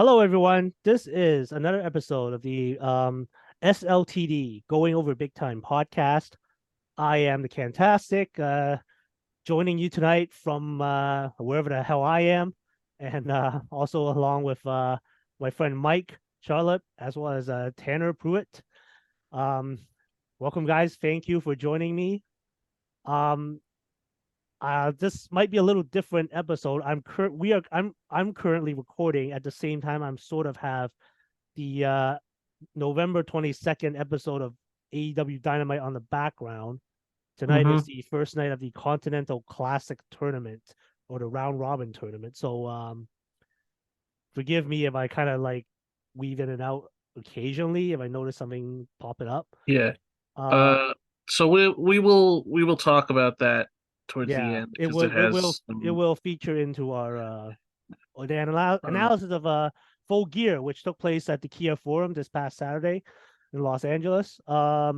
Hello, everyone. This is another episode of the SLTD Going Over Big Time podcast. I am the Fantastic, joining you tonight from wherever the hell I am, and also along with my friend Mike, Charlotte, as well as Tanner Pruitt. Um, Welcome, guys. Thank you for joining me. Um, this might be a little different episode. I'm currently recording at the same time. I'm sort of have the November 22nd episode of AEW Dynamite on the background. Tonight is Mm-hmm. the first night of the Continental Classic tournament or the round robin tournament. So forgive me if I kind of like weave in and out occasionally if I notice something popping up. Yeah. Uh Uh, so we will talk about that towards the yeah, end it because it will it has will it some. will feature into our or the Uh, analysis of Full Gear, which took place at the Kia Forum this past Saturday in Los Angeles. How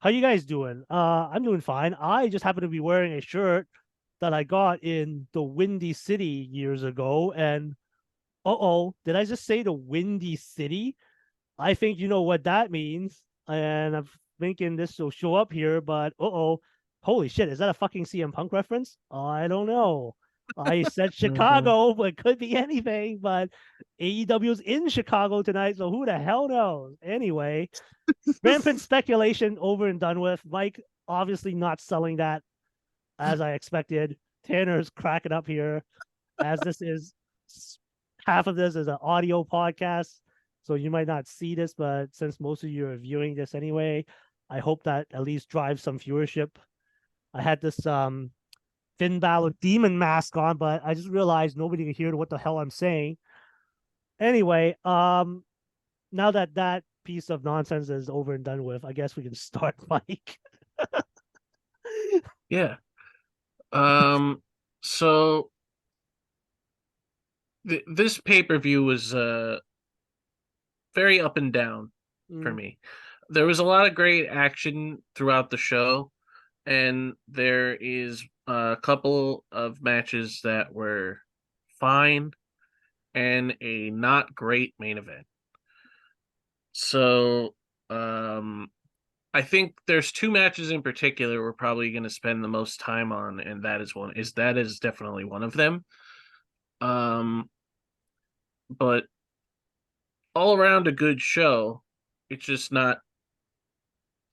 you guys doing? I'm doing fine. I just happen to be wearing a shirt that I got in the Windy City years ago, and did I just say the Windy City? I think you know what that means, and I'm thinking this will show up here, but holy shit, is that a fucking CM Punk reference? I don't know. I said mhm. Chicago, but it could be anything. But AEW's in Chicago tonight, so who the hell knows? Anyway, rampant speculation over and done with. Mike obviously not selling that as I expected. Tanner's cracking up here, as this is half of this is an audio podcast, so you might not see this, but since most of you are viewing this anyway, I hope that at least drives some viewership. I had this Finn Balor demon mask on, but I just realized nobody can hear what the hell I'm saying. Anyway, now that that piece of nonsense is over and done with, I guess we can start, Mike. Yeah. Um, so this pay-per-view was very up and down for Mm, me. There was a lot of great action throughout the show, and there is a couple of matches that were fine and a not great main event. So, um, I think there's two matches in particular we're probably going to spend the most time on, and that is definitely one of them. Um, but all around a good show. It's just not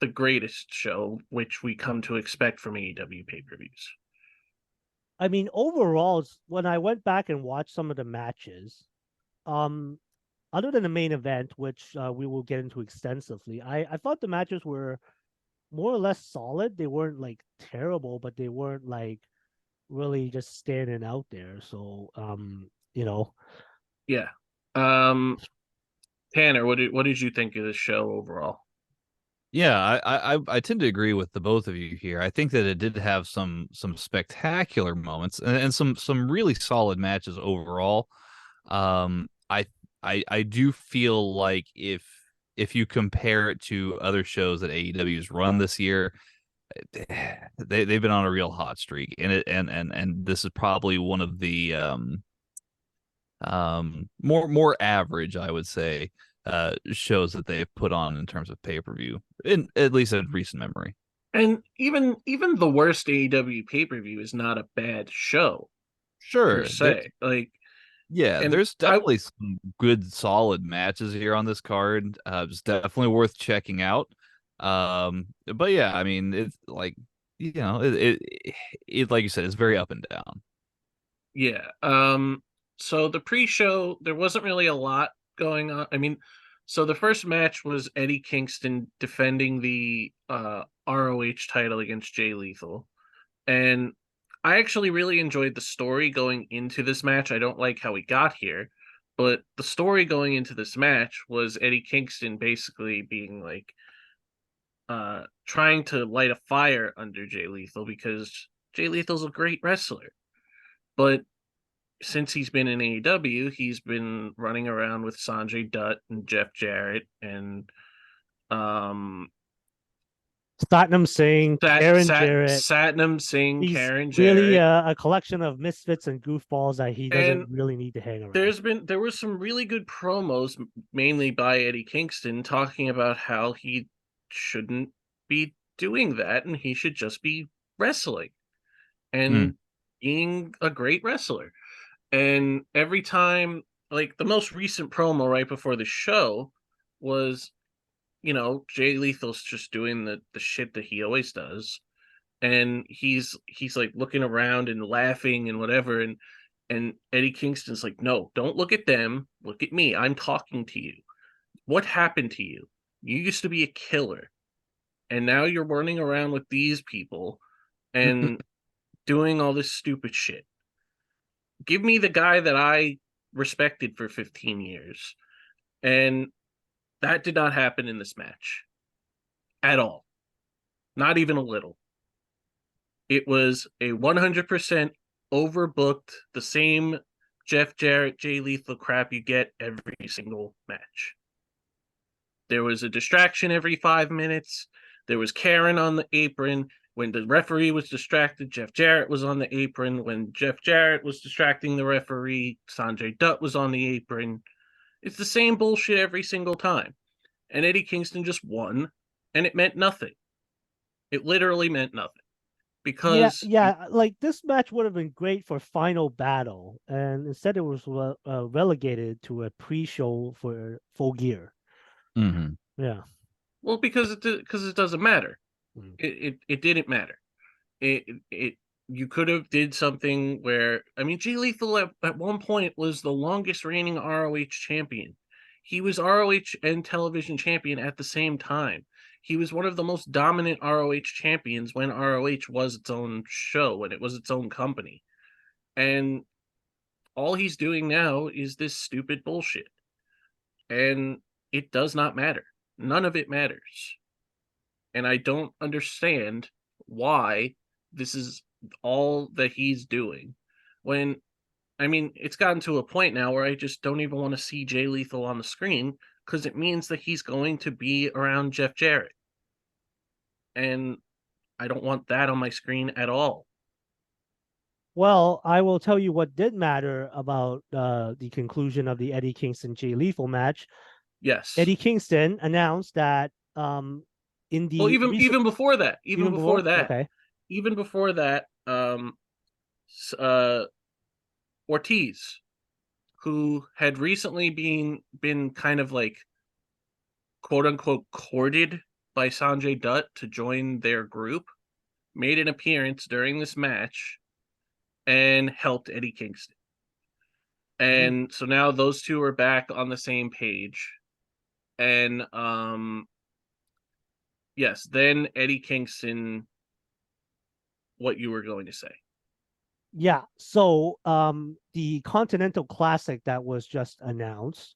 the greatest show, which we come to expect from AEW pay-per-views. I mean, overall, when I went back and watched some of the matches, um, other than the main event, which we will get into extensively, I thought the matches were more or less solid. They weren't like terrible, but they weren't like really just standing out there. So, Yeah. Um, Tanner, what did you think of the show overall? Yeah, I tend to agree with the both of you here. I think that it did have some spectacular moments and some really solid matches overall. I do feel like if you compare it to other shows that AEW's run this year, they've been on a real hot streak, and this is probably one of the more average, I would say, shows that they've put on in terms of pay-per-view, in at least in recent memory. And even the worst AEW pay-per-view is not a bad show per Sure, se. And there's I definitely some good solid matches here on this card. It's definitely worth checking out. But yeah, I mean, it's like it like you said, it's very up and down. Yeah. So the pre-show, there wasn't really a lot going on. I mean, so the first match was Eddie Kingston defending the ROH title against Jay Lethal. And I actually really enjoyed the story going into this match. I don't like how he got here, but the story going into this match was Eddie Kingston basically being like trying to light a fire under Jay Lethal because Jay Lethal's a great wrestler. But since he's been in AEW, he's been running around with Sanjay Dutt and Jeff Jarrett and um Satnam Singh, Karen Jarrett. Satnam Singh, He's Karen really Jarrett, a collection of misfits and goofballs that he and doesn't really need to hang around. there were some really good promos, mainly by Eddie Kingston, talking about how he shouldn't be doing that and he should just be wrestling and being a great wrestler. And every time, like the most recent promo right before the show was, Jay Lethal's just doing the shit that he always does, and he's like looking around and laughing and whatever, and Eddie Kingston's like, no, don't look at them, look at me, I'm talking to you. What happened to you? You used to be a killer, and now you're running around with these people and doing all this stupid shit. Give me the guy that I respected for 15 years. And that did not happen in this match at all. Not even a little. It was a 100% overbooked, the same Jeff Jarrett, Jay Lethal crap you get every single match. There was a distraction every 5 minutes. There was Karen on the apron. When the referee was distracted, Jeff Jarrett was on the apron. When Jeff Jarrett was distracting the referee, Sanjay Dutt was on the apron. It's the same bullshit every single time. And Eddie Kingston just won, and it meant nothing. It literally meant nothing. Because like this match would have been great for Final Battle, and instead it was relegated to a pre-show for Full Gear. Mm-hmm. Yeah. Well, because it doesn't matter. It didn't matter. You could have did something where, I mean, Jay Lethal at one point was the longest reigning ROH champion. He was ROH and television champion at the same time. He was one of the most dominant ROH champions when ROH was its own show, when it was its own company. And all he's doing now is this stupid bullshit. And it does not matter. None of it matters. And I don't understand why this is all that he's doing. When, I mean, it's gotten to a point now where I just don't even want to see Jay Lethal on the screen, because it means that he's going to be around Jeff Jarrett. And I don't want that on my screen at all. Well, I will tell you what did matter about the conclusion of the Eddie Kingston Jay Lethal match. Yes. Eddie Kingston announced that in the even before that, okay. Even before that, Ortiz, who had recently been kind of like quote unquote courted by Sanjay Dutt to join their group, made an appearance during this match and helped Eddie Kingston. And so now those two are back on the same page. And yes, then Eddie Kingston, what you were going to say. Yeah, so the Continental Classic that was just announced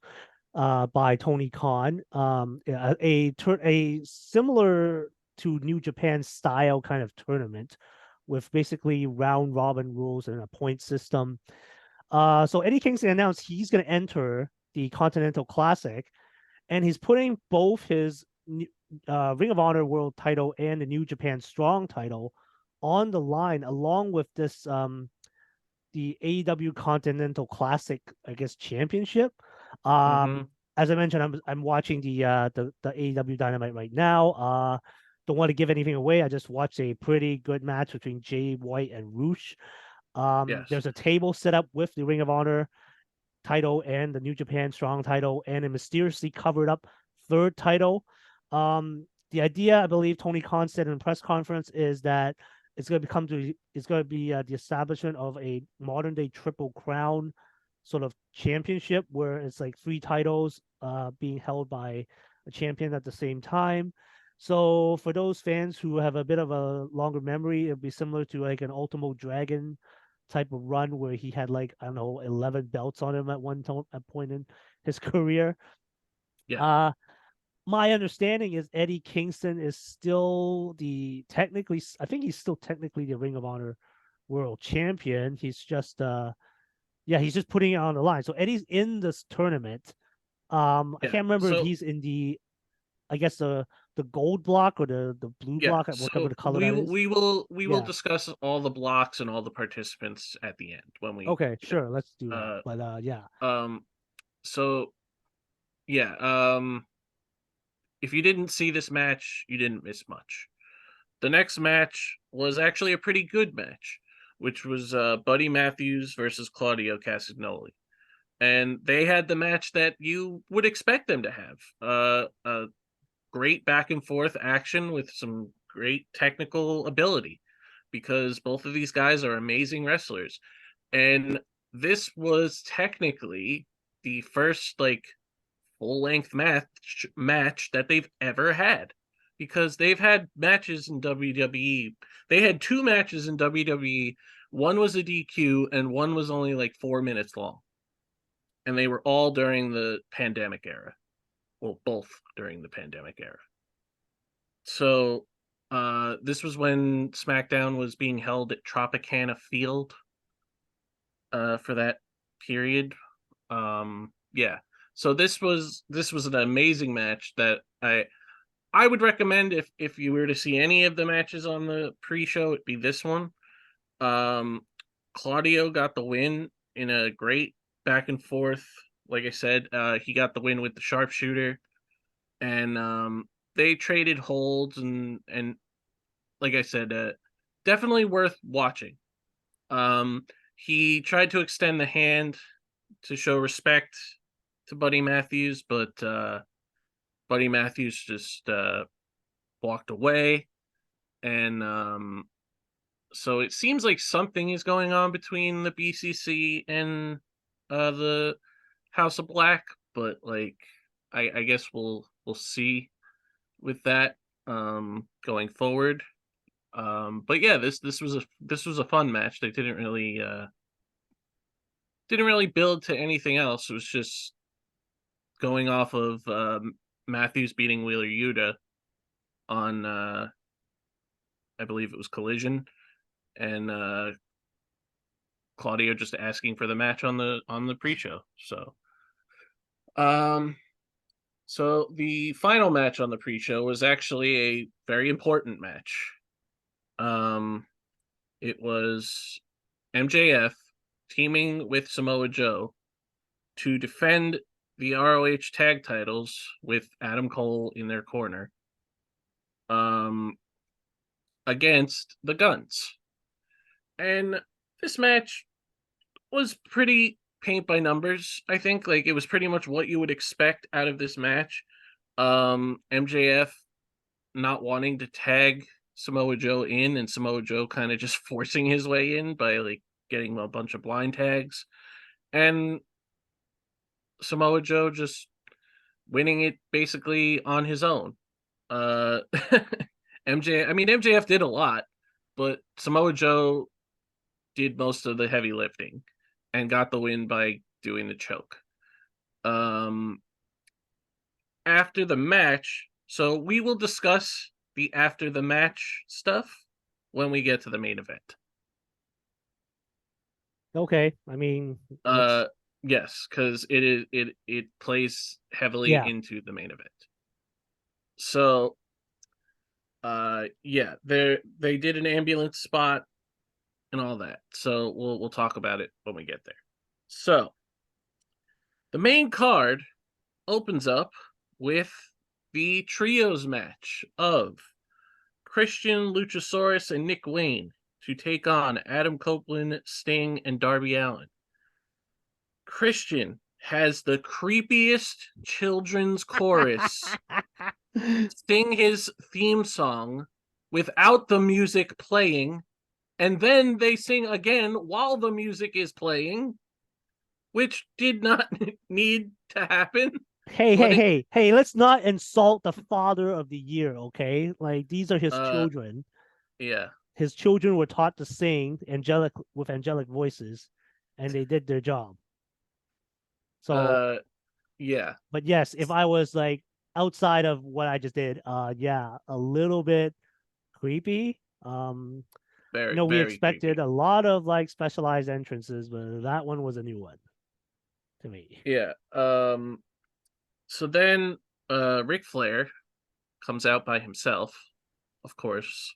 by Tony Khan, a similar to New Japan style kind of tournament with basically round robin rules and a point system. So Eddie Kingston announced he's going to enter the Continental Classic, and he's putting both his Ring of Honor World title and the New Japan Strong title on the line, along with this the AEW Continental Classic, I guess, championship. As I mentioned, I'm watching the AEW Dynamite right now. Don't want to give anything away. I just watched a pretty good match between Jay White and Roosh. Yes. There's a table set up with the Ring of Honor title and the New Japan Strong title, and a mysteriously covered up third title. The idea, I believe, Tony Khan said in a press conference, is that it's going to be the establishment of a modern day Triple Crown sort of championship, where it's like 3 titles being held by a champion at the same time. So for those fans who have a bit of a longer memory, it'd be similar to like an Ultimo Dragon type of run where he had like, I don't know, 11 belts on him at point in his career. Yeah. My understanding is Eddie Kingston is still I think he's still technically the Ring of Honor World Champion. He's just he's just putting it on the line. So Eddie's in this tournament. I can't remember if he's in I guess the the gold block or the blue Yeah, block, whatever so the color we that is? we will we will Yeah. discuss all the blocks and all the participants at the end when we Okay, get sure, let's do that. uh But yeah. so yeah, if you didn't see this match, you didn't miss much. The next match was actually a pretty good match, which was Buddy Matthews versus Claudio Castagnoli. And they had the match that you would expect them to have. A great back and forth action with some great technical ability because both of these guys are amazing wrestlers. And this was technically the first like full-length match that they've ever had, because they've had matches in WWE. They had two matches in WWE. One was a DQ and one was only like 4 minutes long. And they were all during the pandemic era. Well, both during the pandemic era. So this was when SmackDown was being held at Tropicana Field for that period. Yeah. So this was an amazing match that I would recommend if you were to see any of the matches on the pre-show, it'd be this one. Claudio got the win in a great back and forth. Like I said, he got the win with the sharpshooter, and they traded holds and like I said, definitely worth watching. He tried to extend the hand to show respect to Buddy Matthews, but Buddy Matthews just walked away, and so it seems like something is going on between the BCC and the House of Black, but like I guess we'll see with that going forward. But yeah, this was a fun match. They didn't really build to anything else. It was just going off of Matthews beating Wheeler Yuta on I believe it was Collision, and Claudio just asking for the match on the pre-show. Um so the final match on the pre-show was actually a very important match. Um it was MJF teaming with Samoa Joe to defend the ROH tag titles with Adam Cole in their corner um against the Guns. And this match was pretty paint by numbers. I think like it was pretty much what you would expect out of this match. MJF not wanting to tag Samoa Joe in, and Samoa Joe kind of just forcing his way in by like getting a bunch of blind tags, and Samoa Joe just winning it basically on his own. Uh MJF did a lot, but Samoa Joe did most of the heavy lifting and got the win by doing the choke. After the match, so we will discuss the after the match stuff when we get to the main event. Okay. I mean, Yes, because it plays heavily yeah. into the main event. So yeah, they did an ambulance spot and all that. So we'll talk about it when we get there. So the main card opens up with the trios match of Christian, Luchasaurus, and Nick Wayne to take on Adam Copeland, Sting, and Darby Allin. Christian has the creepiest children's chorus sing his theme song without the music playing, and then they sing again while the music is playing, which did not need to happen. Hey, let's not insult the father of the year, okay? Like these are his children. Yeah. His children were taught to sing with angelic voices, and they did their job. So yeah. But yes, if I was like outside of what I just did, yeah, a little bit creepy. Very, we very expected creepy. a lot of like specialized entrances, but that one was a new one to me. Yeah. So then Ric Flair comes out by himself, of course,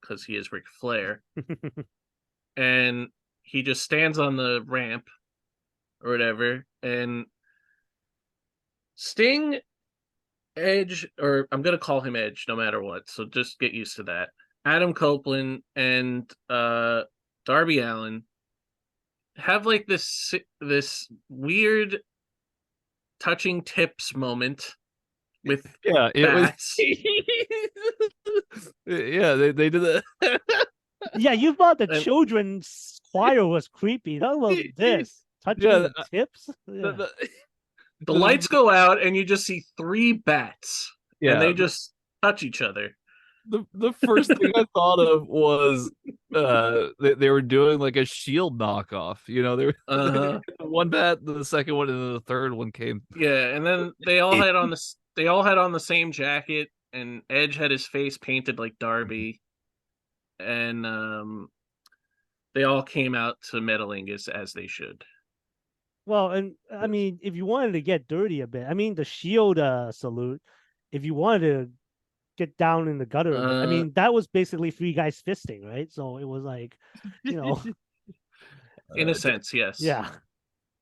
because he is Ric Flair, and he just stands on the ramp or whatever, and Sting, Edge, or I'm gonna call him Edge no matter what, so just get used to that. Adam Copeland and Darby Allin have like this weird touching tips moment with Yeah, it bats. Yeah, they did that. Yeah, you thought the And- children's choir was creepy. How about this? Touching Yeah, tips? Yeah. The lights go out and you just see 3 bats, and they just touch each other. the first thing I thought of was they were doing like a Shield knockoff. You know, they were one bat, the second one, and then the third one came. Yeah, and then they all had on the same jacket, and Edge had his face painted like Darby, and they all came out to Metalingus as they should. Well, and I mean, if you wanted to get dirty a bit, I mean, the Shield salute, if you wanted to get down in the gutter a bit, I mean, that was basically 3 guys fisting, right? So it was like, you know, In a sense, yes. yeah.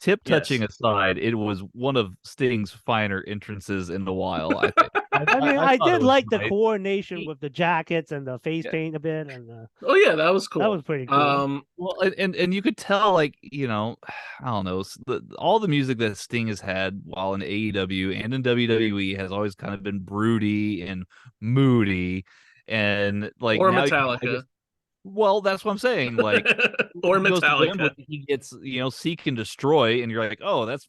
Tip touching aside, it was one of Sting's finer entrances in a while. I think. I mean, I thought it did was like the nice. coordination with the jackets and the face paint a bit, and Oh yeah, that was cool. that was pretty cool. Well, and you could tell, like, you know, I don't know, all the music that Sting has had while in AEW and in WWE has always kind of been broody and moody, and like or now Metallica. well, that's what I'm saying. Like, or he goes to Metallica. Wembley, he gets, you know, Seek and Destroy, and you're like, oh, that's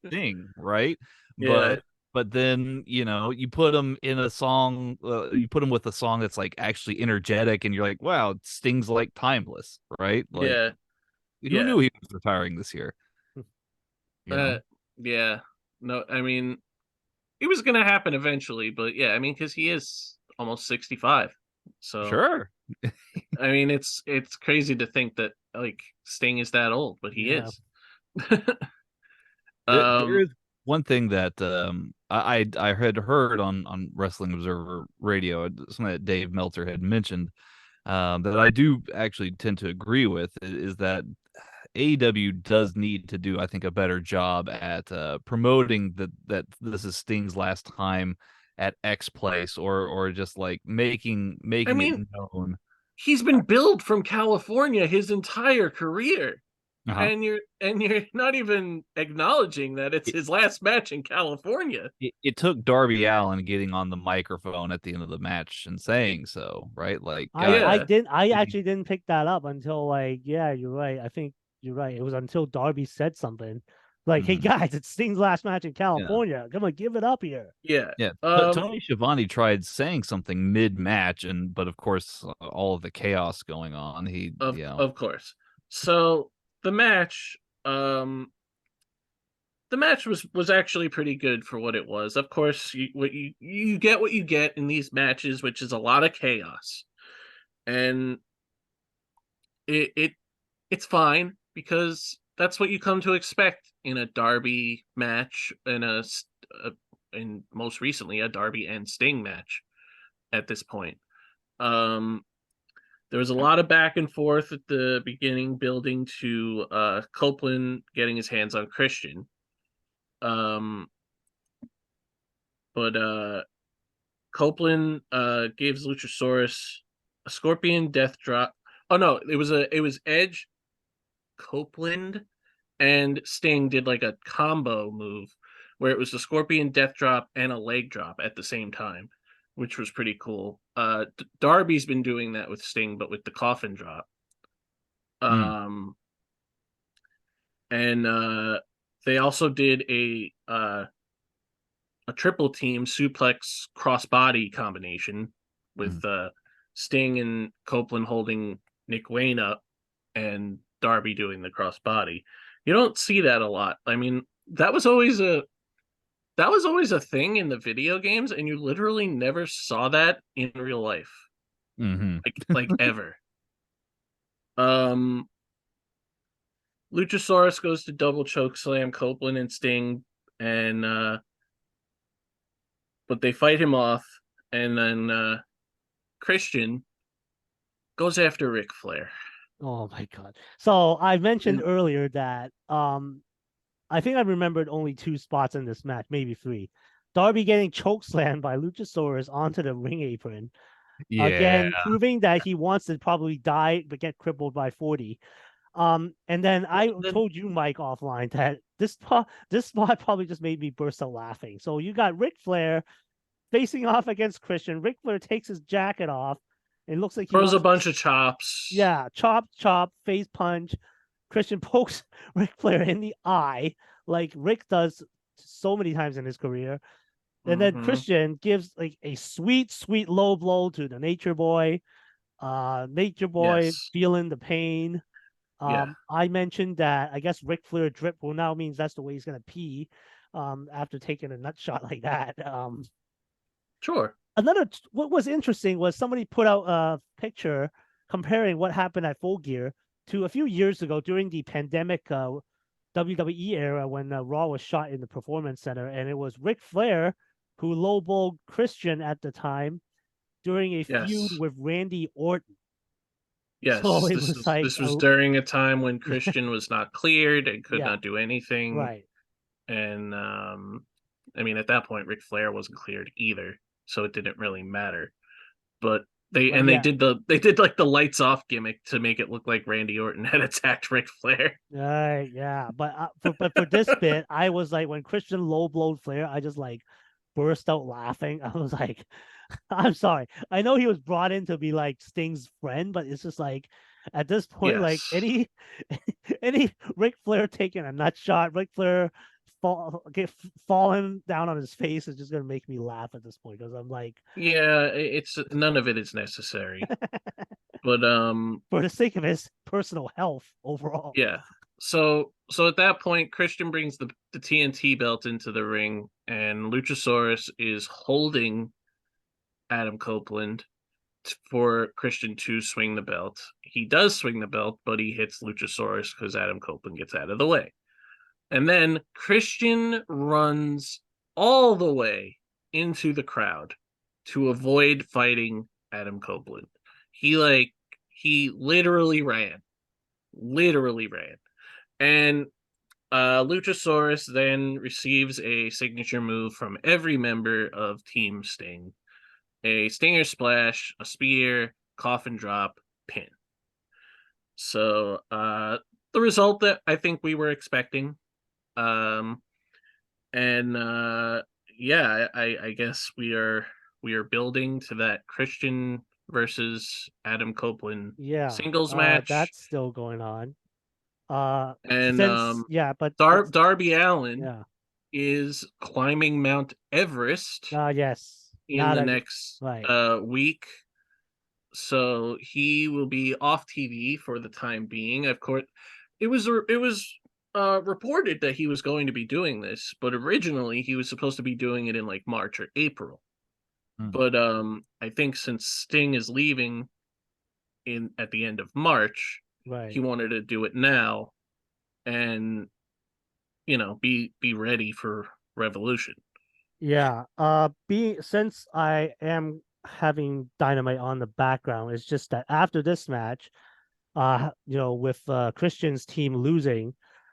Sting, right? Yeah. But then, you know, you put him in a song, you put him with a song that's like actually energetic, and you're like, wow, Sting's like timeless, right? Like, Yeah. who knew he was retiring this year? You know? Yeah. No, I mean, it was gonna happen eventually, but yeah, I mean, because he is almost 65, so Sure. I mean, it's crazy to think that like Sting is that old, but he is. There is one thing that I had heard on Wrestling Observer Radio, something that Dave Meltzer had mentioned, that I do actually tend to agree with, is that AEW does need to do, I think, a better job at promoting that this is Sting's last time at X place, or just like making I mean, it known. He's been billed from California his entire career. And you're not even acknowledging that it's his last match in California. It took Darby Allin getting on the microphone at the end of the match and saying so, right? Like, I actually didn't pick that up until, like, yeah, you're right. I think you're right. It was until Darby said something like, "Hey guys, it's Sting's last match in California. Come on, give it up here." Yeah. But Tony Schiavone tried saying something mid-match, but of course, all of the chaos going on, of course. So the match was actually pretty good for what it was. Of course, you get what you get in these matches, which is a lot of chaos, and it's fine because that's what you come to expect in a Darby match, and most recently a Darby and Sting match. At this point, there was a lot of back and forth at the beginning, building to Copeland getting his hands on Christian. But Copeland gives Luchasaurus a Scorpion Death Drop. Oh no, it was Edge, Copeland, and Sting did like a combo move where it was a Scorpion Death Drop and a leg drop at the same time, which was pretty cool. Darby's been doing that with Sting, but with the coffin drop. And they also did a triple team suplex crossbody combination with Sting and Copeland holding Nick Wayne up and Darby doing the crossbody. You don't see that a lot. I mean, that was always a thing in the video games, and you literally never saw that in real life. Like ever. Luchasaurus goes to double choke slam Copeland and Sting, and but they fight him off, and then Christian goes after Ric Flair. Oh my god. So I mentioned earlier that I think I remembered only 2 spots in this match, maybe 3. Darby getting chokeslammed by Luchasaurus onto the ring apron. Yeah. Again, proving that he wants to probably die but get crippled by 40. And then I told you, Mike, offline that this spot probably just made me burst out laughing. So you got Ric Flair facing off against Christian. Ric Flair takes his jacket off. It looks like he throws wants a bunch of chops. Yeah, chop, face punch. Christian pokes Ric Flair in the eye, like Rick does so many times in his career. And then Christian gives like a sweet, sweet low blow to the Nature Boy. Nature Boy feeling the pain. I mentioned that I guess Ric Flair drip will now means that's the way he's gonna pee. After taking a nut shot like that. Sure. What was interesting was somebody put out a picture comparing what happened at Full Gear to a few years ago during the pandemic WWE era when Raw was shot in the Performance Center, and it was Ric Flair who lowballed Christian at the time during a feud with Randy Orton. Yes, so it was like this was during a time when Christian was not cleared and could not do anything. Right. And I mean, at that point, Ric Flair wasn't cleared either, so it didn't really matter. But they did like the lights off gimmick to make it look like Randy Orton had attacked Ric Flair. Right, yeah. But for this bit, I was like, when Christian low blowed Flair, I just like burst out laughing. I was like, I'm sorry. I know he was brought in to be like Sting's friend, but it's just like at this point, like any Ric Flair taking a nut shot, Ric Flair falling down on his face is just gonna make me laugh at this point because I'm like, yeah, it's none of it is necessary. But for the sake of his personal health overall. Yeah. So at that point, Christian brings the TNT belt into the ring, and Luchasaurus is holding Adam Copeland for Christian to swing the belt. He does swing the belt, but he hits Luchasaurus because Adam Copeland gets out of the way. And then Christian runs all the way into the crowd to avoid fighting Adam Copeland. He literally ran. And Luchasaurus then receives a signature move from every member of Team Sting. A Stinger Splash, a Spear, Coffin Drop, Pin. So the result that I think we were expecting. I guess we are building to that Christian versus Adam Copeland singles match. That's still going on. And Darby Allin is climbing Mount Everest. Yes. In the next week. So he will be off TV for the time being. Of course, it was reported that he was going to be doing this, but originally he was supposed to be doing it in like March or April. But I think since Sting is leaving at the end of March, he wanted to do it now and be ready for Revolution. Yeah. Since I am having Dynamite on the background, it's just that after this match, with Christian's team losing,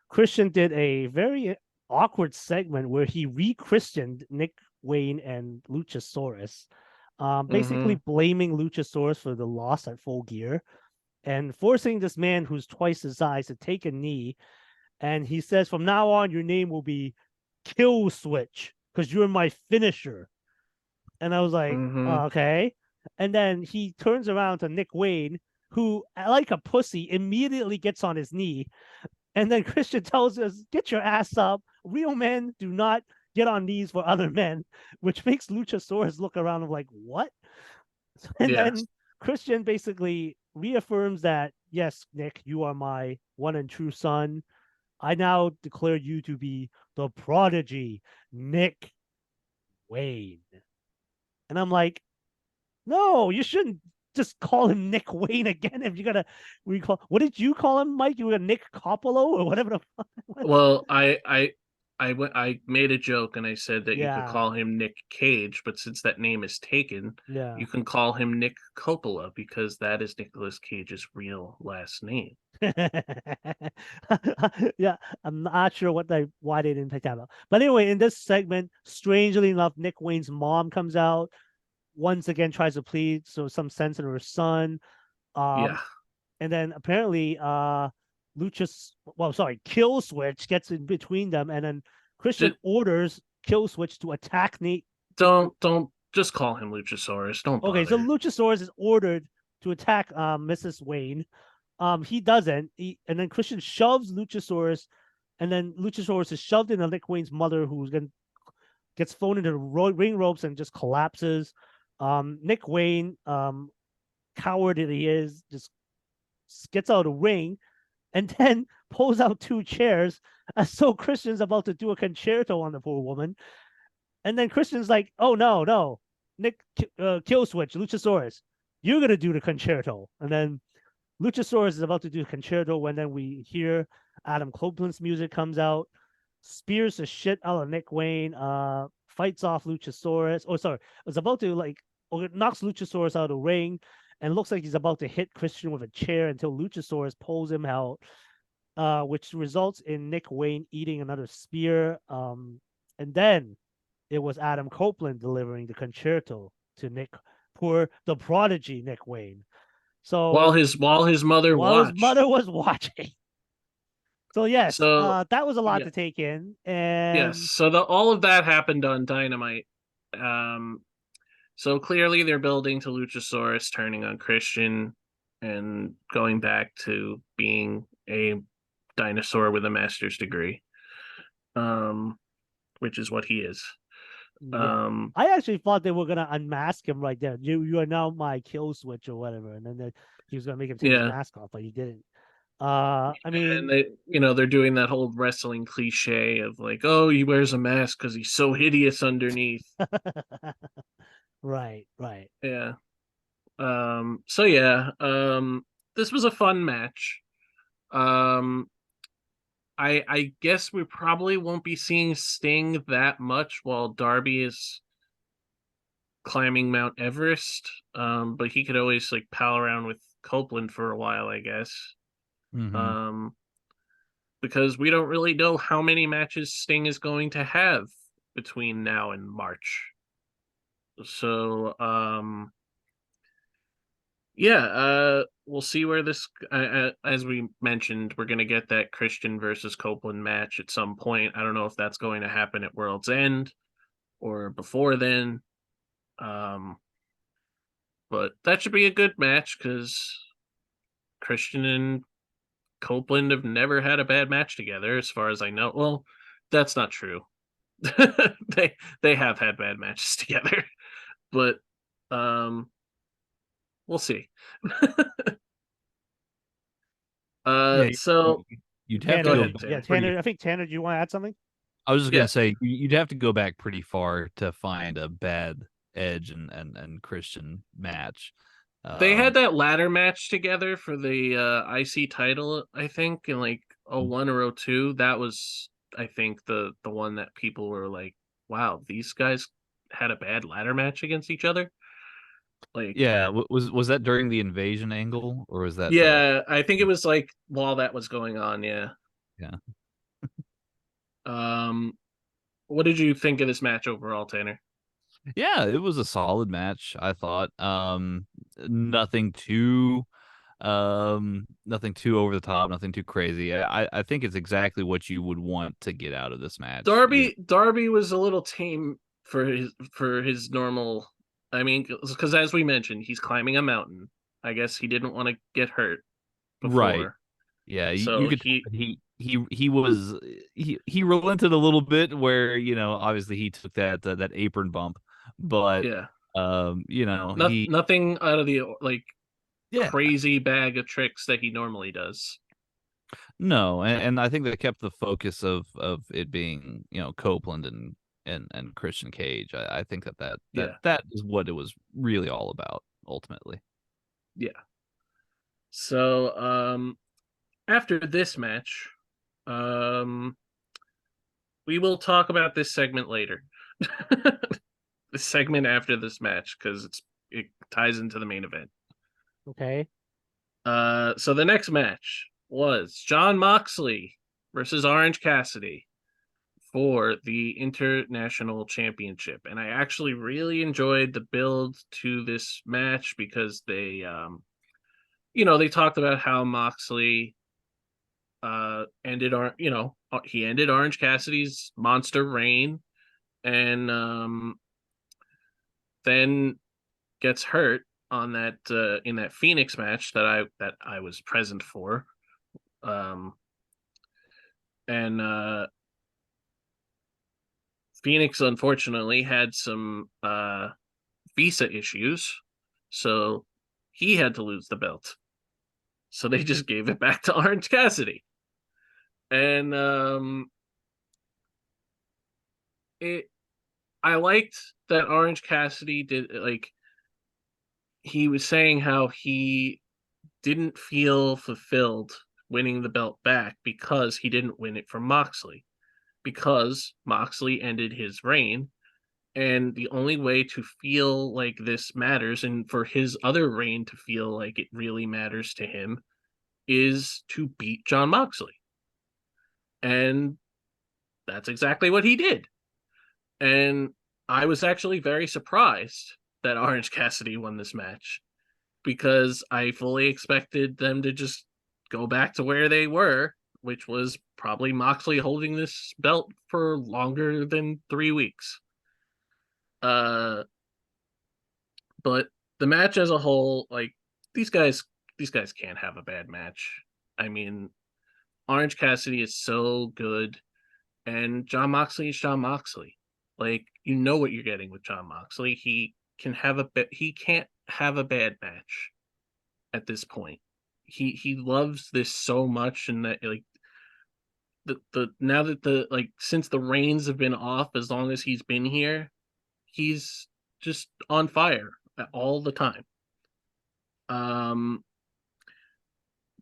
Christian did a very awkward segment where he re-Christianed Nick Wayne and Luchasaurus, basically blaming Luchasaurus for the loss at Full Gear and forcing this man who's twice his size to take a knee. And he says, from now on, your name will be Kill Switch because you're my finisher. And I was like, okay. And then he turns around to Nick Wayne, who, like a pussy, immediately gets on his knee. And then Christian tells us, get your ass up. Real men do not get on knees for other men, which makes Luchasaurus look around and like, what? And then Christian basically reaffirms that, yes, Nick, you are my one and true son. I now declare you to be the prodigy, Nick Wayne. And I'm like, no, you shouldn't just call him Nick Wayne again. If you're gonna recall, what did you call him, Mike? You were Nick Coppolo or whatever the fuck. Well, I I made a joke and I said that you could Yeah, call him Nick Cage, but since that name is taken, yeah. you can call him Nick Coppola because that is Nicolas Cage's real last name. Yeah, I'm not sure why they didn't pick that up. But anyway, in this segment, strangely enough, Nick Wayne's mom comes out once again, tries to plead some sense in her son. Yeah. And then apparently Kill Switch gets in between them, and then Christian orders Kill Switch to attack Nate. Don't just call him Luchasaurus. Don't Okay, so bother. Luchasaurus is ordered to attack Mrs. Wayne. He doesn't. And then Christian shoves Luchasaurus, and then Luchasaurus is shoved into Nick Wayne's mother, gets thrown into the ring ropes and just collapses. Nick Wayne, coward that he is, just gets out of the ring and then pulls out two chairs as so Christian's about to do a concerto on the poor woman. And then Christian's like, oh, no. Nick, kill switch, Luchasaurus. You're going to do the concerto. And then Luchasaurus is about to do the concerto when then we hear Adam Copeland's music comes out, spears the shit out of Nick Wayne, fights off Luchasaurus. Oh, sorry. Was about to knocks Luchasaurus out of the ring and looks like he's about to hit Christian with a chair until Luchasaurus pulls him out, which results in Nick Wayne eating another spear. And then it was Adam Copeland delivering the concerto to the prodigy Nick Wayne. So while his mother his watched. mother was watching. So yes, that was a lot yeah. to take in. And yes, so all of that happened on Dynamite. So clearly they're building to Luchasaurus turning on Christian and going back to being a dinosaur with a master's degree, which is what he is. yeah. I actually thought they were gonna unmask him right there. You are now my kill switch or whatever, and then he was gonna make him take his mask off, but he didn't. I mean, and they're doing that whole wrestling cliche of like, oh, he wears a mask because he's so hideous underneath. right. Yeah. So yeah, this was a fun match. I guess we probably won't be seeing Sting that much while Darby is climbing Mount Everest. But he could always like pal around with Copeland for a while, I guess. Mm-hmm. Because we don't really know how many matches Sting is going to have between now and March. So, we'll see where this. As we mentioned, we're gonna get that Christian versus Copeland match at some point. I don't know if that's going to happen at World's End or before then. But that should be a good match because Christian and Copeland have never had a bad match together, as far as I know. Well, that's not true. they have had bad matches together, but we'll see. So you'd have Tanner, to go ahead, back Tanner. Tanner. I think Tanner, do you want to add something? I was just gonna say you'd have to go back pretty far to find a bad Edge and Christian match. They had that ladder match together for the IC title, I think, in like 01 or 02. That was, I think, the one that people were like, wow, these guys had a bad ladder match against each other. Like, yeah, was that during the invasion angle or was that? Yeah, I think it was like while that was going on. Yeah. What did you think of this match overall, Tanner? Yeah, it was a solid match, I thought. Nothing too over the top, nothing too crazy. I think it's exactly what you would want to get out of this match. Darby was a little tame for his normal. I mean, because as we mentioned, he's climbing a mountain. I guess he didn't want to get hurt before. Right. Yeah, so you could he relented a little bit where, obviously he took that apron bump, but yeah, nothing out of the crazy bag of tricks that he normally does. No, and I think they kept the focus of it being, Copeland and Christian Cage. I think that is what it was really all about ultimately. Yeah. So after this match, We will talk about this segment later. The segment after this match, because it ties into the main event. Okay. So the next match was Jon Moxley versus Orange Cassidy for the International Championship. And I actually really enjoyed the build to this match because they they talked about how Moxley ended he ended Orange Cassidy's monster reign, and then gets hurt on that in that Phoenix match that I was present for. And Phoenix unfortunately had some visa issues, so he had to lose the belt. So they just gave it back to Orange Cassidy. And I liked that Orange Cassidy did, like, he was saying how he didn't feel fulfilled winning the belt back because he didn't win it from Moxley, because Moxley ended his reign, and the only way to feel like this matters and for his other reign to feel like it really matters to him is to beat Jon Moxley. And that's exactly what he did. And I was actually very surprised that Orange Cassidy won this match, because I fully expected them to just go back to where they were, which was probably Moxley holding this belt for longer than 3 weeks. But the match as a whole, like, these guys can't have a bad match. I mean, Orange Cassidy is so good, and Jon Moxley is Jon Moxley. Like, you know what you're getting with Jon Moxley. He can't have a bad match at this point. He loves this so much, and that, like, the now that since the reins have been off, as long as he's been here, he's just on fire all the time.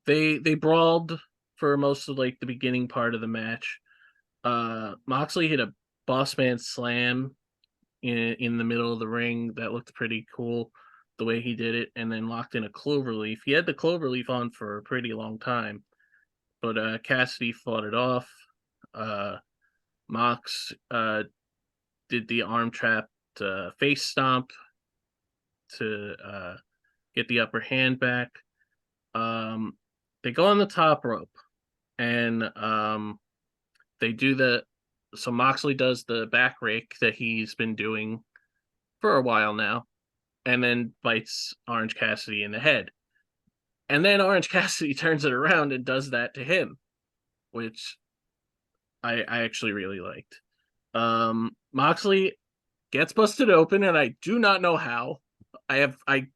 They brawled for most of, like, the beginning part of the match. Moxley hit a boss man slam in the middle of the ring that looked pretty cool, the way he did it, and then locked in a cloverleaf. He had the cloverleaf on for a pretty long time, but Cassidy fought it off. Mox did the arm trap face stomp to get the upper hand back. They go on the top rope, and they do so Moxley does the back rake that he's been doing for a while now, and then bites Orange Cassidy in the head. And then Orange Cassidy turns it around and does that to him, which I actually really liked. Moxley gets busted open, and I do not know how. I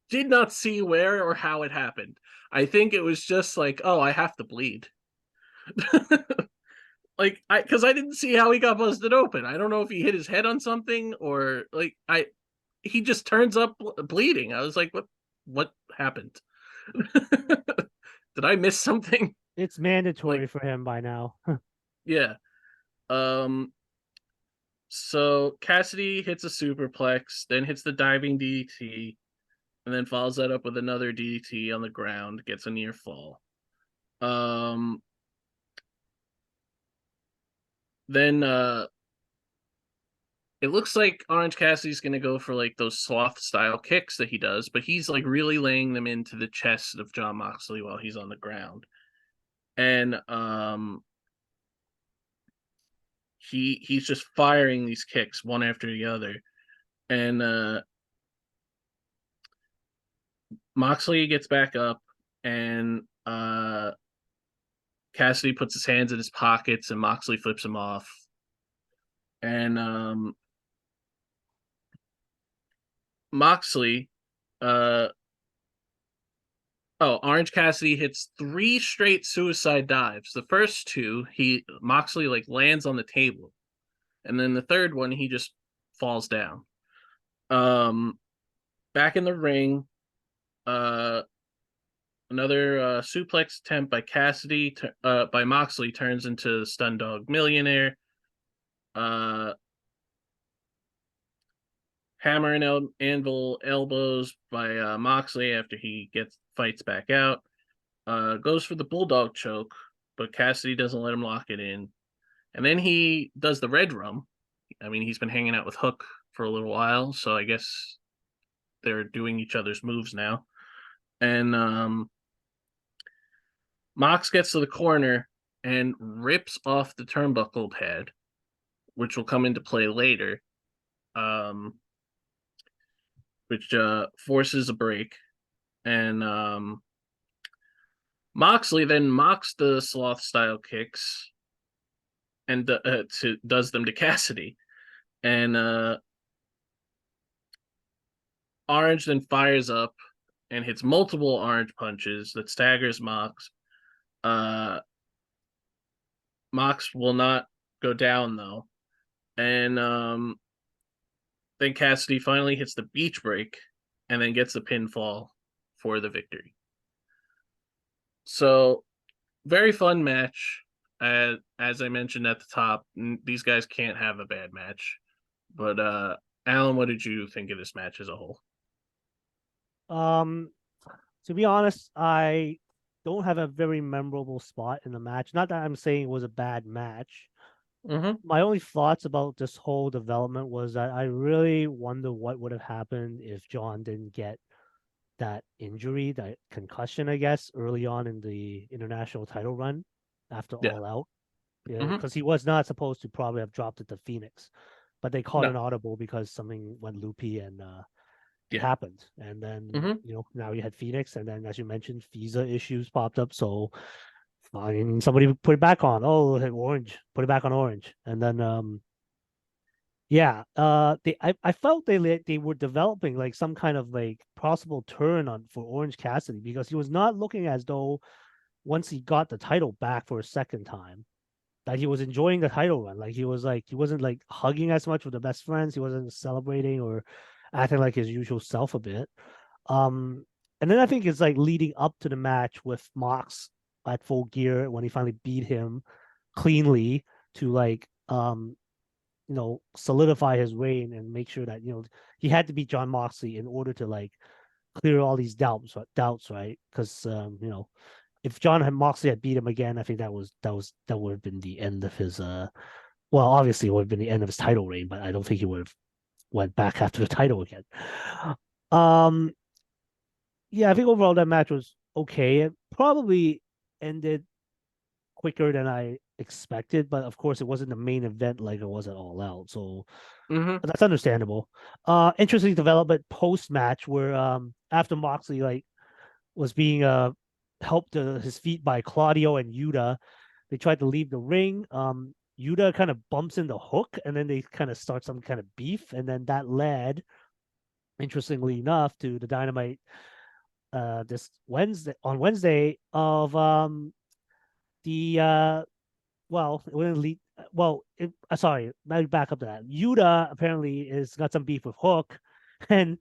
did not see where or how it happened. I think it was just like, oh, I have to bleed. Like, because I didn't see how he got busted open. I don't know if he hit his head on something, or like he just turns up bleeding. I was like, what happened? Did I miss something? It's mandatory for him by now. Yeah. So Cassidy hits a superplex, then hits the diving DDT, and then follows that up with another DDT on the ground, gets a near fall. Then it looks like Orange Cassidy's gonna go for, like, those sloth style kicks that he does, but he's, like, really laying them into the chest of Jon Moxley while he's on the ground. And he's just firing these kicks one after the other. And Moxley gets back up, and Cassidy puts his hands in his pockets, and Moxley flips him off. And Moxley, Orange Cassidy hits 3 straight suicide dives. The first 2, Moxley, like, lands on the table, and then the third one he just falls down. Back in the ring, another suplex attempt by Moxley turns into Stun Dog Millionaire. Uh, Hammer and anvil elbows by Moxley after he fights back out. Goes for the bulldog choke, but Cassidy doesn't let him lock it in. And then he does the red rum. I mean, he's been hanging out with Hook for a little while, so I guess they're doing each other's moves now. And Mox gets to the corner and rips off the turnbuckle head, which will come into play later, which forces a break. And Moxley then mocks the sloth style kicks and does them to Cassidy. And Orange then fires up and hits multiple orange punches that staggers Mox. Mox will not go down though. And then Cassidy finally hits the beach break and then gets the pinfall for the victory. So, very fun match. As I mentioned at the top, these guys can't have a bad match. But Alan, what did you think of this match as a whole? To be honest, I don't have a very memorable spot in the match. Not that I'm saying it was a bad match. Mm-hmm. My only thoughts about this whole development was that I really wonder what would have happened if John didn't get that injury, that concussion, I guess, early on in the international title run after Yeah. All Out. Yeah, Mhm. because he was not supposed to probably have dropped it to Phoenix, but they called No. an audible because something went loopy and it Yeah. happened. And then Mhm. now you had Phoenix, and then as you mentioned, visa issues popped up. So fine, somebody put it back on. Oh, hey, Orange, put it back on Orange, and then I felt they were developing like some kind of like possible turn on for Orange Cassidy because he was not looking as though once he got the title back for a second time that he was enjoying the title run. Like he wasn't like hugging as much with the best friends. He wasn't celebrating or acting like his usual self a bit. And then I think it's like leading up to the match with Mox at Full Gear when he finally beat him cleanly to like solidify his reign and make sure that he had to beat John Moxley in order to like clear all these doubts, right? Because if Moxley had beat him again, I think that would have been the end of his well, obviously it would have been the end of his title reign, but I don't think he would have went back after the title again. Um yeah, I think overall that match was okay. It probably ended quicker than I expected, but of course it wasn't the main event like it was at All Out. So Mhm. that's understandable. Interesting development post match where after Moxley like was being helped to his feet by Claudio and Yuta, they tried to leave the ring. Yuta kind of bumps into Hook, and then they kind of start some kind of beef, and then that led, interestingly enough, to the Dynamite this Wednesday of the well, it wouldn't lead. Well, sorry, let me back up to that. Yuta apparently is got some beef with Hook, and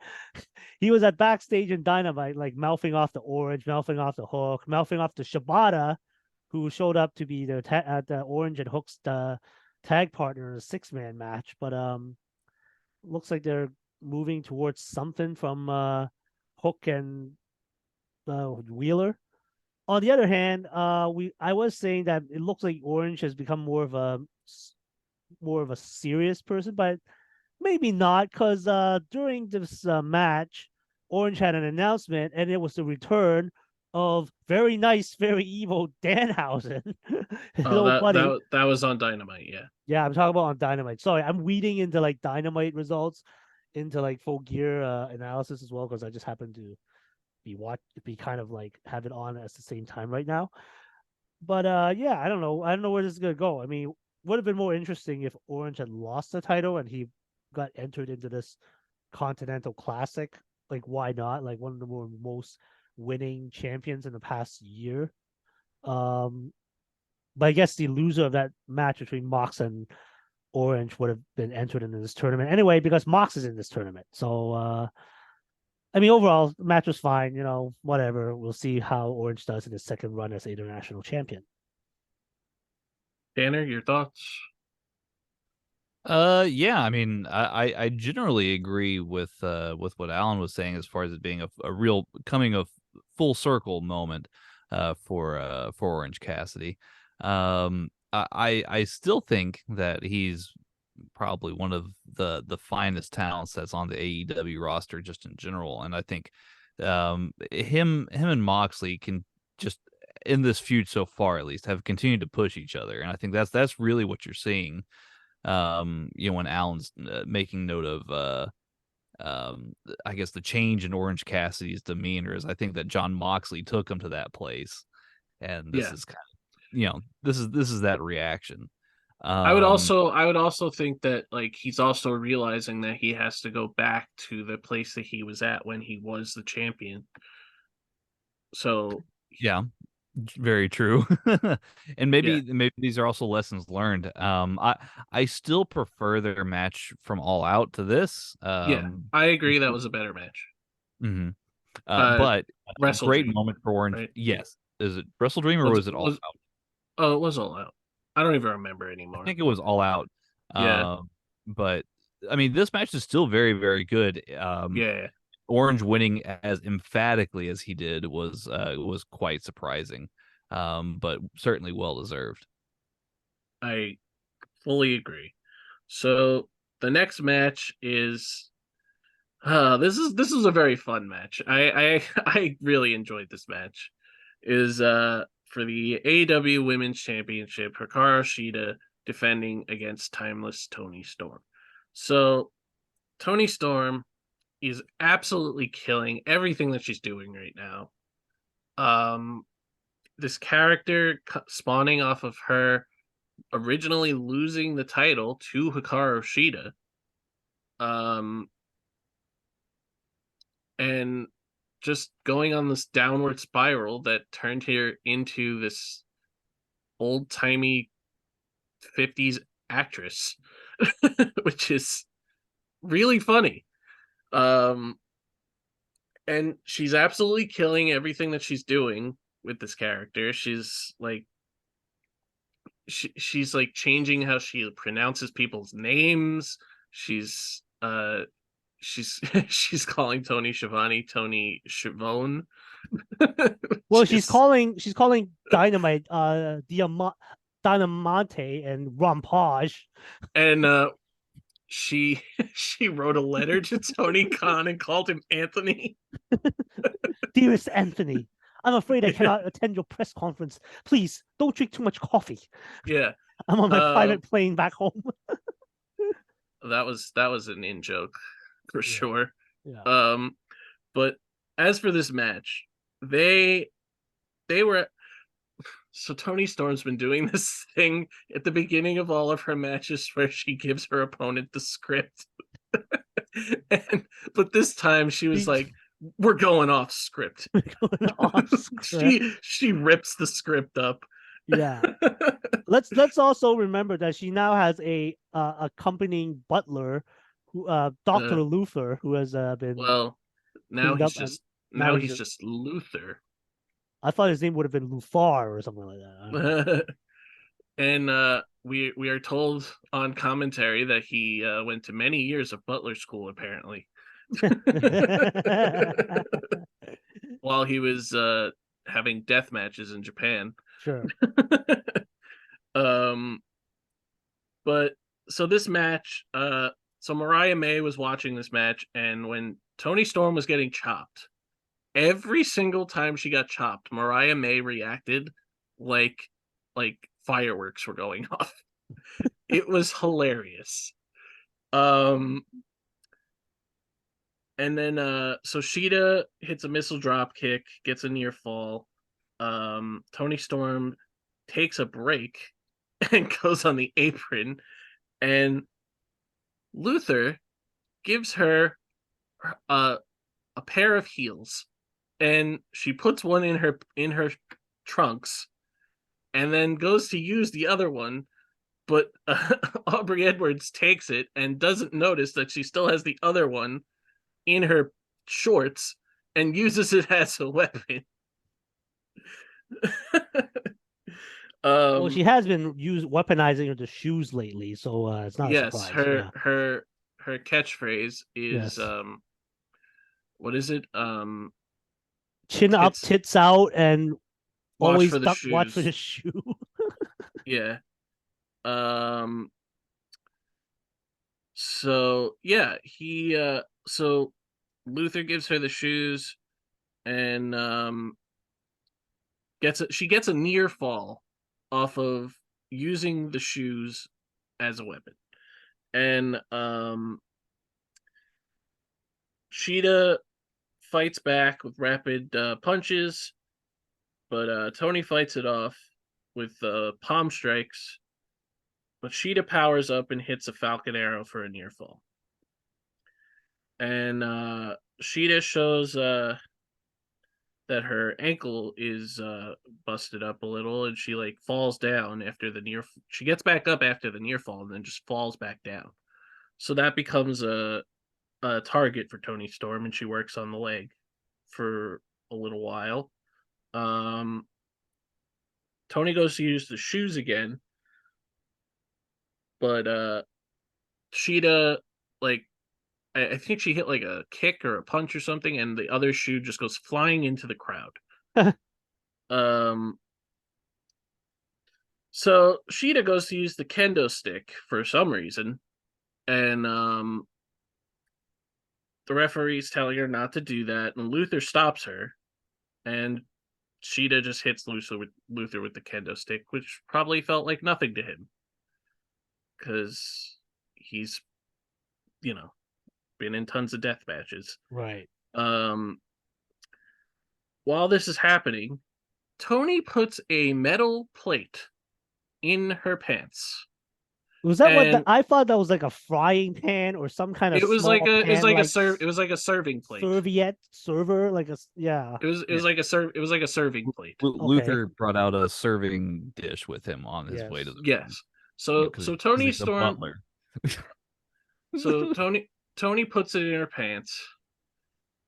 he was at backstage in Dynamite, like mouthing off the Orange, mouthing off the Hook, mouthing off the Shibata, who showed up to be the Orange and Hook's tag partner in a 6-man match. But looks like they're moving towards something from Hook and Wheeler. On the other hand, I was saying that it looks like Orange has become more of a serious person, but maybe not, because during this match, Orange had an announcement, and it was the return of very nice, very evil Danhausen, his Oh, old that buddy. that that was on Dynamite. Yeah. Yeah, I'm talking about on Dynamite. Sorry, I'm reading into like Dynamite results, into like Full Gear analysis as well, because I just happen to be kind of like have it on at the same time right now. But yeah, I don't know where this is gonna go. I mean, would have been more interesting if Orange had lost the title and he got entered into this Continental Classic. Like, why not? Like one of the most winning champions in the past year. Um, but I guess the loser of that match between Mox and Orange would have been entered into this tournament anyway, because Mox is in this tournament. So I mean, overall, the match was fine. Whatever. We'll see how Orange does in his second run as international champion. Tanner, your thoughts? Yeah, I mean, I generally agree with what Alan was saying as far as it being a real coming of full circle moment for Orange Cassidy. I still think that he's probably one of the finest talents that's on the AEW roster just in general, and I think him and Moxley can just in this feud so far at least have continued to push each other, and I think that's really what you're seeing when Alan's making note of I guess the change in Orange Cassidy's demeanor is I think that John Moxley took him to that place, and this Yeah. is kind of this is that reaction. I would also think that like he's also realizing that he has to go back to the place that he was at when he was the champion. So Yeah, very true. And yeah, maybe these are also lessons learned. I still prefer their match from All Out to this. yeah, I agree that was a better match. Mhm. Uh, But Wrestle great Dream, moment for Orange. right? Yes. Is it Wrestle Dream or Was was it All was Out? Oh, it was All Out. I don't even remember I anymore. think it was All Out. Yeah, But I mean, this match is still very, very good. yeah, Orange winning as emphatically as he did was quite surprising, but certainly well deserved. I fully agree. So the next match is this is a very fun match. I really enjoyed this match. Is for the AEW Women's Championship, Hikaru Shida defending against Timeless Tony Storm. So Tony Storm is absolutely killing everything that she's doing right now. Um, this character spawning off of her originally losing the title to Hikaru Shida. Um, and just going on this downward spiral that turned her into this old timey 50s actress, which is really funny. Um, and she's absolutely killing everything that she's doing with this character. She's like changing how she pronounces people's names. She's she's calling Tony Schiavone Tony Schiavone. Well, Which is she's calling Dynamite Dynamante and Rampage. and she she wrote a letter to Tony Khan and called him Anthony. Dearest Anthony, I'm afraid I cannot attend your press conference. Please don't drink too much coffee. Yeah. I'm on my private plane back home. That was an in joke for Yeah. sure. Yeah. But as for this match, they were so Tony Storm's been doing this thing at the beginning of all of her matches where she gives her opponent the script. But this time she was like, we're going off script. Going off script. She rips the script up. Yeah. Let's also remember that she now has a accompanying butler, who Dr. Luther, who has been well, now cleaned he's up, just and now he's just Luther. I thought his name would have been Lufar or something like that. And we are told on commentary that he went to many years of butler school apparently. While he was having death matches in Japan. Sure. But so this match, so Mariah May was watching this match, and when Tony Storm was getting chopped, every single time she got chopped, Mariah May reacted like fireworks were going off. It was hilarious. And then so Shida hits a missile drop kick, gets a near fall. Tony Storm takes a break and goes on the apron, and Luther gives her a pair of heels, and she puts one in her trunks, and then goes to use the other one, but Aubrey Edwards takes it and doesn't notice that she still has the other one in her shorts and uses it as a weapon. Well, she has been weaponizing the shoes lately, so it's not a yes, surprise. Yeah. her catchphrase is Yes. what is it? Chin up, It's tits out, and watch always for the watch for shoes. the shoe. Yeah. Um so yeah, so Luther gives her the shoes and she gets a near fall off of using the shoes as a weapon. And Sheeta fights back with rapid punches, but Tony fights it off with palm strikes. But Sheeta powers up and hits a Falcon Arrow for a near fall. And Sheeta shows that her ankle is busted up a little, and she like falls down after the near. She gets back up after the near fall, and then just falls back down. So that becomes a target for Tony Storm, and she works on the leg for a little while. Tony goes to use the shoes again, but Sheeta, like, I think she hit like a kick or a punch or something, and the other shoe just goes flying into the crowd. um, so Sheeta goes to use the kendo stick for some reason, and the referee's telling her not to do that, and Luther stops her, and Sheeta just hits Luther with the kendo stick, which probably felt like nothing to him, because he's, you know, been in tons of death matches. Right. While this is happening, Tony puts a metal plate in her pants. Was that and I thought that was like a frying pan or some kind of it was like small a pan, it was like a serving plate. Server, like a yeah. It was like a serving plate. Luther brought out a serving dish with him on his way to the ring. Yes. So Tony Storm. So Tony puts it in her pants.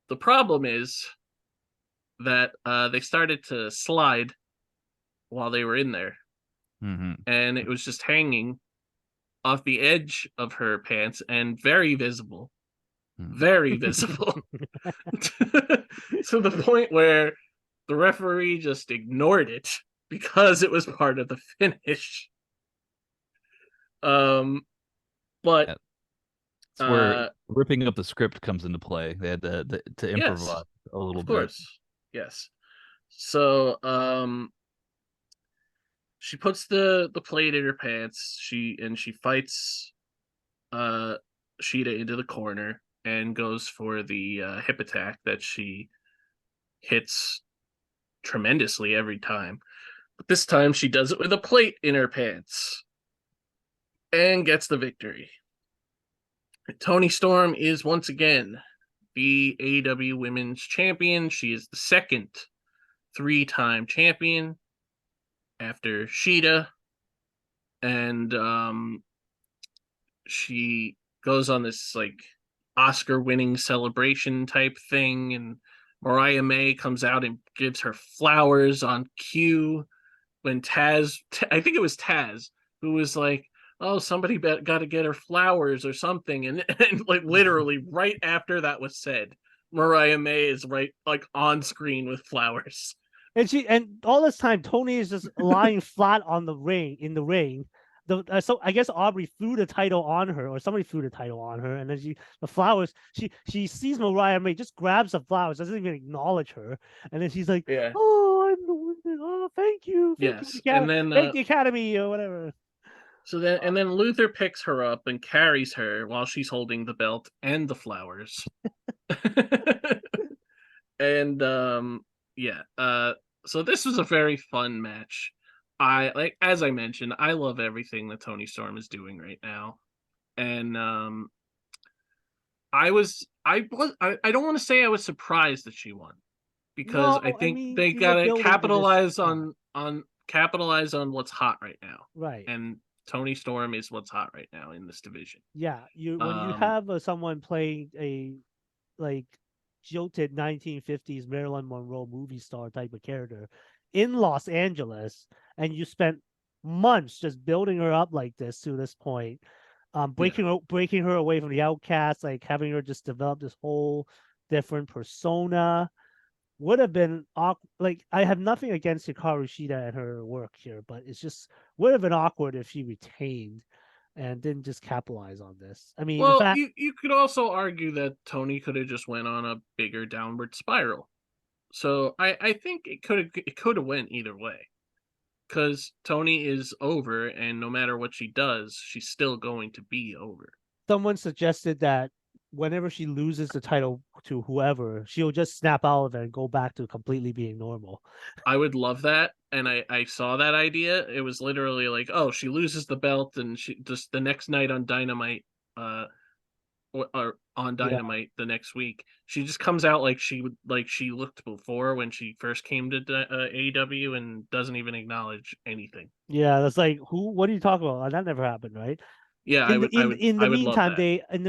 The problem is that they started to slide while they were in there, and it was just hanging off the edge of her pants and very visible, to the point where the referee just ignored it because it was part of the finish. But it's where ripping up the script comes into play. They had to improvise a little bit. Of course, yes. So she puts the plate in her pants. She fights Sheeta into the corner and goes for the hip attack that she hits tremendously every time. But this time she does it with a plate in her pants and gets the victory. Toni Storm is once again the AEW Women's Champion. She is the second 3-time champion after Sheeta. And she goes on this like Oscar-winning celebration type thing, and Mariah May comes out and gives her flowers on cue when Taz, I think it was Taz, who was like, oh, somebody got to get her flowers or something. And like literally right after that was said, Mariah May is right like on screen with flowers. And all this time, Tony is just lying flat on the ring, in the ring. So I guess Aubrey threw the title on her, or somebody threw the title on her, and then the flowers, she sees Mariah May, just grabs the flowers, doesn't even acknowledge her, and then she's like, oh, I'm the woman. Oh, thank you. Yes. And then thank the Academy or whatever. So then Luther picks her up and carries her while she's holding the belt and the flowers. And so this was a very fun match. As I mentioned, I love everything that Toni Storm is doing right now. And I don't want to say I was surprised that she won, because I think they gotta capitalize on what's hot right now. Right. And Toni Storm is what's hot right now in this division. Yeah, when you have someone playing a like jilted 1950s Marilyn Monroe movie star type of character in Los Angeles, and you spent months just building her up like this to this point, breaking her away from the outcast, like having her just develop this whole different persona would have been awkward. Like, I have nothing against Hikaru Shida and her work here, but it's just would have been awkward if she retained and didn't just capitalize on this. I mean, in Well, fact, you could also argue that Tony could have just went on a bigger downward spiral. So I think it could have went either way. Because Tony is over, and no matter what she does, she's still going to be over. someone suggested that whenever she loses the title to whoever, she'll just snap out of it and go back to completely being normal. I would love that, and I saw that idea. It was literally like, oh, she loses the belt, and she just the next night on Dynamite, or on Dynamite the next week, she just comes out like she looked before when she first came to AEW, and doesn't even acknowledge anything. Yeah, that's like, who? What are you talking about? That never happened, right? Yeah, In the I would love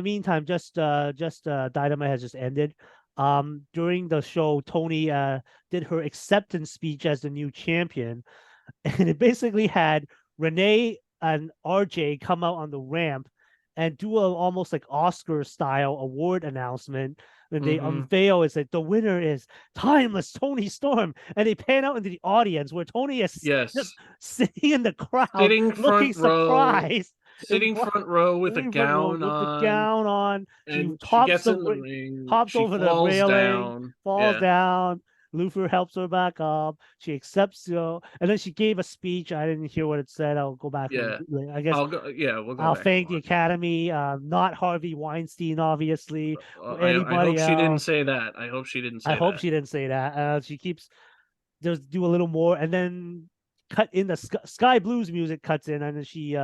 meantime, that. just Dynamite has just ended. During the show, Tony did her acceptance speech as the new champion, and it basically had Renee and RJ come out on the ramp and do a almost like Oscar style award announcement. When they unveil, it's like the winner is timeless Tony Storm, and they pan out into the audience where Tony is Yes, just sitting in the crowd, sitting looking front row, surprised. sitting front row with a Sitting front row gown with the on, gown on. She and she tops gets the in the ring. hops She over the falls railing, down. falls Yeah, down. Luther helps her back up. She accepts, and then she gave a speech. I didn't hear what it said. I'll go back and yeah. I guess I'll go. Yeah, we'll go I'll back and thank the watch. Academy, not Harvey Weinstein, obviously, or I hope anybody she didn't else. say that. I hope she didn't I say hope that. she didn't say that. She keeps just do a little more, and then cut in the Sky Blues music cuts in, and then she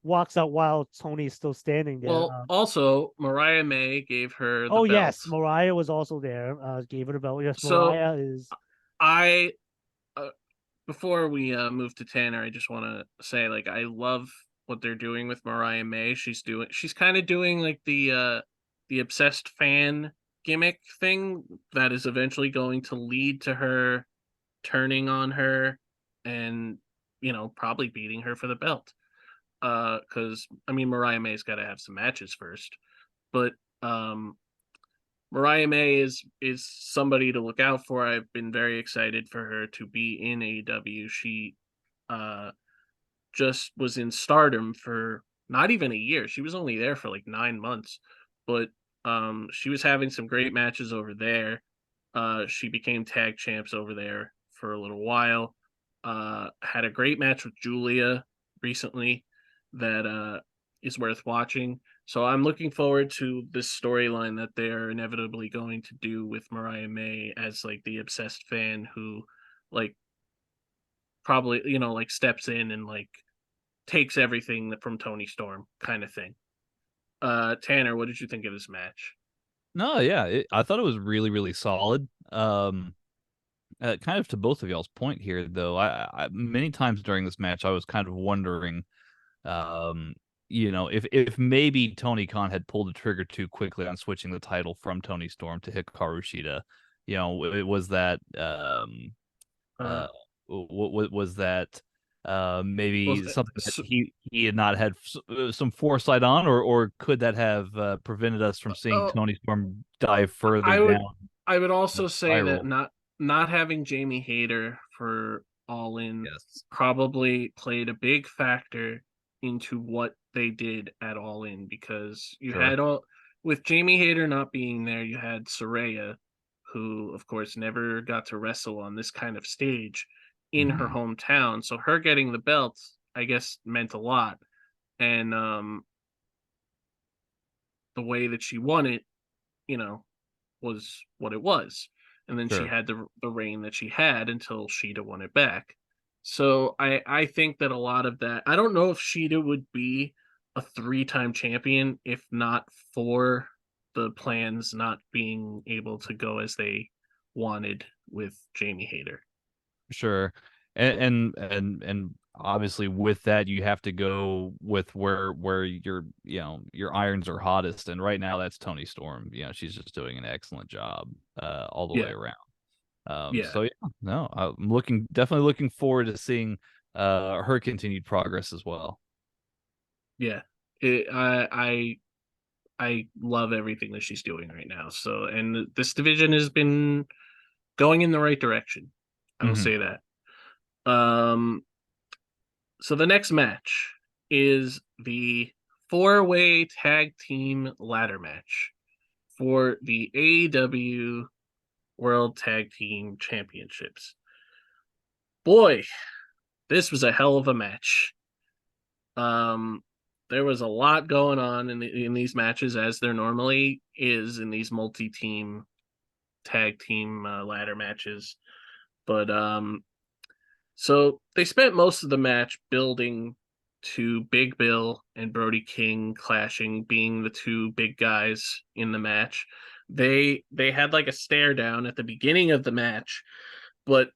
walks out while Tony is still standing there. Well, also Mariah May gave her the Oh belt. yes, Mariah was also there. Gave her the belt. Yes, So Mariah is. I before we move to Tanner, I just want to say, like, I love what they're doing with Mariah May. She's kind of doing like the obsessed fan gimmick thing that is eventually going to lead to her turning on her and, probably beating her for the belt. Because I mean, Mariah May's got to have some matches first, but um Mariah May is somebody to look out for. I've been very excited for her to be in AEW. She uh just was in Stardom for not even a year. She was only there for like 9 months, but she was having some great matches over there. She became tag champs over there for a little while. Had a great match with Julia recently that is worth watching. So I'm looking forward to this storyline that they're inevitably going to do with Mariah May as like the obsessed fan who, like, probably, like, steps in and like takes everything from Tony Storm kind of thing. Tanner, what did you think of this match? No, yeah, I thought it was really, really solid. Kind of to both of y'all's point here, though, I many times during this match I was kind of wondering, if maybe Tony Khan had pulled the trigger too quickly on switching the title from Tony Storm to Hikaru Shida. It was that Uh, what was that well, maybe something that he had not had some foresight on, or could that have prevented us from seeing oh, Tony Storm dive further I down would I would the also say that spiral? not having Jamie Hayter for All In Yes, probably played a big factor into what they did at All In, because you sure. had all with Jamie Hayter not being there, you had Soraya, who of course never got to wrestle on this kind of stage in her Mhm. hometown. So her getting the belt, I guess, meant a lot. And the way that she won it, you know, was what it was. And then she Sure. had the reign that she had until Sheeta won it back. So I think that a lot of that, I don't know if Sheeta would be a 3-time champion if not for the plans not being able to go as they wanted with Jamie Hayter. Sure. And obviously with that you have to go with where your irons are hottest, and right now that's Tony Storm. She's just doing an excellent job all the way Yeah. around. Yeah. So yeah, no, I'm definitely looking forward to seeing her continued progress as well. Yeah, I love everything that she's doing right now. So, and this division has been going in the right direction. I will say that. So the next match is the 4-way tag team ladder match for the AEW World Tag Team Championships. Boy, this was a hell of a match. There was a lot going on in these matches, as there normally is in these multi-team tag team ladder matches. But so they spent most of the match building to Big Bill and Brody King clashing, being the two big guys in the match. They had like a stare down at the beginning of the match, but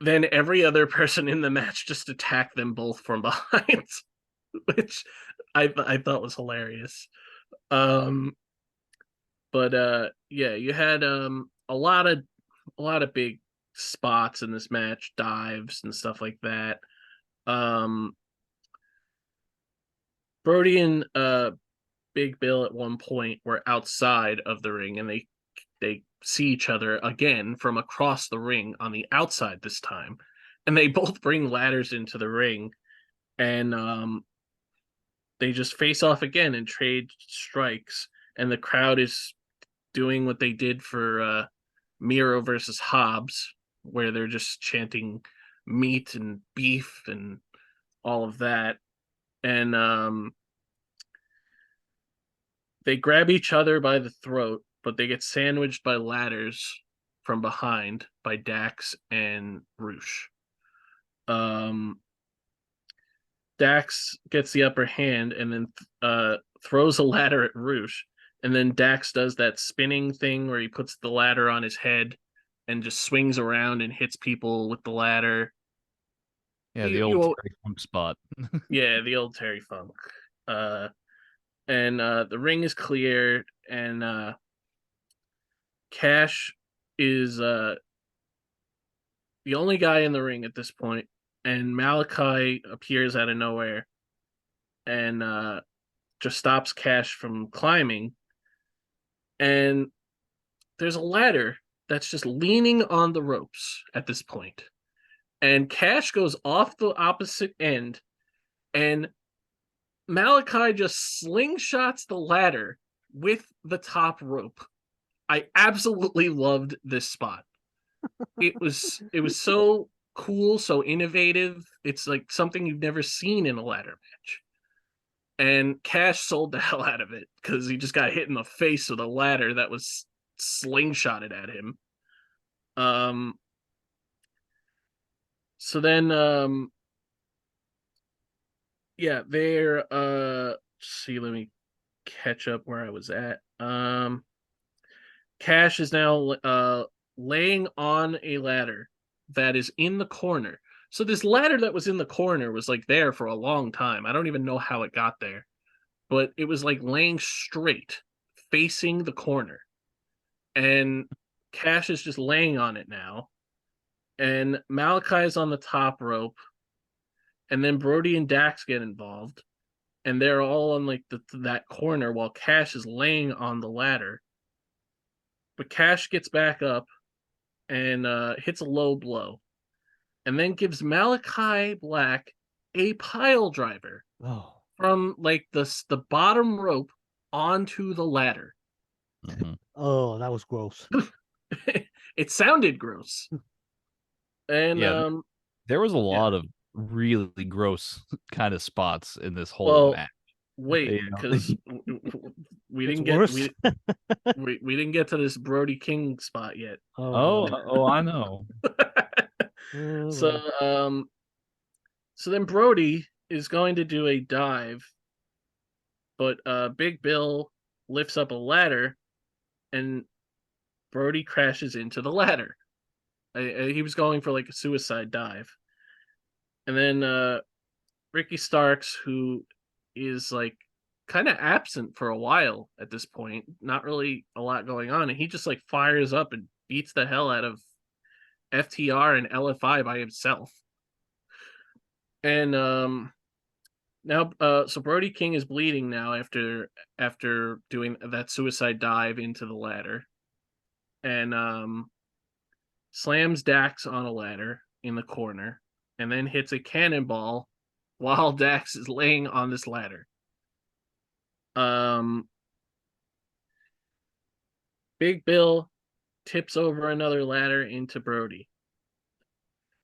then every other person in the match just attacked them both from behind, which I thought was hilarious. But yeah, you had a lot of big spots in this match, dives and stuff like that. Brody and Big Bill at one point were outside of the ring, and they see each other again from across the ring on the outside this time, and they both bring ladders into the ring, and they just face off again and trade strikes, and the crowd is doing what they did for Miro versus Hobbs, where they're just chanting meat and beef and all of that. And they grab each other by the throat, but they get sandwiched by ladders from behind by Dax and Roosh. Dax gets the upper hand and then throws a ladder at Roosh. And then Dax does that spinning thing where he puts the ladder on his head and just swings around and hits people with the ladder. Yeah, the old Terry Funk spot. Yeah, the old Terry Funk. And the ring is cleared, and Cash is the only guy in the ring at this point, and Malachi appears out of nowhere and just stops Cash from climbing. And there's a ladder that's just leaning on the ropes at this point. And Cash goes off the opposite end, and Malachi just slingshots the ladder with the top rope. I absolutely loved this spot. It was so cool, so innovative. It's like something you've never seen in a ladder match. And Cash sold the hell out of it because he just got hit in the face with a ladder that was slingshotted at him. So then yeah, they're see, let me catch up where I was at. Cash is now laying on a ladder that is in the corner. So this ladder that was in the corner was like there for a long time. I don't even know how it got there, but it was like laying straight, facing the corner. And Cash is just laying on it now. And Malachi is on the top rope. And then Brody and Dax get involved. And they're all on like that corner while Cash is laying on the ladder. But Cash gets back up and hits a low blow. And then gives Malachi Black a pile driver from like the bottom rope onto the ladder. Mm-hmm. Oh, that was gross. It sounded gross. And yeah, there was a lot of really gross kind of spots in this whole match. Wait, because we didn't get to this Brody King spot yet. Oh, I know. So then Brody is going to do a dive, but Big Bill lifts up a ladder, and Brody crashes into the ladder. He was going for like a suicide dive, and then Ricky Starks, who is like kind of absent for a while at this point, not really a lot going on, and he just like fires up and beats the hell out of FTR and LFI by himself. And now so Brody King is bleeding now after doing that suicide dive into the ladder. And slams Dax on a ladder in the corner and then hits a cannonball while Dax is laying on this ladder. Big Bill tips over another ladder into Brody.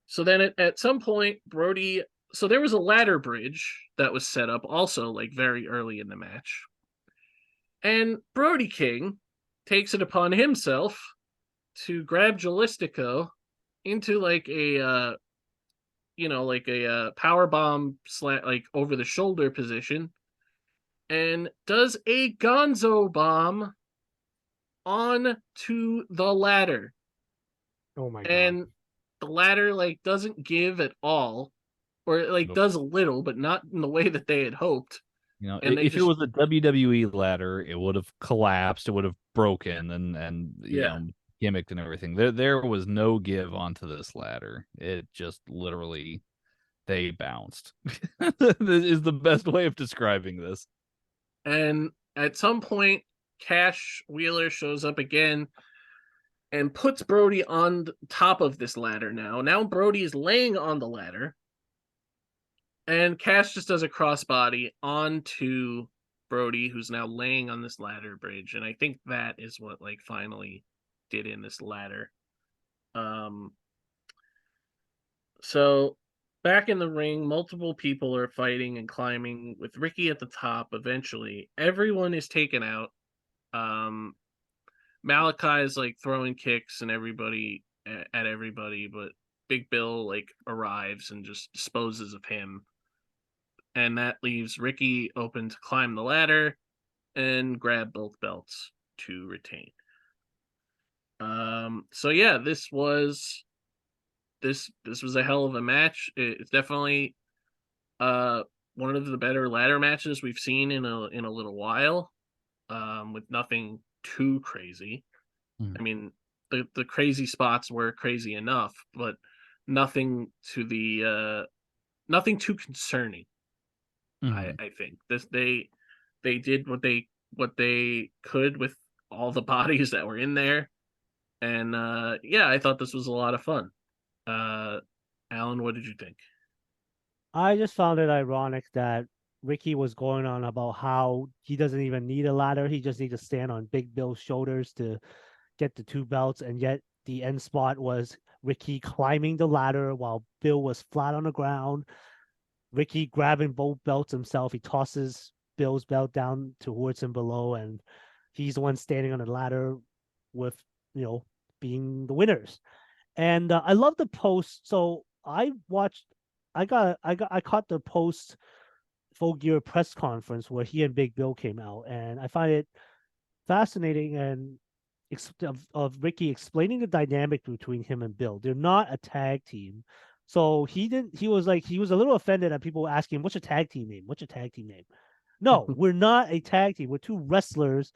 So then at some point, Brody. So there was a ladder bridge that was set up also like very early in the match. And Brody King takes it upon himself to grab Jalistico into like a like a power bomb like over the shoulder position, and does a Gonzo bomb on to the ladder. Oh my god! And the ladder like doesn't give at all, or it like does a little, but not in the way that they had hoped. You know, And if it was a WWE ladder, it would have collapsed, it would have broken, and you know, gimmicked and everything. There was no give onto this ladder. It just literally they bounced. This is the best way of describing this. And at some point, Cash Wheeler shows up again and puts Brody on top of this ladder now. Now Brody is laying on the ladder. And Cash just does a crossbody onto Brody, who's now laying on this ladder bridge. And I think that is what like finally did in this ladder. So back in the ring, multiple people are fighting and climbing with Ricky at the top. Eventually, everyone is taken out. Malachi is like throwing kicks and everybody at everybody, but Big Bill like arrives and just disposes of him. And that leaves Ricky open to climb the ladder and grab both belts to retain. So yeah, this was a hell of a match. It's definitely one of the better ladder matches we've seen in a little while. With nothing too crazy. I mean, the crazy spots were crazy enough, but nothing too concerning. I think they did what they could with all the bodies that were in there, and yeah, I thought this was a lot of fun. Alan, what did you think? I just found it ironic that Ricky was going on about how he doesn't even need a ladder. He just needs to stand on Big Bill's shoulders to get the two belts. And yet the end spot was Ricky climbing the ladder while Bill was flat on the ground. Ricky grabbing both belts himself. He tosses Bill's belt down towards him below. And he's the one standing on the ladder with, being the winners. And I love the post. So I caught the post Full Gear press conference where he and Big Bill came out, and I find it fascinating and of Ricky explaining the dynamic between him and Bill. They're not a tag team, so he was a little offended at people asking, "What's your tag team name? What's your tag team name?" No, we're not a tag team. We're two wrestlers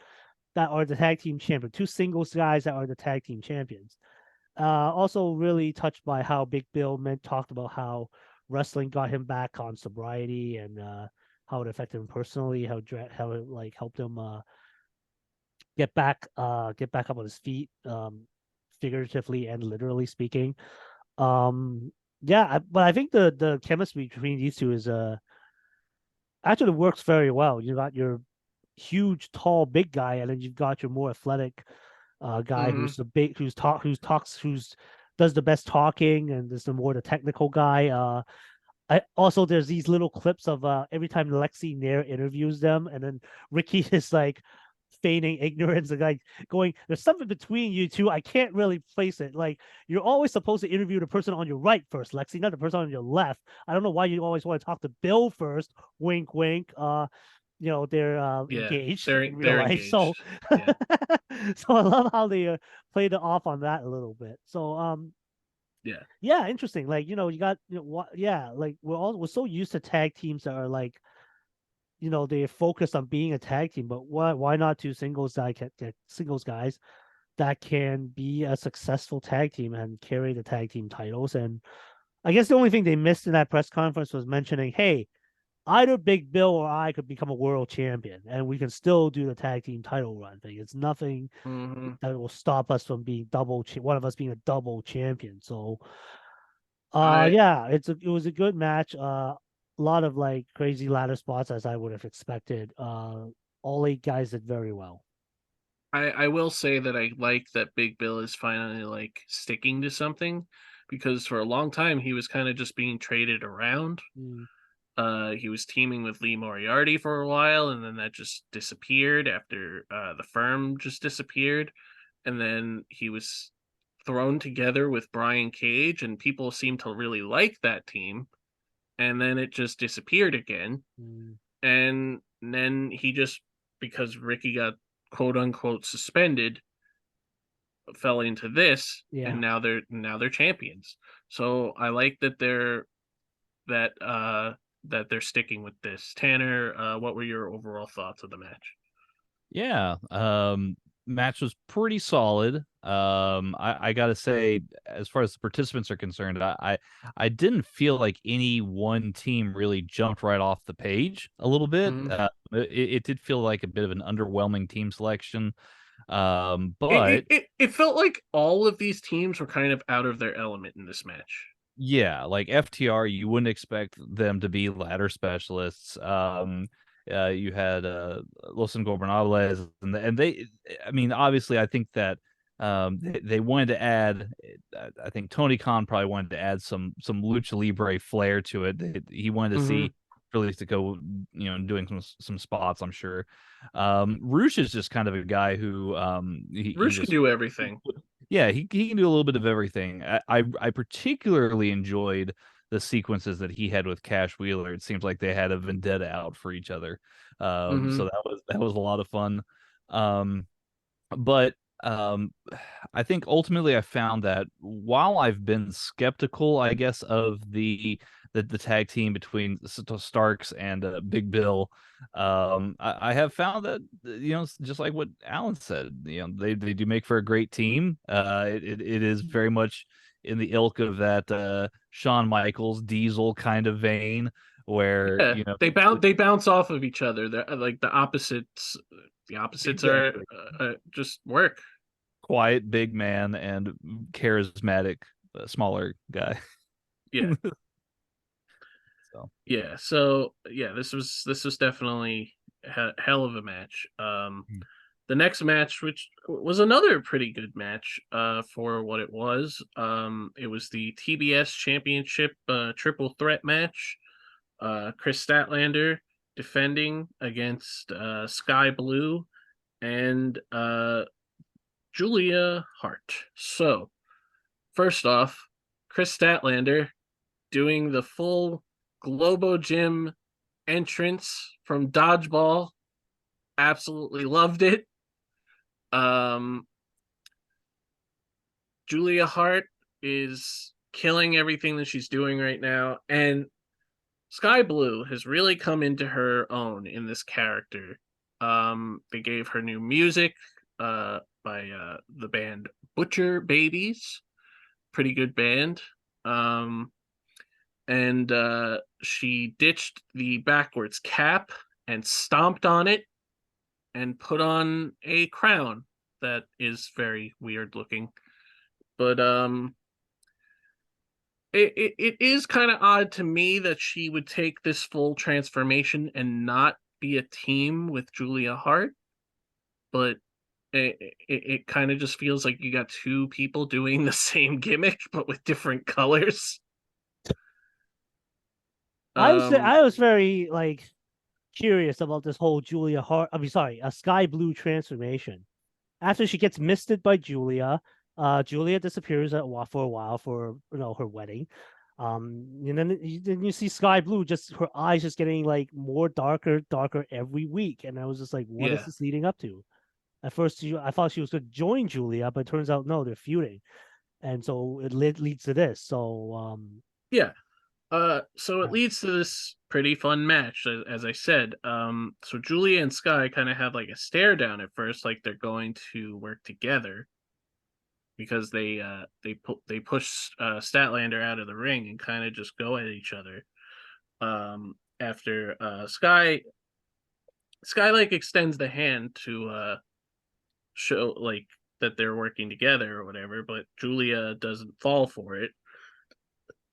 that are the tag team champions, two singles guys that are the tag team champions. Also, really touched by how Big Bill talked about how wrestling got him back on sobriety and how it affected him personally, how it like helped him get back up on his feet, figuratively and literally speaking. But I think the chemistry between these two is actually works very well. You got your huge, tall, big guy, and then you've got your more athletic guy who's the big who does the best talking, and there's the technical guy. There's these little clips of every time Lexi Nair interviews them, and then Ricky is like feigning ignorance and like going, "There's something between you two. I can't really place it. Like you're always supposed to interview the person on your right first, Lexi, not the person on your left. I don't know why you always want to talk to Bill first. Wink, wink. They're engaged in real life. Engaged. So, so I love how they played it off on that a little bit. So, yeah, interesting. Like you got like we're so used to tag teams that are like, they're focused on being a tag team, but why not two singles guys that can be a successful tag team and carry the tag team titles? And I guess the only thing they missed in that press conference was mentioning, hey, either Big Bill or I could become a world champion, and we can still do the tag team title run thing. It's nothing Mm-hmm. that will stop us from being one of us being a double champion. So, I yeah, it was a good match. A lot of like crazy ladder spots as I would have expected. All 8 guys did very well. I will say that I like that Big Bill is finally like sticking to something, because for a long time he was kind of just being traded around. Mm, He was teaming with Lee Moriarty for a while, and then that just disappeared after the firm just disappeared. And then he was thrown together with Brian Cage, and people seemed to really like that team. And then it just disappeared again. mm, And then he just, because Ricky got quote unquote suspended, fell into this, yeah. and now they're champions. So I like that that uh they're sticking with this. Tanner, what were your overall thoughts of the match? Yeah, match was pretty solid. I gotta say, as far as the participants are concerned, I didn't feel like any one team really jumped right off the page a little bit. Mhm. It did feel like a bit of an underwhelming team selection. It, it But it it felt like all of these teams were kind of out of their element in this match. yeah, like FTR, you wouldn't expect them to be ladder specialists. You had Los Ingobernables, and they, I mean, obviously, I think that they wanted to add. I think Tony Khan probably wanted to add some lucha libre flair to it. He wanted to Hmm. see Phillies to go, doing some spots. I'm sure. Roosh is just kind of a guy who he Rush could just do everything. yeah, he can do a little bit of everything. I particularly enjoyed the sequences that he had with Cash Wheeler. It seems like they had a vendetta out for each other. So Hmm. that was a lot of fun. Um, but I think ultimately I found that while I've been skeptical, I guess, of the tag team between Starks and Big Bill, I have found that just like what Alan said, they do make for a great team. It is very much in the ilk of that Shawn Michaels Diesel kind of vein, where Yeah, they bounce off of each other. They're like the opposites. The opposites are exactly just work. quiet big man and charismatic smaller guy. Yeah. So Yeah, so yeah, this was definitely hell of a match. The next match, which was another pretty good match, for what it was. It was the TBS Championship triple threat match. Chris Statlander defending against Sky Blue and Julia Hart. So first off, Chris Statlander doing the full Globo Gym entrance from Dodgeball. Absolutely loved it. Um, Julia Hart is killing everything that she's doing right now, and Sky Blue has really come into her own in this character. They gave her new music by the band Butcher Babies, pretty good band. Um, and she ditched the backwards cap and stomped on it and put on a crown that is very weird looking. But it is kind of odd to me that she would take this full transformation and not be a team with Julia Hart. But it kind of just feels like you got two people doing the same gimmick but with different colors. Um, I was very like curious about this whole Julia Hart. I mean, sorry, a Sky Blue transformation. After she gets misted by Julia, Julia disappears for a while for her wedding. And then you see Sky Blue, just her eyes just getting like more darker every week, and I was just like, what is yeah, this leading up to? At first, I thought she was going to join Julia, but it turns out no, they're feuding, and so it leads to this. So yeah. So it yeah. leads to this pretty fun match, as I said. So Julia and Sky kind of have like a stare down at first, like they're going to work together. because they push Statlander out of the ring and kind of just go at each other. After Sky like extends the hand to show like that they're working together or whatever, but Julia doesn't fall for it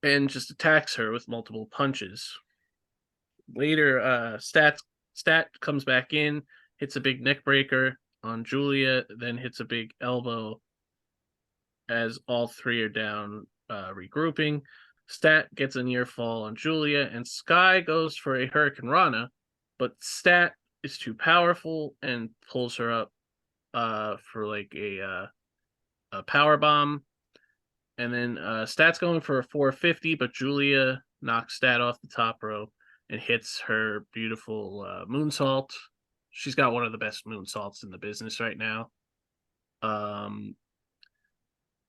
and just attacks her with multiple punches. Later, Stat comes back in, hits a big neck breaker on Julia, then hits a big elbow as all three are down, regrouping. Stat gets a near fall on Julia, and Sky goes for a Hurricane Rana, but Stat is too powerful and pulls her up for like a power bomb. And then Stat's going for a 450, but Julia knocks Stat off the top rope and hits her beautiful moonsault. She's got one of the best moonsaults in the business right now.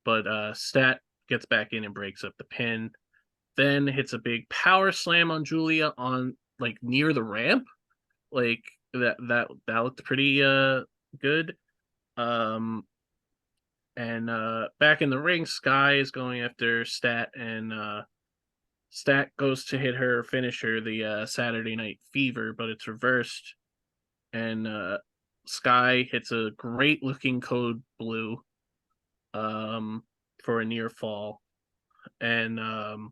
But Stat gets back in and breaks up the pin. Then hits a big power slam on Julia on like near the ramp. Like that looked pretty good. And back in the ring, Sky is going after Stat, and Stat goes to hit her finisher, the Saturday Night Fever, but it's reversed. And Sky hits a great looking code blue for a near fall. And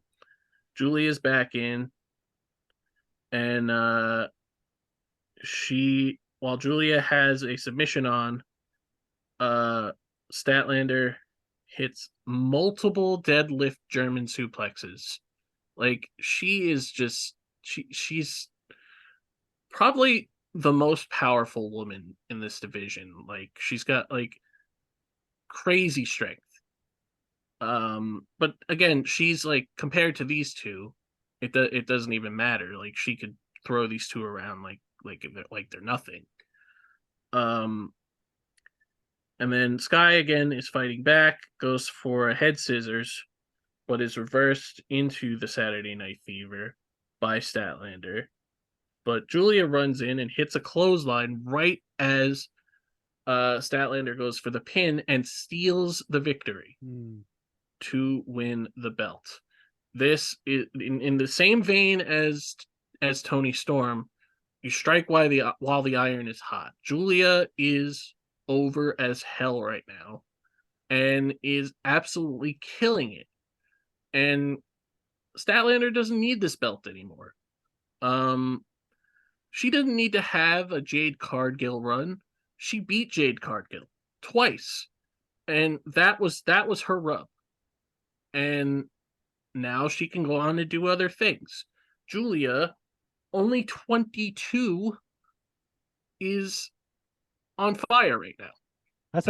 Julia's back in, and while Julia has a submission on, Statlander hits multiple deadlift German suplexes. Like she's probably the most powerful woman in this division. Like she's got like crazy strength. But again, she's like compared to these two, it doesn't even matter. Like she could throw these two around like they're nothing. And then Sky again is fighting back, goes for a head scissors, but is reversed into the Saturday Night Fever by Statlander. But Julia runs in and hits a clothesline right as Statlander goes for the pin and steals the victory to win the belt. This is in the same vein as Toni Storm. You strike while the iron is hot. Julia is over as hell right now and is absolutely killing it. And Statlander doesn't need this belt anymore. She didn't need to have a Jade Cargill run. She beat Jade Cargill twice, and that was her rub. And now she can go on to do other things. Julia, only 22, is on fire right now. That's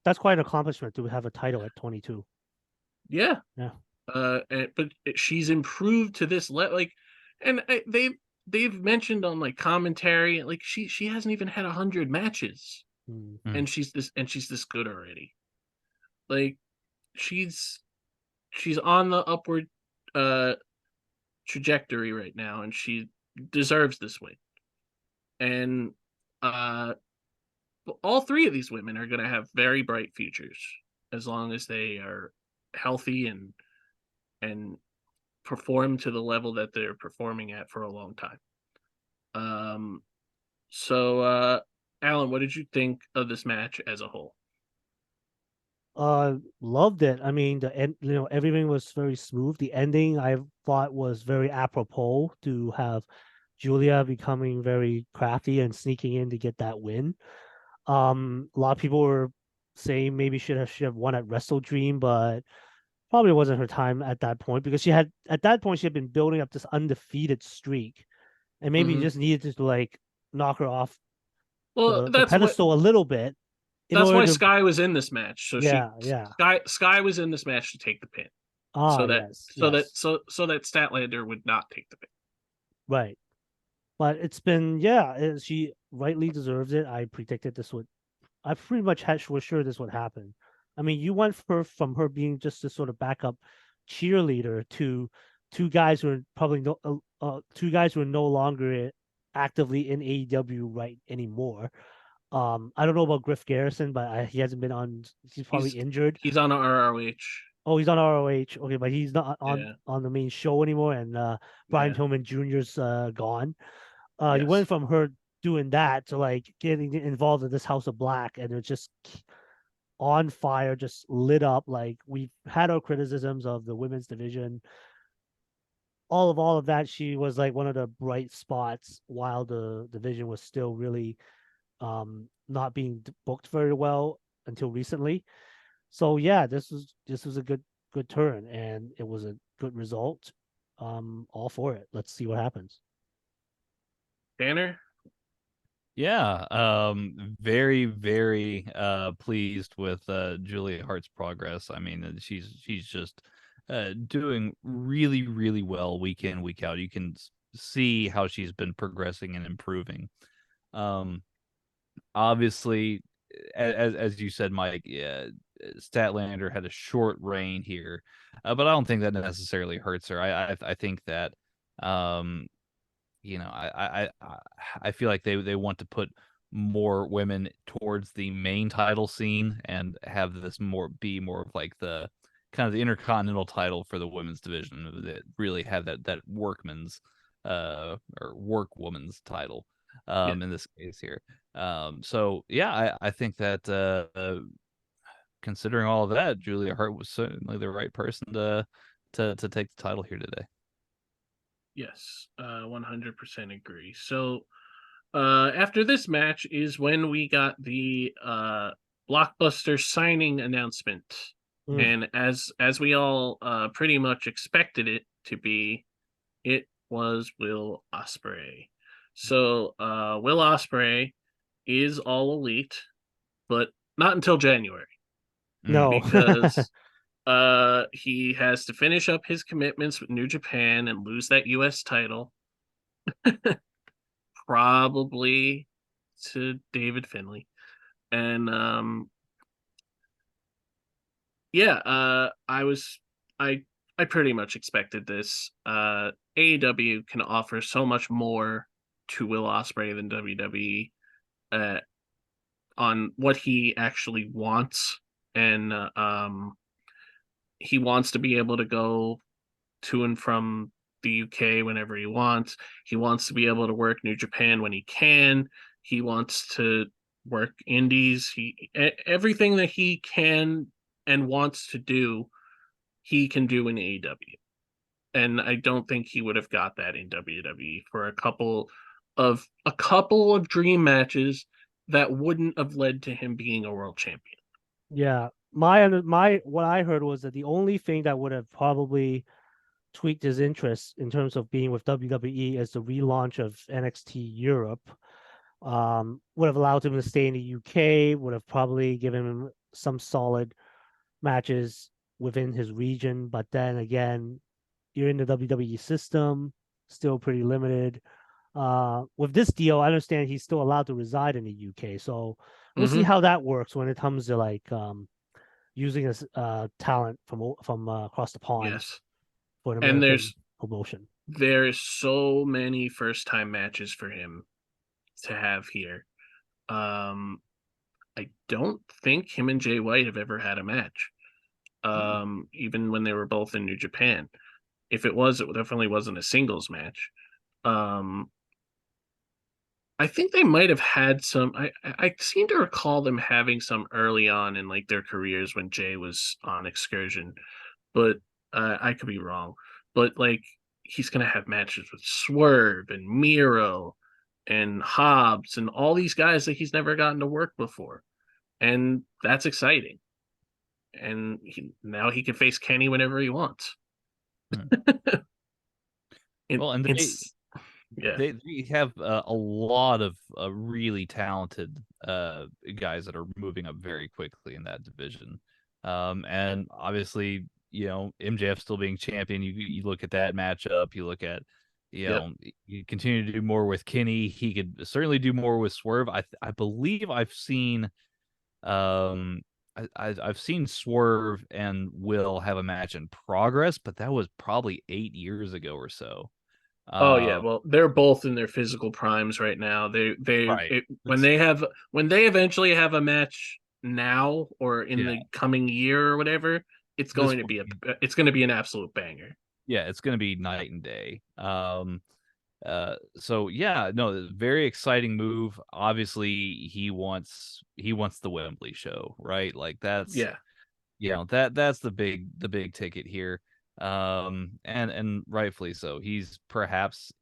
That's quite an accomplishment to have a title at 22. Yeah. Yeah. But she's improved to this like, and they've mentioned on like commentary, like she hasn't even had 100 matches, and she's this good already. Like she's on the upward trajectory right now, and she deserves this win. And all three of these women are going to have very bright futures as long as they are healthy and perform to the level that they're performing at for a long time. So Alan, what did you think of this match as a whole? Loved it. I mean, the end, everything was very smooth. The ending I thought was very apropos to have Julia becoming very crafty and sneaking in to get that win. A lot of people were saying maybe should have won at Wrestle Dream, but probably wasn't her time at that point because she had been building up this undefeated streak, and maybe just needed to like knock her off the pedestal a little bit. That's why Sky was in this match. So yeah. Sky was in this match to take the pin. So that Statlander would not take the pin. Right. But it's been she rightly deserves it. I predicted this would. I pretty much was sure this would happen. I mean, you went from her being just a sort of backup cheerleader to two guys who are no longer actively in AEW right anymore. I don't know about Griff Garrison, but he hasn't been on. He's probably injured. He's on ROH. Oh, he's on ROH. Okay, but he's not Yeah. on the main show anymore. And Brian Yeah. Pillman Jr.'s gone. You Yes. went from her doing that to like getting involved in this House of Black, and it's just on fire, just lit up. Like we've had our criticisms of the women's division, all of that. She was like one of the bright spots while the division was still really not being booked very well until recently. So yeah, this was a good turn, and it was a good result. All for it. Let's see what happens. Tanner? Yeah, very, very pleased with Julia Hart's progress. I mean, she's just doing really, really well week in, week out. You can see how she's been progressing and improving. Obviously, as you said, Mike, yeah, Statlander had a short reign here, but I don't think that necessarily hurts her. I think that I feel like they want to put more women towards the main title scene and have this be more of like the kind of the intercontinental title for the women's division that really have that workman's or workwoman's title Yeah. in this case here. So yeah, I think that considering all of that, Julia Hart was certainly the right person to take the title here today. Yes, 100% agree. So, after this match is when we got the Blockbuster signing announcement, and as we all pretty much expected it to be, it was Will Ospreay. So, Will Ospreay is all elite, but not until January No. because he has to finish up his commitments with New Japan and lose that US title. Probably to David Finlay. And I pretty much expected this. AEW can offer so much more to Will Ospreay than WWE on what he actually wants, and he wants to be able to go to and from the UK whenever he wants. He wants to be able to work New Japan when he can. He wants to work indies. Everything that he can and wants to do, he can do in AEW. And I don't think he would have got that in WWE for a couple of dream matches that wouldn't have led to him being a world champion. Yeah, my what I heard was that the only thing that would have probably tweaked his interest in terms of being with WWE is the relaunch of NXT Europe. Would have allowed him to stay in the UK. Would have probably given him some solid matches within his region. But then again, you're in the WWE system, still pretty limited. With this deal, I understand he's still allowed to reside in the UK. So we'll see how that works when it comes to like using his talent from across the pond Yes. for an And American promotion. there's so many first time matches for him to have here. I don't think him and Jay White have ever had a match. Even when they were both in New Japan. If it was, it definitely wasn't a singles match. I think they might have had some. I seem to recall them having some early on in like their careers when Jay was on Excursion, but I could be wrong. But like he's gonna have matches with Swerve and Miro and Hobbs and all these guys that he's never gotten to work before, and that's exciting. And now he can face Kenny whenever he wants. Well, and they have a lot of really talented guys that are moving up very quickly in that division. And obviously, MJF still being champion, you look at that matchup, you look at, you continue to do more with Kenny. He could certainly do more with Swerve. I believe I've seen I've seen Swerve and Will have a match in progress, but that was probably 8 years ago or so. Oh yeah, well they're both in their physical primes right now. Right. When they eventually have a match now or in the coming year or whatever, it's going to be an absolute banger. Yeah, it's going to be night and day. So yeah, no, very exciting move. Obviously, he wants the Wembley show, right? Like that's that's the big ticket here. And rightfully so. He's perhaps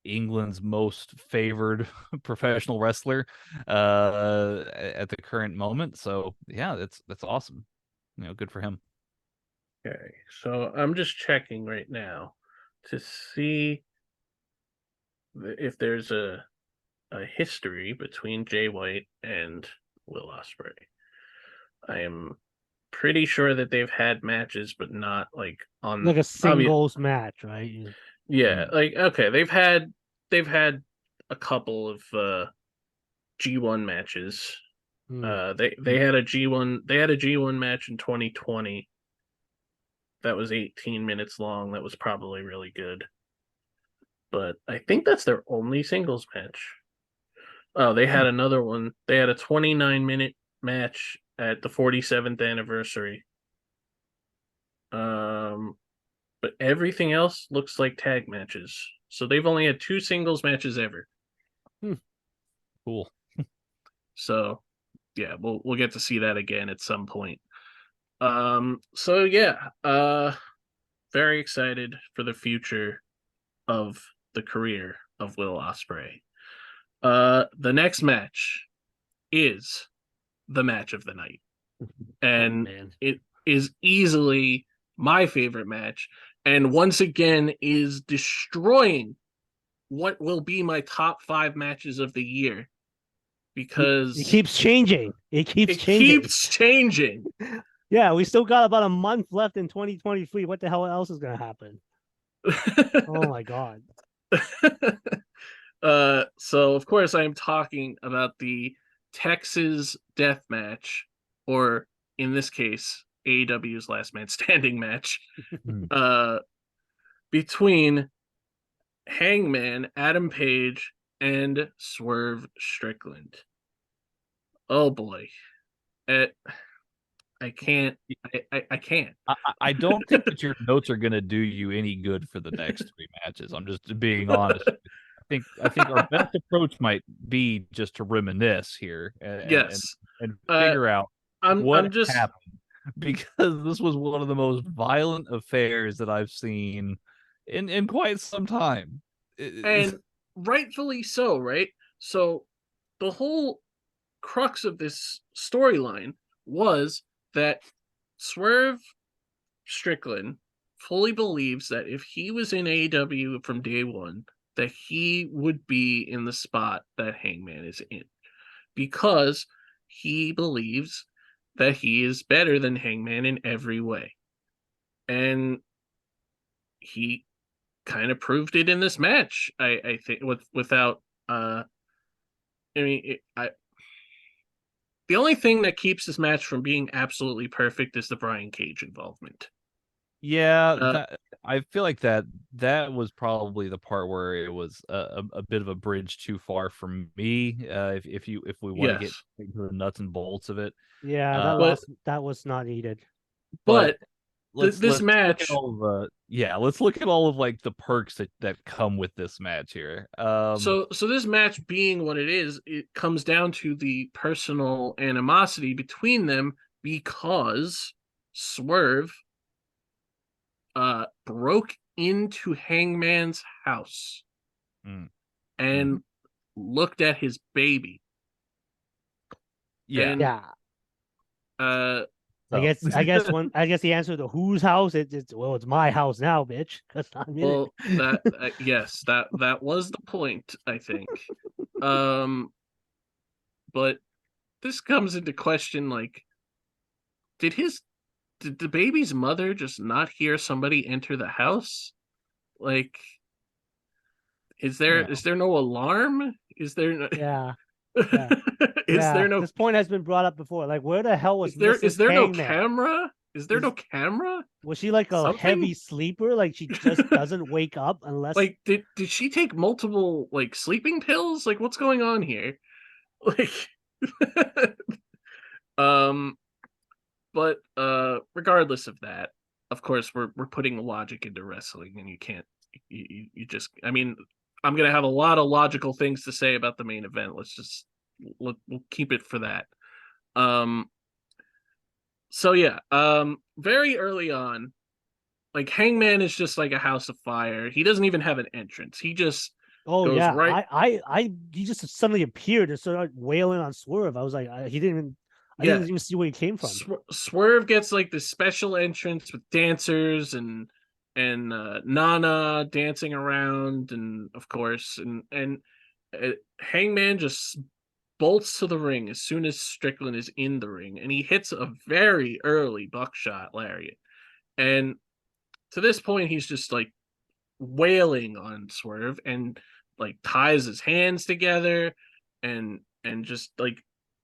England's most favored professional wrestler at the current moment. So yeah, that's awesome. Good for him. Okay, so I'm just checking right now to see if there's a history between Jay White and Will Ospreay. I am pretty sure that they've had matches, but not like on like a singles match, right? Yeah, like okay, they've had a couple of G1 matches. They had a G1 match in 2020 that was 18 minutes long. That was probably really good. But I think that's their only singles match. Oh, they had another one. They had a 29-minute match at the 47th anniversary. But everything else looks like tag matches. So they've only had 2 singles matches ever. Cool. So yeah, we'll get to see that again at some point. So yeah, very excited for the future of the career of Will Ospreay. The next match is the match of the night. And it is easily my favorite match, and once again is destroying what will be my top 5 matches of the year, because it keeps changing. It keeps changing. Yeah, we still got about a month left in 2023. What the hell else is going to happen? Oh my god. So of course I am talking about the Texas Death Match, or in this case, AEW's Last Man Standing match, between Hangman Adam Page and Swerve Strickland. Oh boy, I can't. I can't. I don't think that your notes are going to do you any good for the next 3 matches. I'm just being honest. I think our best approach might be just to reminisce here and figure out what happened, because this was one of the most violent affairs that I've seen in quite some time. And rightfully so, right? So the whole crux of this storyline was that Swerve Strickland fully believes that if he was in AEW from day one, that he would be in the spot that Hangman is in, because he believes that he is better than Hangman in every way. And he kind of proved it in this match, I think, without the only thing that keeps this match from being absolutely perfect is the Brian Cage involvement. Yeah, I feel like that was probably the part where it was a bit of a bridge too far for me. If we want to get into the nuts and bolts of it, yeah, that was not needed. But let's match, let's look at all of like the perks that come with this match here. So this match being what it is, it comes down to the personal animosity between them, because Swerve broke into Hangman's house and looked at his baby. I guess the answer to whose house it's my house now, bitch. Yes, that was the point, I think. But this comes into question, like, did the baby's mother just not hear somebody enter the house? Like, is there no alarm? Is there no... there no... This point has been brought up before. Like, where the hell was is there no Hangman? camera? Is there no camera? Was she like a Something? heavy sleeper? Like she just doesn't wake up unless Like, did she take multiple like sleeping pills? Like, what's going on here? Like, um, but regardless of that, of course, we're putting logic into wrestling, and you can't. You just. I mean, I'm gonna have a lot of logical things to say about the main event. We'll keep it for that. Um. So yeah. Very early on, like Hangman is just like a house of fire. He doesn't even have an entrance. He just Oh goes yeah, right. he just suddenly appeared and started wailing on Swerve. I was like, he didn't even, I Yeah, didn't even see where he came from. Swerve gets like this special entrance with dancers and Nana dancing around, and of course, and Hangman just bolts to the ring as soon as Strickland is in the ring, and he hits a very early buckshot lariat. And to this point, he's just like wailing on Swerve and like ties his hands together and just like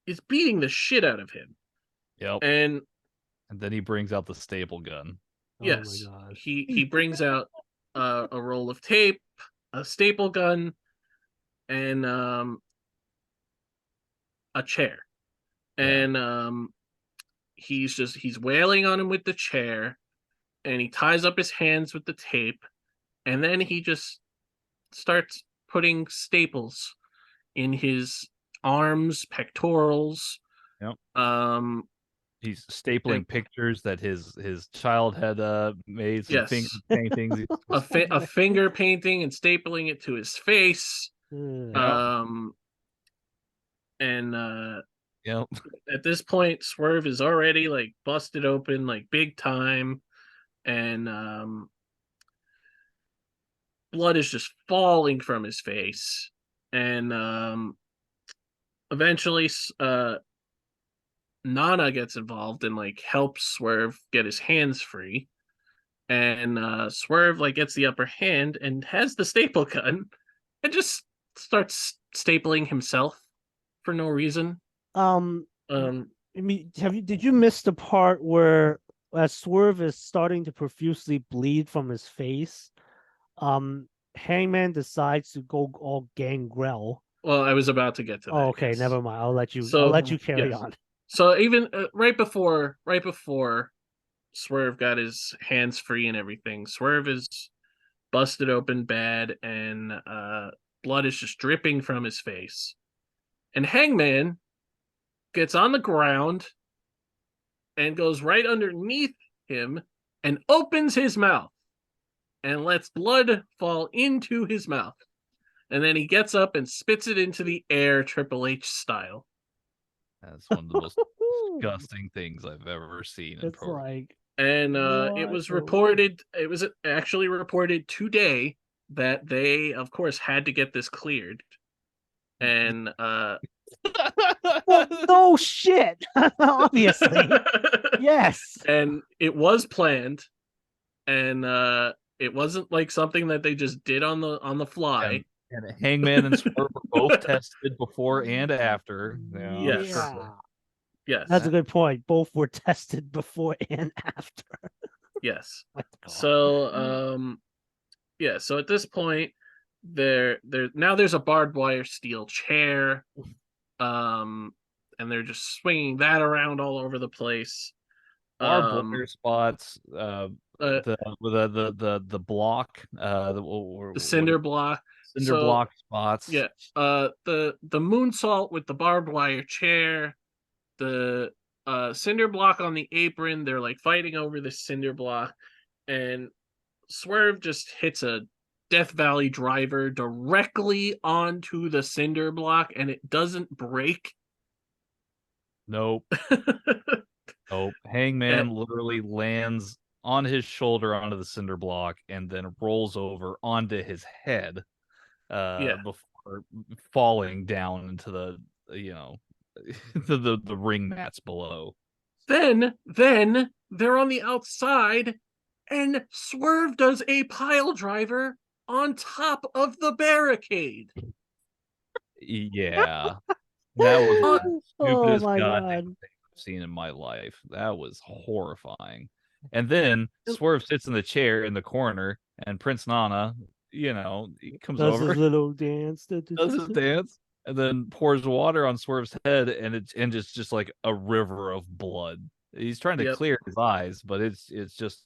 is beating the shit out of him. Yep. And then he brings out the staple gun. yes, Oh my god. he brings out a roll of tape, a staple gun, and a chair. And he's wailing on him with the chair, and he ties up his hands with the tape, and then he just starts putting staples in his arms, pectorals. Yep. He's stapling and- pictures that his child had made, some Yes. finger paintings. a finger painting and stapling it to his face. And Yep. at this point, Swerve is already like busted open, like big time, and blood is just falling from his face. And eventually, Nana gets involved and like helps Swerve get his hands free. And Swerve like gets the upper hand and has the staple gun and just starts stapling himself for no reason. I Um, mean, did you miss the part where as Swerve is starting to profusely bleed from his face, Hangman decides to go all gangrel. well, I was about to get to that. Oh, okay, yes. never mind. I'll let you carry yes. on. So even right before Swerve got his hands free and everything, Swerve is busted open bad, and blood is just dripping from his face. And Hangman gets on the ground and goes right underneath him and opens his mouth and lets blood fall into his mouth. And then he gets up and spits it into the air, Triple H style. That's one of the most disgusting things I've ever seen in It's pro. like, And it was reported, it was actually reported today that they, of course, had to get this cleared. And well, no shit. Obviously. Yes. And it was planned, and it wasn't like something that they just did on the fly. And Hangman and Swerve were both tested before and after. Yes. Yes. That's a good point. Both were tested before and after. Yes. My God. So yeah, so at this point there now there's a barbed wire steel chair, and they're just swinging that around all over the place. Barbed wire spots, the block, the cinder block. Block spots. Yeah. The moonsault with the barbed wire chair, the cinder block on the apron. They're like fighting over the cinder block, and Swerve just hits a Death Valley driver directly onto the cinder block, and it doesn't break. Nope. Nope. Hangman literally lands on his shoulder onto the cinder block and then rolls over onto his head before falling down into the the ring mats below. Then they're on the outside, and Swerve does a pile driver on top of the barricade. Yeah. That was the stupidest my goddamn God. thing seen in my life. That was horrifying. And then Swerve sits in the chair in the corner, and Prince Nana, he comes Does his over, little dance. does his dance, and then pours water on Swerve's head, and it's just like a river of blood. He's trying to Yep. clear his eyes, but it's just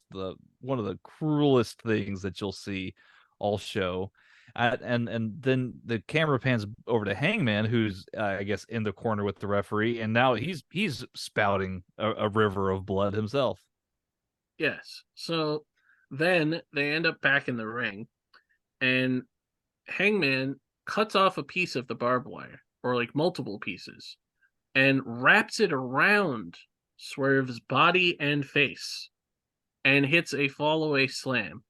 one of the cruelest things that you'll see all show. And then the camera pans over to Hangman, who's I guess in the corner with the referee, and now he's spouting a river of blood himself. Yes. So then they end up back in the ring, and Hangman cuts off a piece of the barbed wire, or like multiple pieces, and wraps it around Swerve's body and face, and hits a fallaway slam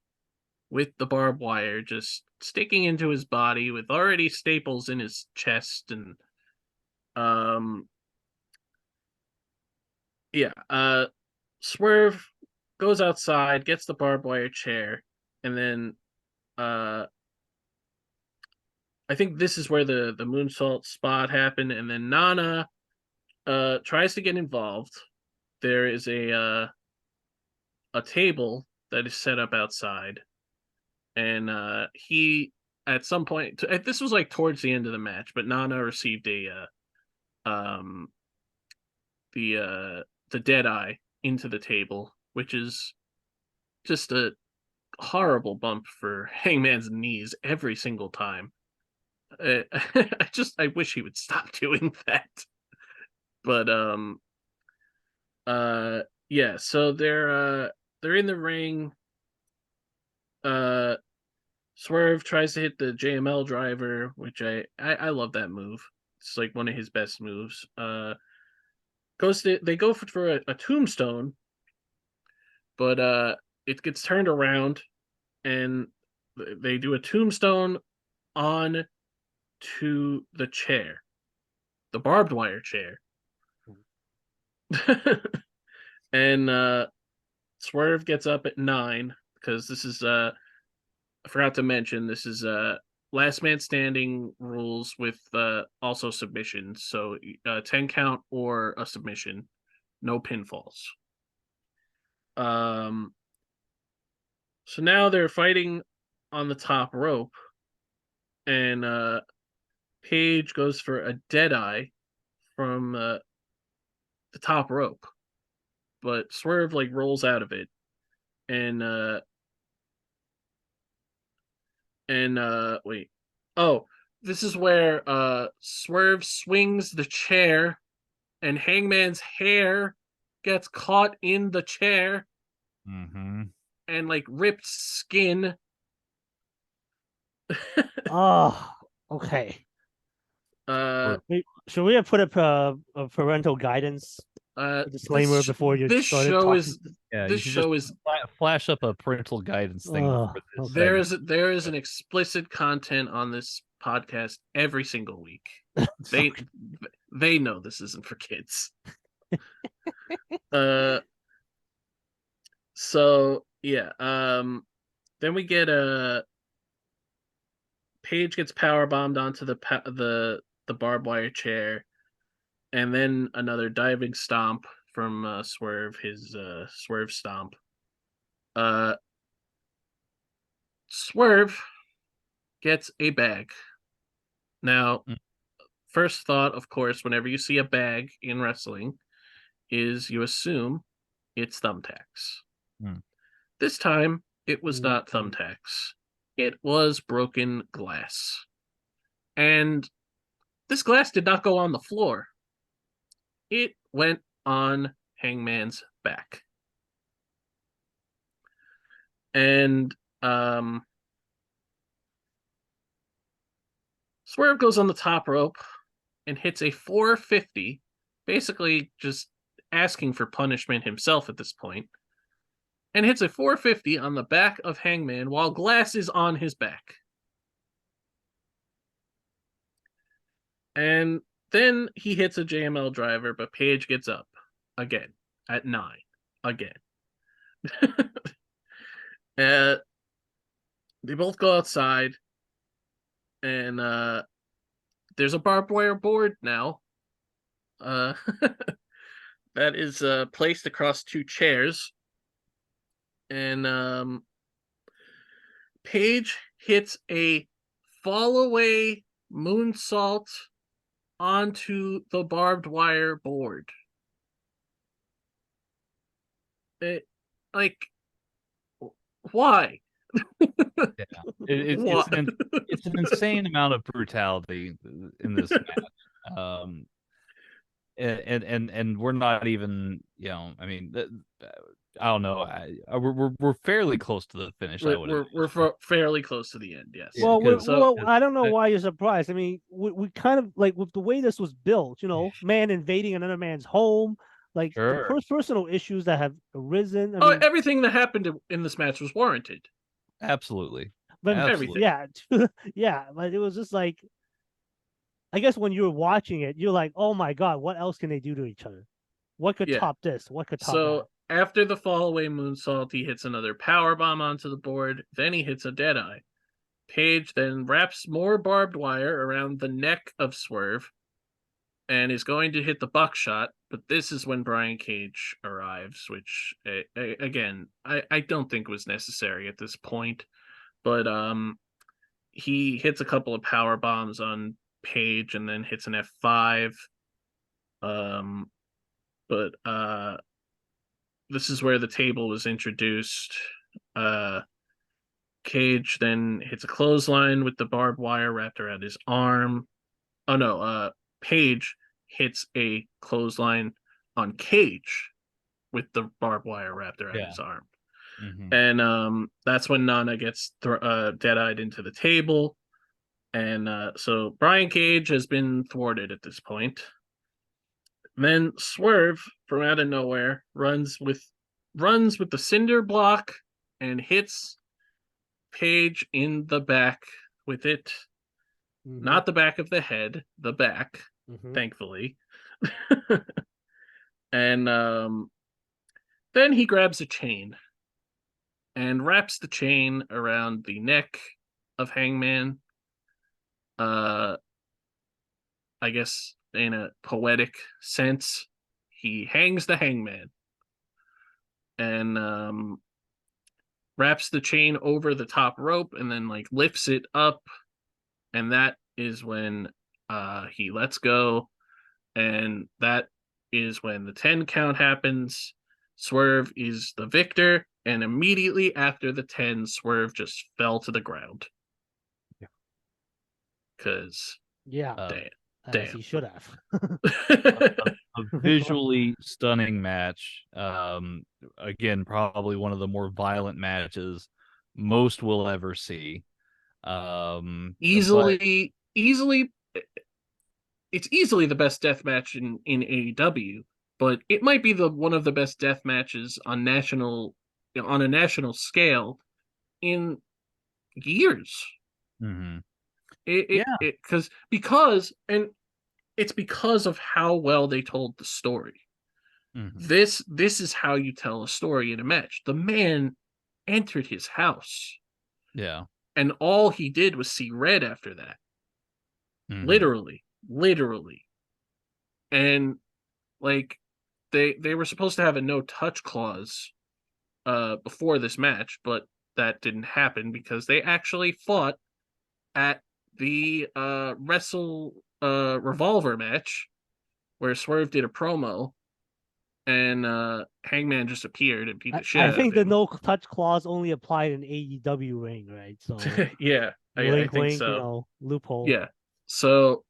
with the barbed wire just sticking into his body with already staples in his chest. And Swerve goes outside, gets the barbed wire chair, and then I think this is where the moonsault spot happened, and then Nana tries to get involved. There is a table that is set up outside, and he at some point this was like towards the end of the match, but Nana received the dead eye into the table, which is just a horrible bump for Hangman's knees every single time. I wish he would stop doing that. But yeah, so they're in the ring. Swerve tries to hit the JML driver, which I love that move. It's like one of his best moves. They go for a tombstone, but it gets turned around, and they do a tombstone on to the chair, the barbed wire chair. And Swerve gets up at 9, because this is I forgot to mention, this is last man standing rules with also submissions. So 10 count or a submission, no pinfalls. So now they're fighting on the top rope, and Paige goes for a deadeye from the top rope, but Swerve like rolls out of it, and wait. Oh, this is where Swerve swings the chair, and Hangman's hair gets caught in the chair. Mm-hmm. And like ripped skin. Oh, okay. Should we have put a parental guidance disclaimer before you this started show talking? this show is flash up a parental guidance thing. Oh, for this okay. there is an explicit content on this podcast every single week. They know this isn't for kids. So yeah, then we get Paige gets power bombed onto the barbed wire chair, and then another diving stomp from Swerve, his Swerve stomp. Swerve gets a bag. Now, first thought, of course, whenever you see a bag in wrestling, is you assume it's thumbtacks. This time, it was not thumbtacks. It was broken glass. And this glass did not go on the floor. It went on Hangman's back. And Swerve goes on the top rope and hits a 450, basically just asking for punishment himself at this point, and hits a 450 on the back of Hangman while glass is on his back. And then he hits a JML driver, but Paige gets up again at 9 again. They both go outside, and there's a barbed wire board now. that is placed across two chairs. And Paige hits a fall away moonsault onto the barbed wire board. Like, why? It's an insane amount of brutality in this match. And we're not even, I mean, I don't know. We're fairly close to the finish. I would. We're fairly close to the end. Yes. Well, Yeah, I don't know why you're surprised. I mean, we kind of like with the way this was built. Man invading another man's home, like Sure. the personal issues that have arisen. I mean, everything that happened in this match was warranted. Absolutely. but Absolutely. yeah, yeah. But it was just like, I guess when you were watching it, you're like, oh my god, what else can they do to each other? What could top this? What could top that? After the fallaway moonsault, he hits another power bomb onto the board. Then he hits a Deadeye. Paige then wraps more barbed wire around the neck of Swerve and is going to hit the buckshot. But this is when Brian Cage arrives, which, again, I don't think was necessary at this point. But he hits a couple of power bombs on Paige and then hits an F5. But this is where the table was introduced. Cage then hits a clothesline with the barbed wire wrapped around his arm. Oh no, Page hits a clothesline on Cage with the barbed wire wrapped around his arm. Mm-hmm. And that's when Nana gets dead-eyed into the table. And so Brian Cage has been thwarted at this point. Then Swerve from out of nowhere runs with the cinder block and hits Paige in the back with it. Mm-hmm. Not the back of the head, the back, thankfully. And then he grabs a chain and wraps the chain around the neck of Hangman. I guess in a poetic sense, he hangs the Hangman and wraps the chain over the top rope and then like lifts it up, and that is when he lets go, and that is when the 10 count happens. Swerve is the victor, and immediately after the 10, Swerve just fell to the ground. Because damn, he should have. a visually stunning match. Again, probably one of the more violent matches most will ever see. Easily, it's easily the best death match in AEW, but it might be one of the best death matches on a national scale in years. Mm-hmm. Because it's because of how well they told the story. Mm-hmm. This is how you tell a story in a match. The man entered his house. Yeah. And all he did was see red after that. Mm-hmm. Literally. And like they were supposed to have a no touch clause before this match, but that didn't happen because they actually fought at the Revolver match where Swerve did a promo and Hangman just appeared and beat the shit out of him. I think the no touch clause only applied in AEW ring, right? So yeah, I think so. Loophole. Yeah. So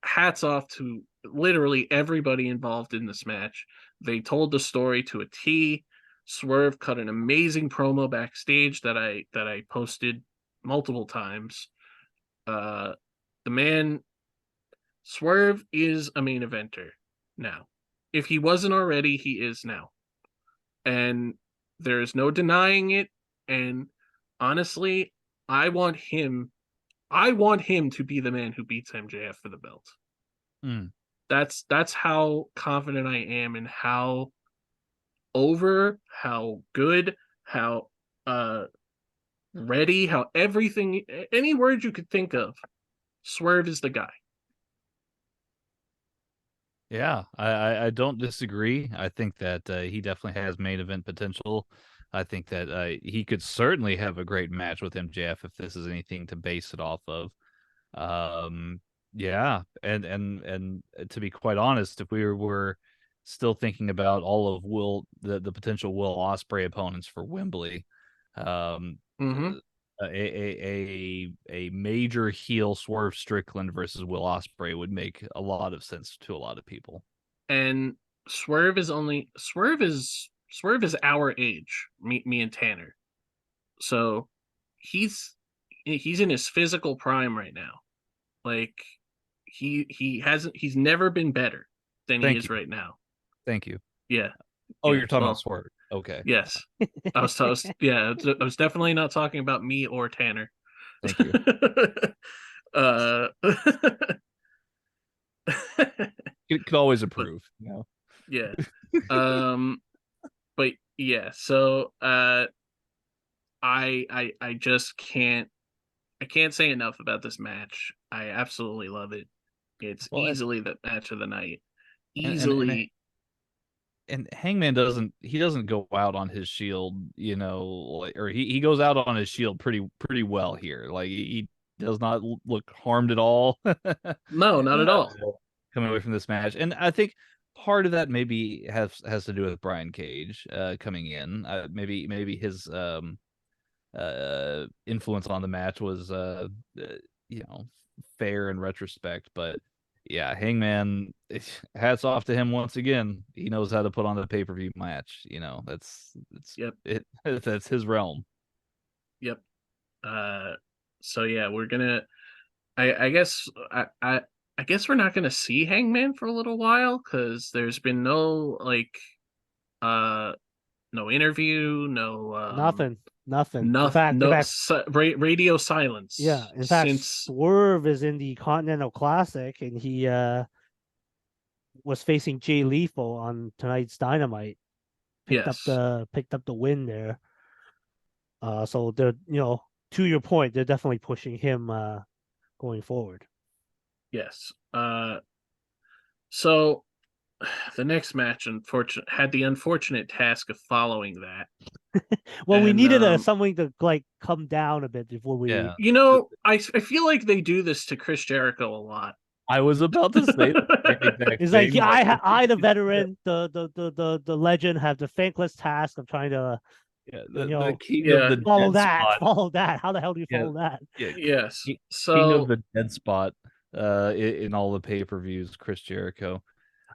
hats off to literally everybody involved in this match. They told the story to a T. Swerve cut an amazing promo backstage that I posted multiple times. The man Swerve is a main eventer now. If he wasn't already, he is now. And there's no denying it. And honestly, I want him to be the man who beats MJF for the belt. Mm. That's how confident I am in how over, how good, how ready, how everything, any word you could think of, Swerve is the guy. Yeah, I don't disagree. I think that he definitely has main event potential. I think that he could certainly have a great match with MJF if this is anything to base it off of. Um, yeah, and to be quite honest, if we were still thinking about all of the potential Will Ospreay opponents for Wembley, um, Mm-hmm. a major heel Swerve Strickland versus Will Ospreay would make a lot of sense to a lot of people. And Swerve is our age, me and Tanner. So he's in his physical prime right now. Like he's never been better than he Thank is you, right now. thank you. Yeah. Oh, Yeah. you're talking Well, about Swerve. Okay, yes. I was definitely not talking about me or Tanner. thank you. uh You could always but approve. You know? yeah. Um but yeah, so I just I can't say enough about this match. I absolutely love it. It's Well, easily the match of the night. and Easily. and Hangman doesn't go out on his shield, like, or he goes out on his shield pretty well here. Like he does not look harmed at all. No, not at all. Coming away from this match, and I think part of that maybe has to do with Brian Cage coming in. Maybe his influence on the match was you know fair in retrospect, but yeah, Hangman, hats off to him once again. He knows how to put on the pay-per-view match. Yep. That's his realm. Yep. So yeah, we're gonna I guess I guess we're not gonna see Hangman for a little while because there's been no uh no interview, no Nothing. In fact, radio silence yeah. In fact, since Swerve is in the Continental Classic, and he was facing Jay Lethal on tonight's Dynamite. yes. Picked up the win there. So they're to your point, they're definitely pushing him going forward. Yes. So the next match had the unfortunate task of following that. Well, we And needed something to like come down a bit before we. Yeah, I feel like they do this to Chris Jericho a lot. I was about to say the same exact It's like thing. I, the veteran, the legend, have the thankless task of trying to Yeah, you the know king of Yeah. the dead spot. follow that. How the hell do you Yeah, follow that? yeah, Yes. king of So the dead spot. In all the pay-per-views, Chris Jericho.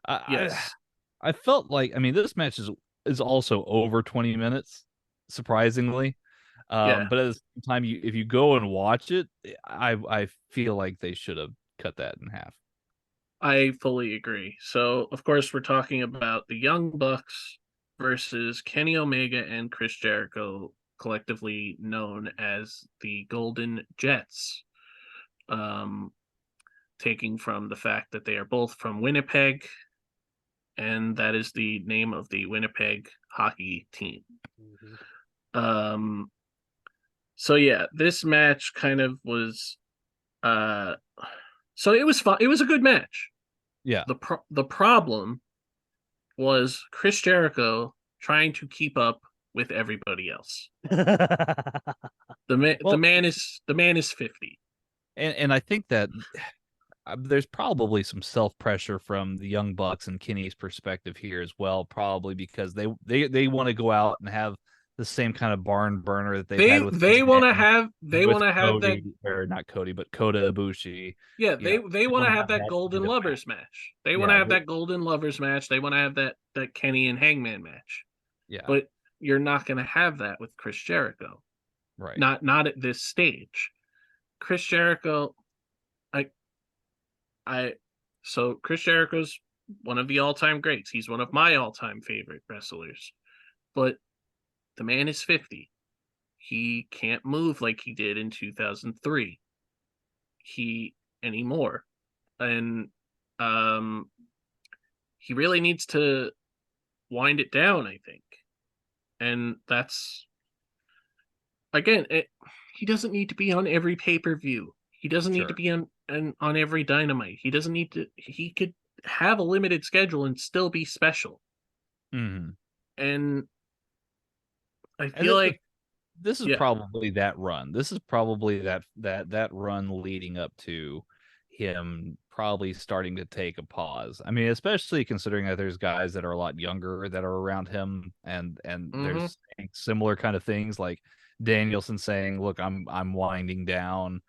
I yes. I felt like, I mean, this match is also over 20 minutes, surprisingly. Yeah. But at the same time, if you go and watch it, I feel like they should have cut that in half. I fully agree. So, of course, we're talking about the Young Bucks versus Kenny Omega and Chris Jericho, collectively known as the Golden Jets. Um, Taking from the fact that they are both from Winnipeg, and that is the name of the Winnipeg hockey team. Mm-hmm. So yeah, this match kind of was so it was fun. It was a good match. Yeah, The problem was Chris Jericho trying to keep up with everybody else. well, The man is 50. and I think that there's probably some self pressure from the Young Bucks and Kenny's perspective here as well, probably because they want to go out and have the same kind of barn burner that they've had with They want to Hangman, have that. Cody, or not Cody, but Kota Ibushi. Yeah, You know, they want wanna to have that kind golden of match. lovers match. They want to Yeah, have that golden lovers match. They want to have that Kenny and Hangman match. yeah, But you're not going to have that with Chris Jericho. right. Not at this stage. Chris Jericho, I so Chris Jericho's one of the all-time greats. He's one of my all-time favorite wrestlers. But the man is 50. He can't move like he did in 2003. Anymore. And he really needs to wind it down, I think. And that's again, he doesn't need to be on every pay-per-view. He doesn't need to Sure. be on every Dynamite. He doesn't need to. He could have a limited schedule and still be special. Mm-hmm. And I And feel like this is yeah, probably that run. This is probably that run leading up to him probably starting to take a pause. I mean, especially considering that there's guys that are a lot younger that are around him, and mhm, there's similar kind of things like Danielson saying, "Look, I'm winding down."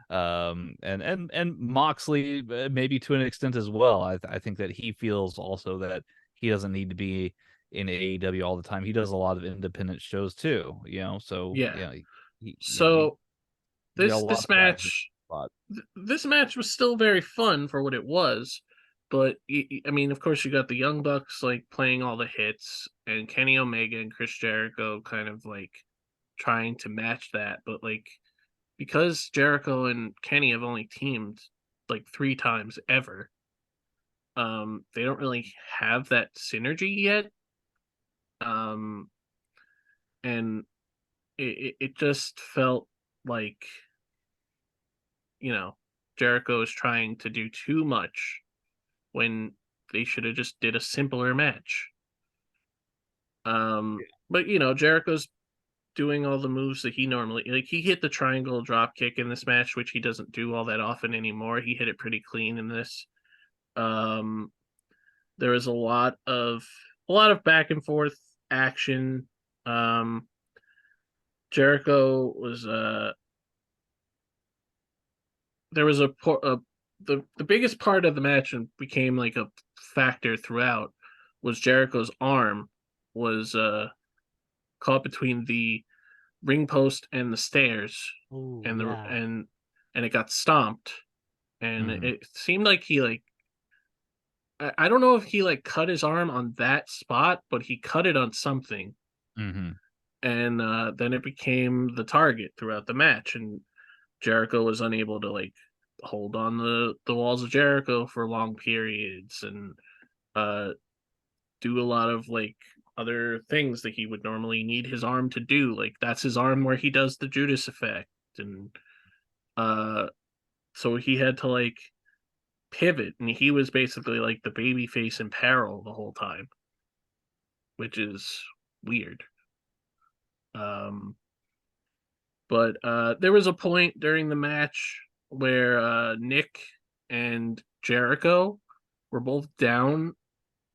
And Moxley maybe to an extent as well. I think that he feels also that he doesn't need to be in AEW all the time. He does a lot of independent shows too, so yeah. yeah, So you got a this lot this of guys in the match spot. this match was still very fun for what it was, but I mean, of course, you got the Young Bucks like playing all the hits, and Kenny Omega and Chris Jericho kind of like trying to match that, but like because Jericho and Kenny have only teamed like 3 times ever, they don't really have that synergy yet, um, and it just felt like Jericho is trying to do too much when they should have just did a simpler match. But Jericho's doing all the moves that he normally like. He hit the triangle drop kick in this match, which he doesn't do all that often anymore. He hit it pretty clean in this. Um, there was a lot of back and forth action. Um, Jericho was there was the biggest part of the match and became like a factor throughout was Jericho's arm was caught between the ring post and the stairs, Oh and the yeah. and it got stomped, and Mhm, it seemed like he like I don't know if he like cut his arm on that spot, but he cut it on something, mhm, and then it became the target throughout the match, and Jericho was unable to like hold on the walls of Jericho for long periods, and uh do a lot of like other things that he would normally need his arm to do. Like that's his arm where he does the Judas effect, and uh so he had to like pivot, and he was basically like the baby face in peril the whole time, which is weird. Um but there was a point during the match where Nick and Jericho were both down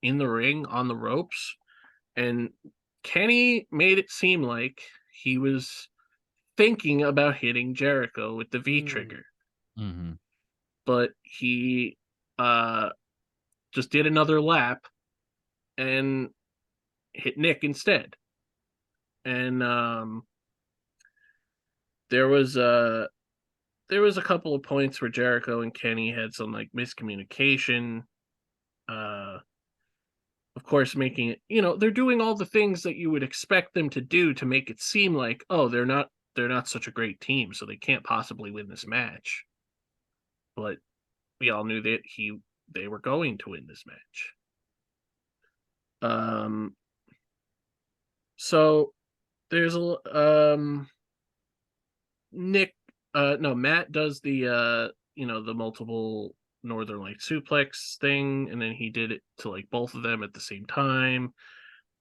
in the ring on the ropes, and Kenny made it seem like he was thinking about hitting Jericho with the V Mm. trigger, mhm. but he uh just did another lap and hit Nick instead. And there was a there was a couple of points where Jericho and Kenny had some like miscommunication. Uh of course, making it, they're doing all the things that you would expect them to do to make it seem like, oh, they're not such a great team, so they can't possibly win this match. But we all knew that they were going to win this match. Um so there's Nick no, Matt does the multiple Northern Light suplex thing, and then he did it to like both of them at the same time.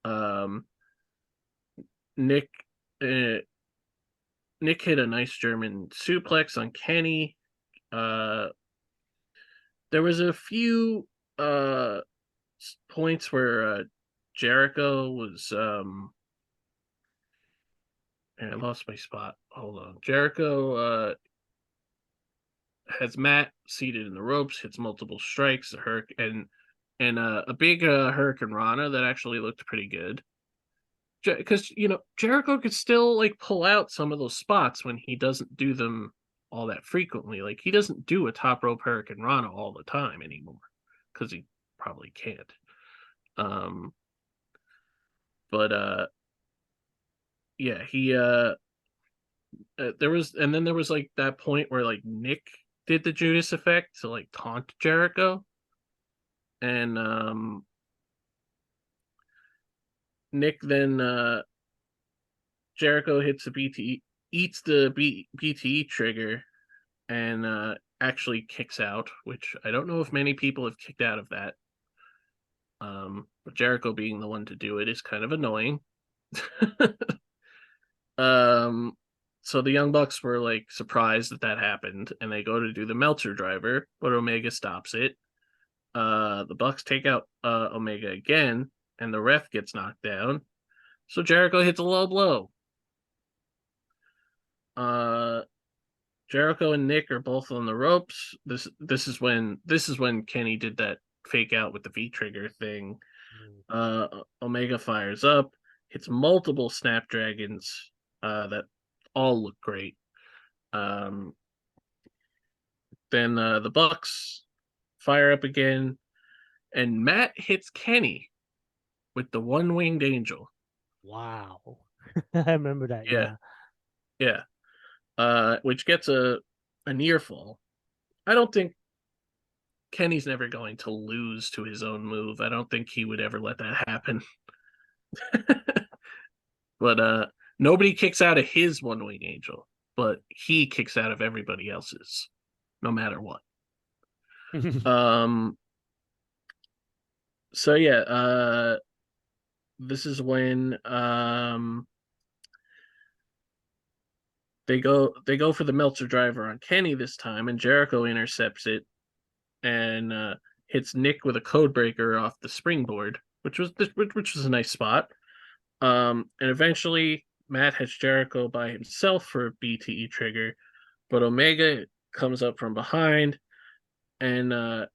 Um Nick uh, Nick hit a nice German suplex on Kenny. Uh there was a few uh points where Jericho was and I lost my spot. Hold on. Jericho has Matt seated in the ropes, hits multiple strikes, a big Hurricane Rana that actually looked pretty good. Because Jericho could still like pull out some of those spots when he doesn't do them all that frequently. Like he doesn't do a top rope Hurricane Rana all the time anymore because he probably can't. Um, but yeah, he there was like that point where like Nick did the Judas effect to like taunt Jericho, and Nick then Jericho hits the BTE, eats the BTE trigger, and actually kicks out, which I don't know if many people have kicked out of that. But Jericho being the one to do it is kind of annoying. um, so the Young Bucks were like surprised that happened, and they go to do the Meltzer driver, but Omega stops it. The Bucks take out Omega again, and the ref gets knocked down. So Jericho hits a low blow. Jericho and Nick are both on the ropes. This is when Kenny did that fake out with the V trigger thing. Omega fires up, hits multiple snapdragons that all look great. Then the Bucks fire up again, and Matt hits Kenny with the one-winged angel. Wow. I remember that. Yeah. Which gets a near fall. I don't think Kenny's never going to lose to his own move. I don't think he would ever let that happen. But nobody kicks out of his one-wing angel, but he kicks out of everybody else's, no matter what. So yeah, this is when they go for the Meltzer driver on Kenny this time, and Jericho intercepts it and hits Nick with a code breaker off the springboard, which was a nice spot. And eventually Matt has Jericho by himself for a BTE trigger, but Omega comes up from behind and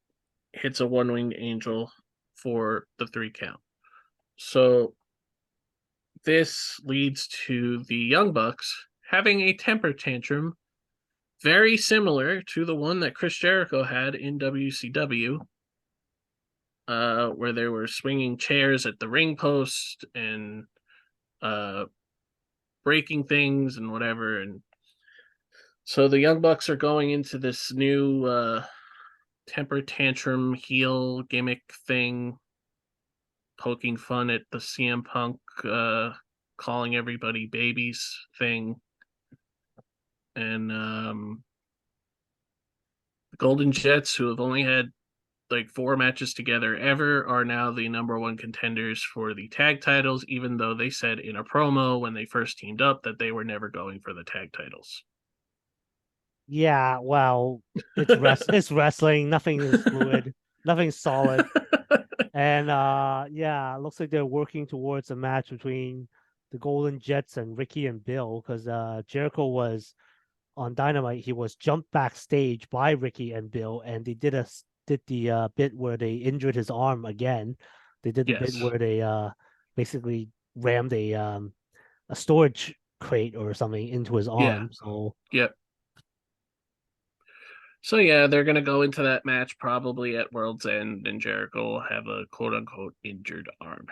hits a one-winged angel for the 3 count. So this leads to the Young Bucks having a temper tantrum very similar to the one that Chris Jericho had in WCW, where they were swinging chairs at the ring post and breaking things and whatever. And so the Young Bucks are going into this new temper tantrum heel gimmick thing, poking fun at the CM Punk calling everybody babies thing. And the Golden Jets, who have only had like 4 matches together ever, are now the number 1 contenders for the tag titles, even though they said in a promo when they first teamed up that they were never going for the tag titles. Yeah, well, it's wrestling. Nothing is fluid. Nothing's solid. And yeah, it looks like they're working towards a match between the Golden Jets and Ricky and Bill, because Jericho was on Dynamite. He was jumped backstage by Ricky and Bill, and they did the bit where they injured his arm again. They did the bit Yes. where they basically rammed a storage crate or something into his arm. So Yep. So yeah, they're gonna go into that match probably at World's End, and Jericho will have a quote unquote injured arm.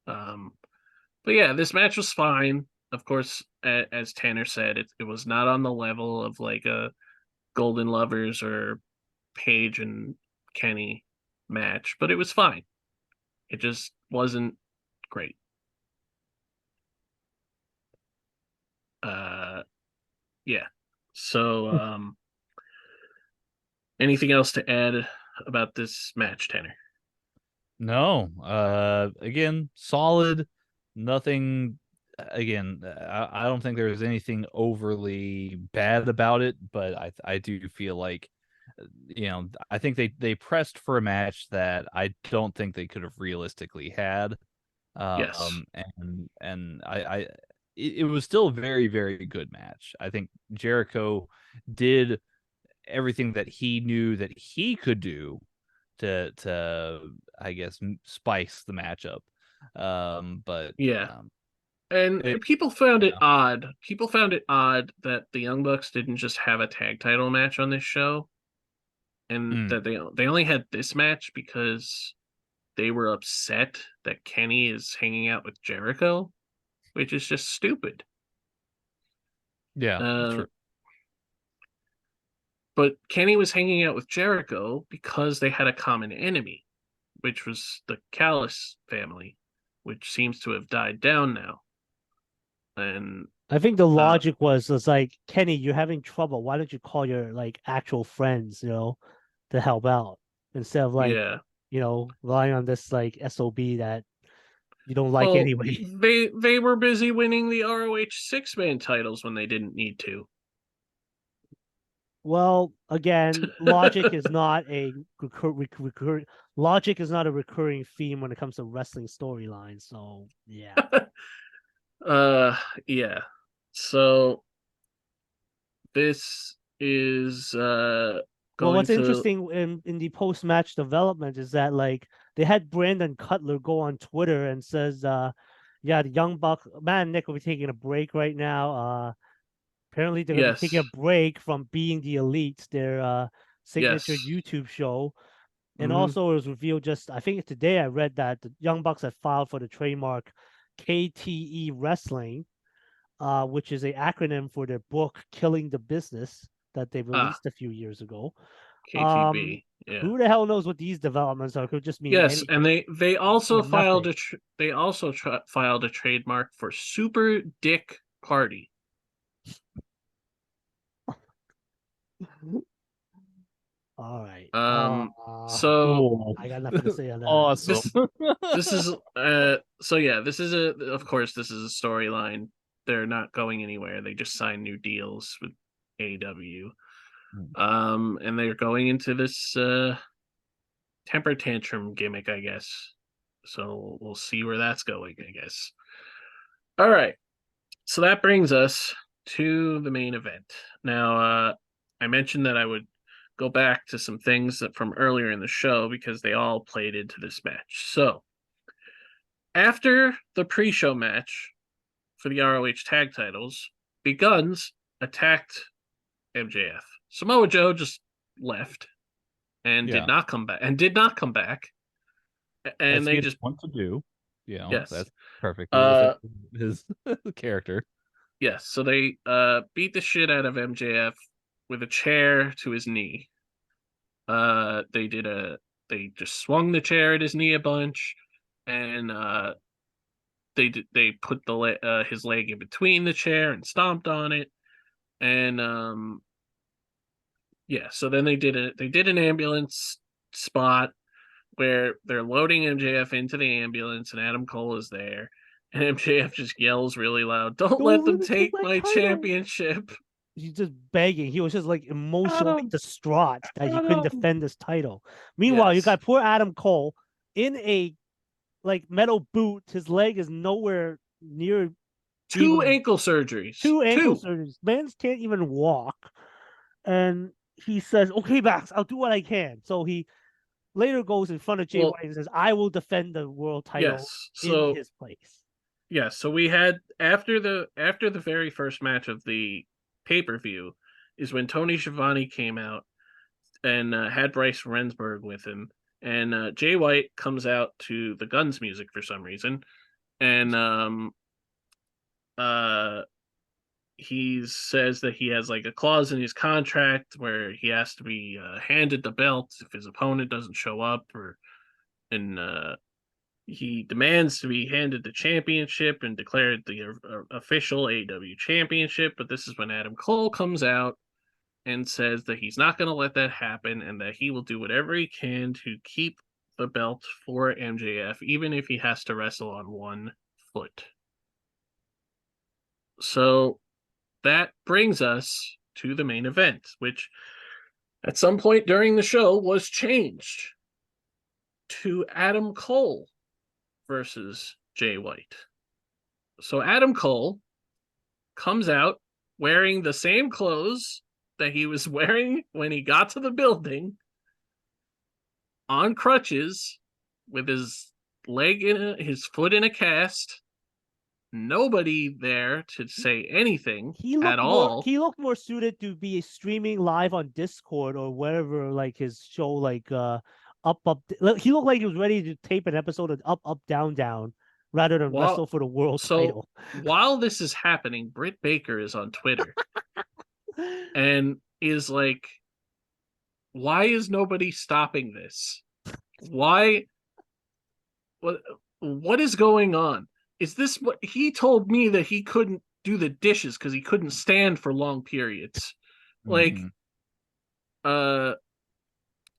But yeah, this match was fine. Of course, as Tanner said, it was not on the level of like a Golden Lovers or Paige and Kenny match, but it was fine. It just wasn't great. Yeah. So anything else to add about this match, Tanner? No. Again, solid. Nothing. Again, I don't think there was anything overly bad about it, but I do feel like, I think they pressed for a match that I don't think they could have realistically had. Yes. And it was still a very, very good match. I think Jericho did everything that he knew that he could do to I guess spice the matchup. But Yeah. And people found it odd. People found it odd that the Young Bucks didn't just have a tag title match on this show, and that they only had this match because they were upset that Kenny is hanging out with Jericho, which is just stupid. Yeah, true. But Kenny was hanging out with Jericho because they had a common enemy, which was the Callis family, which seems to have died down now. And I think the logic was like, Kenny, you're having trouble. Why don't you call your like actual friends, to help out instead of like, Yeah. relying on this like SOB that you don't like Well, anyway. they were busy winning the ROH 6-man titles when they didn't need to. Well, again, logic is not a logic is not a recurring theme when it comes to wrestling storylines. So yeah. Yeah. So this is Well, going what's to interesting in the post match development is that like they had Brandon Cutler go on Twitter and says, yeah, the Young Buck Matt and Nick will be taking a break right now. Apparently they're gonna be taking a yes. break from Being the Elite, their signature Yes. YouTube show. And Hmm. also it was revealed just I think today I read that the Young Bucks had filed for the trademark KTE Wrestling, which is a acronym for their book Killing the Business that they Ah, released a few years ago. KTB. Yeah. Who the hell knows what these developments are? It could just mean Yes, and anything they also or filed nothing. filed a trademark for Super Dick Party. All right. So Cool. I got nothing to say on that. Awesome. this is so yeah, this is of course this is a storyline. They're not going anywhere. They just signed new deals with AEW. And they're going into this temper tantrum gimmick, I guess. So we'll see where that's going, I guess. All right. So that brings us to the main event. Now, I mentioned that I would go back to some things from earlier in the show because they all played into this match. So, after the pre-show match for the ROH tag titles, the Guns attacked MJF. Samoa Joe just left and Yeah. did not come back. And As he they had just want to do. yes. That's perfectly Uh within his character. yes, so they beat the shit out of MJF with a chair to his knee. They did they just swung the chair at his knee a bunch, and they put his leg in between the chair and stomped on it, and yeah. So then they did an ambulance spot where they're loading MJF into the ambulance, and Adam Cole is there, and MJF just yells really loud, "Don't let Don't let them me take take my my title. championship!" He's just begging. He was just like emotionally Adam, distraught that he couldn't Adam. defend his title. Meanwhile, you Yes, got poor Adam Cole in a like metal boot. His leg is nowhere near two even ankle surgeries, two ankle two. surgeries. Man can't even walk. And he says, "Okay, Max, I'll do what I can." So he later goes in front of Jay Well, White and says, "I will defend the world title yes. in So his place." yeah, so we had after the very first match of the pay-per-view is when Tony Schiavone came out and had Bryce Rensburg with him, and Jay White comes out to the Guns music for some reason, and uh he says that he has like a clause in his contract where he has to be handed the belt if his opponent doesn't show up, or and he demands to be handed the championship and declared the official AEW championship. But this is when Adam Cole comes out and says that he's not going to let that happen and that he will do whatever he can to keep the belt for MJF, even if he has to wrestle on one foot. So that brings us to the main event, which at some point during the show was changed to Adam Cole versus Jay White. So Adam Cole comes out wearing the same clothes that he was wearing when he got to the building, on crutches, with his his foot in a cast. Nobody there to say anything at all. He looked more suited to be streaming live on Discord or wherever like his show like he looked like he was ready to tape an episode of Up Down Down rather than While wrestle for the world so title. while this is happening, Britt Baker is on Twitter and is like, "Why is nobody stopping this? Why? What? What is going on? Is this what he told me that he couldn't do the dishes because he couldn't stand for long periods. Like, Mhm.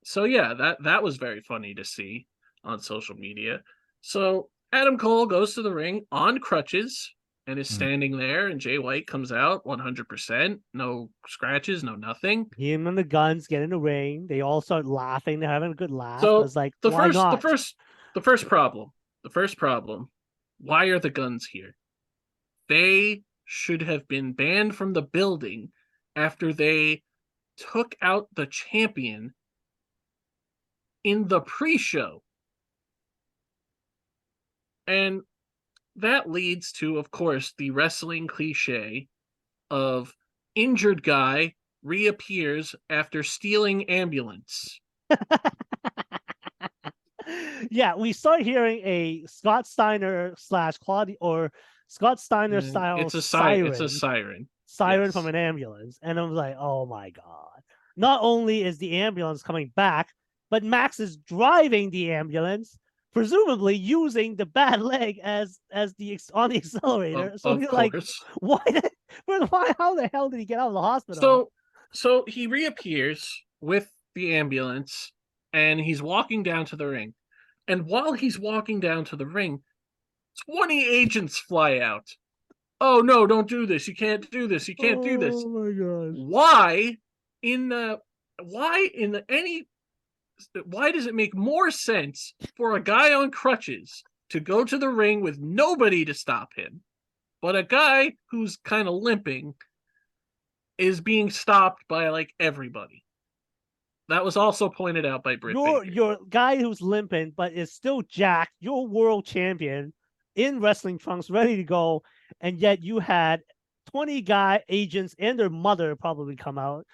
so yeah, that was very funny to see on social media. So Adam Cole goes to the ring on crutches and is Mhm. standing there, and Jay White comes out 100%, no scratches, no nothing. Him and the Guns get in the ring. They all start laughing. They're having a good laugh. I So was like, the why first the not? first the first problem, the first problem, why are the Guns here? They should have been banned from the building after they took out the champion in the pre-show. And that leads to, of course, the wrestling cliche of injured guy reappears after stealing ambulance. Yeah, we start hearing a Scott Steiner slash Claudia or Scott Steiner style It's a siren. It's a siren siren. from Yes. an ambulance. And I was like, oh my God. Not only is the ambulance coming back, but Max is driving the ambulance, presumably using the bad leg as the on the accelerator. So Of you're like, course. why how the hell did he get out of the hospital? So he reappears with the ambulance and he's walking down to the ring. And while he's walking down to the ring, 20 agents fly out. Oh no, don't do this. You can't do this. You can't do this. Oh my gosh. Why in the why in the, any why does it make more sense for a guy on crutches to go to the ring with nobody to stop him, but a guy who's kind of limping is being stopped by like everybody? That was also pointed out by Britt Baker. Your guy who's limping but is still jacked, your world champion in wrestling trunks, ready to go, and yet you had 20 guy agents and their mother probably come out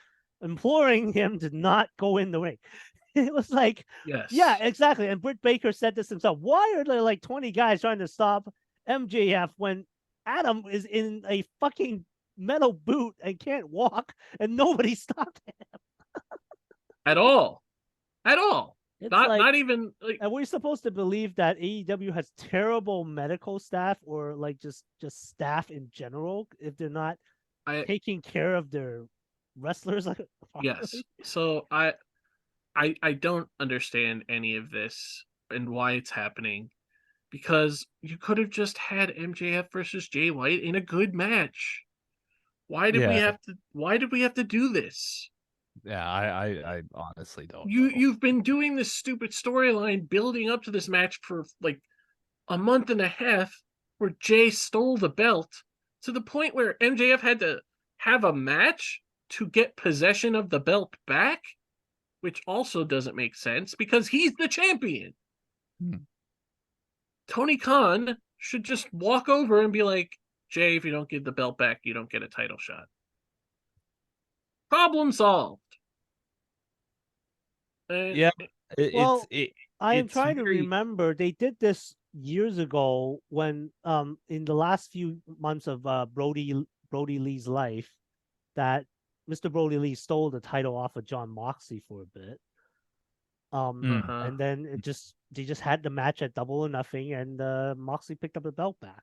imploring him to not go in the ring. It was like, Yes. yeah, exactly. And Britt Baker said this himself. Why are there like 20 guys trying to stop MJF when Adam is in a fucking metal boot and can't walk and nobody stopped him? At all. At all. It's Not like, not even like are we supposed to believe that AEW has terrible medical staff or like just staff in general if they're not I taking care of their wrestlers like yes. properly? So I don't understand any of this and why it's happening, because you could have just had MJF versus Jay White in a good match. Why did we Yeah. have to do this? Yeah, I honestly don't You know. you've been doing this stupid storyline building up to this match for like a month and a half where Jay stole the belt to the point where MJF had to have a match to get possession of the belt back, which also doesn't make sense because he's the champion. Hmm. Tony Khan should just walk over and be like, Jay, if you don't give the belt back, you don't get a title shot. Problem solved. Yeah, Well, I am it's trying to very remember. They did this years ago when in the last few months of Brody Lee's life that Mr. Brody Lee stole the title off of John Moxley for a bit. Uh-huh. And then they just had the match at Double or Nothing, and Moxley picked up the belt back.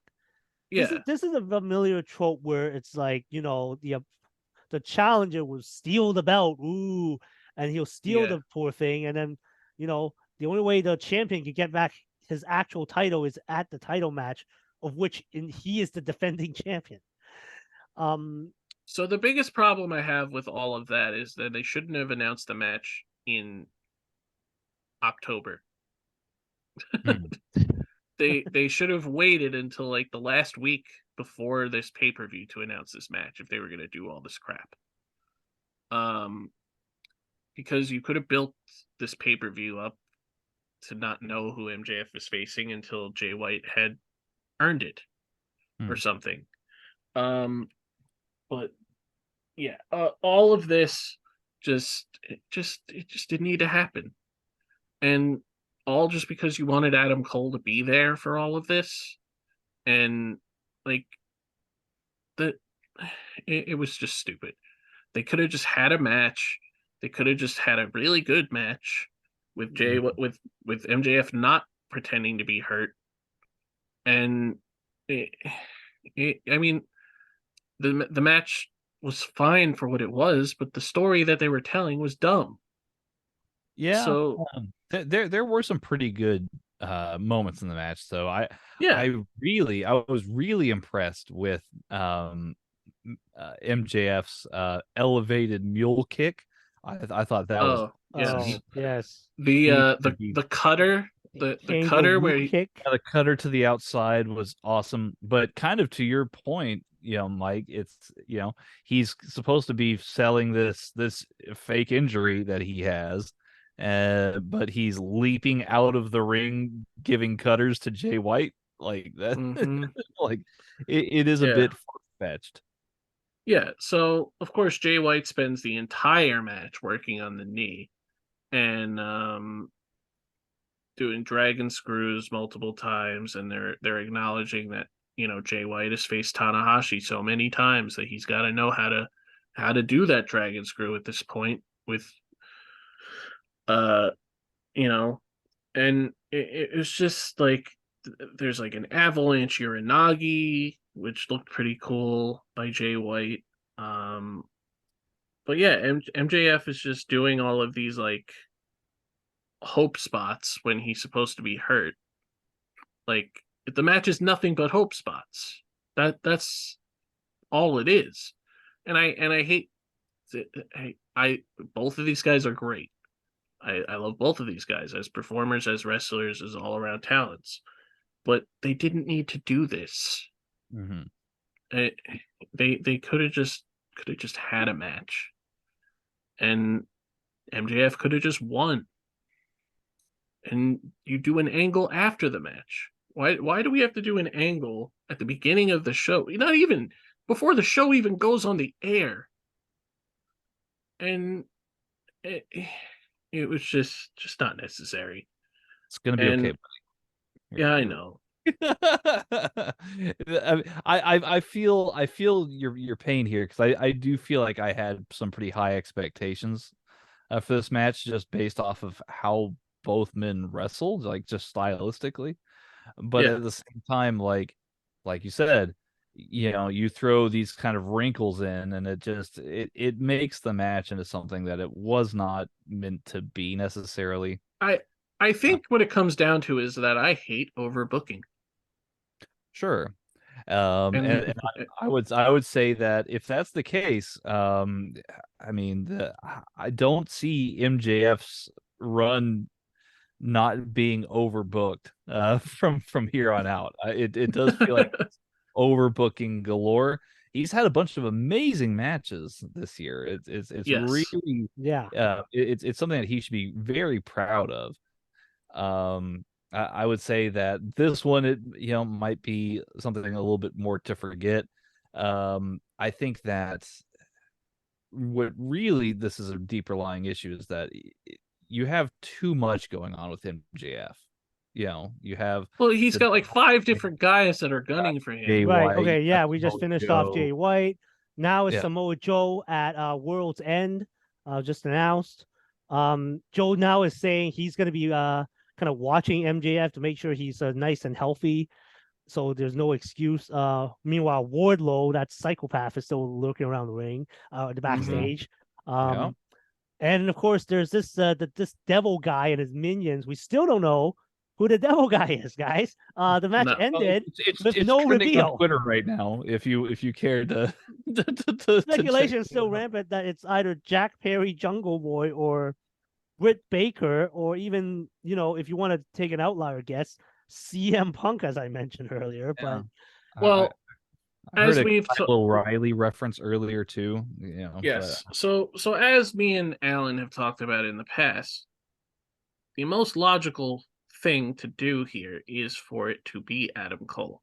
Yeah. This is a familiar trope where it's like, you know, the challenger will steal the belt, ooh, and he'll steal Yeah. the poor thing, and then, you know, the only way the champion can get back his actual title is at the title match, of which he is the defending champion. So the biggest problem I have with all of that is that they shouldn't have announced the match in October. Hmm. They should have waited until like the last week before this pay-per-view to announce this match if they were going to do all this crap. Because you could have built this pay-per-view up to not know who MJF is facing until Jay White had earned it or something. But yeah, all of this it just didn't need to happen. And all just because you wanted Adam Cole to be there for all of this. And like that it was just stupid. They could have just had a match. They could have just had a really good match with with MJF not pretending to be hurt. And I mean, the match was fine for what it was, but the story that they were telling was dumb. Yeah. So There were some pretty good moments in the match. So yeah. I was really impressed with MJF's elevated mule kick. I thought that was Oh yes. Yes. The cutter, the cutter Kangaroo where he, kick. the cutter to the outside was awesome, but kind of to your point, Mike, it's he's supposed to be selling this fake injury that he has, but he's leaping out of the ring, giving cutters to Jay White like that. mhm, Like it is a yeah. bit far-fetched. Yeah, so of course Jay White spends the entire match working on the knee and doing dragon screws multiple times, and they're acknowledging that Jay White has faced Tanahashi so many times that he's got to know how to do that dragon screw at this point with uh you know and it was just like there's like an avalanche uranagi which looked pretty cool by Jay White. um but yeah, MJF is just doing all of these like hope spots when he's supposed to be hurt. Like the match is nothing but hope spots. That's all it is. And I hate I both of these guys are great. I love both of these guys as performers, as wrestlers, as all around talents. But they didn't need to do this. Mm-hmm. They could have just had a match, and MJF could have just won. And you do an angle after the match. Why do we have to do an angle at the beginning of the show? Not even before the show even goes on the air. And it was just not necessary. It's gonna be And okay. yeah, I know. I feel your pain here, because I do feel like I had some pretty high expectations for this match, just based off of how both men wrestled, like just stylistically. But Yeah, at the same time, like you said, you throw these kind of wrinkles in, and it makes the match into something that it was not meant to be necessarily. I think what it comes down to is that I hate overbooking. Sure. And And I would say that if that's the case, I mean, I don't see MJF's run not being overbooked from here on out. It does feel like overbooking galore. He's had a bunch of amazing matches this year. It's yes, really Yeah. it's something that he should be very proud of. I would say that this one, it might be something a little bit more to forget. I think that what really this is a deeper lying issue is that you have too much going on with MJF. You have well, he's the got like 5 different guys that are gunning for Jay him. Right. White, Okay. Yeah. We just Samoa finished off Joe. Jay White. Now it's Yeah. Samoa Joe at World's End, just announced. Joe now is saying he's going to be kind of watching MJF to make sure he's nice and healthy, so there's no excuse. Meanwhile, Wardlow, that psychopath, is still lurking around the ring, the Mhm. backstage. Yeah. And of course, there's this this devil guy and his minions. We still don't know who the devil guy is, guys. The match No. Well, ended it's with no trending on reveal. Twitter right now. If you care to Speculation check is still it out. rampant that it's either Jack Perry, Jungle Boy, or Britt Baker, or even, if you want to take an outlier guess, CM Punk, as I mentioned earlier. Yeah. But Well, I heard as a we've Kyle O'Reilly reference earlier too. But yes, so as me and Alan have talked about in the past, the most logical thing to do here is for it to be Adam Cole,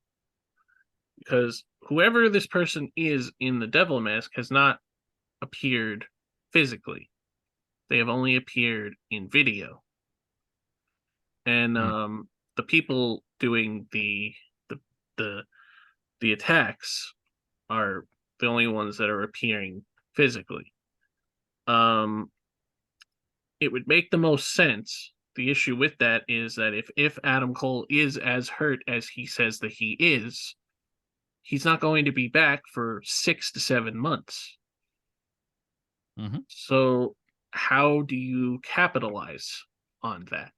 because whoever this person is in the devil mask has not appeared physically. They have only appeared in video. And Hmm. the people doing the the the attacks are the only ones that are appearing physically. Um, it would make the most sense. The issue with that is that if Adam Cole is as hurt as he says that he is, he's not going to be back for 6 to 7 months. Mhm. So how do you capitalize on that?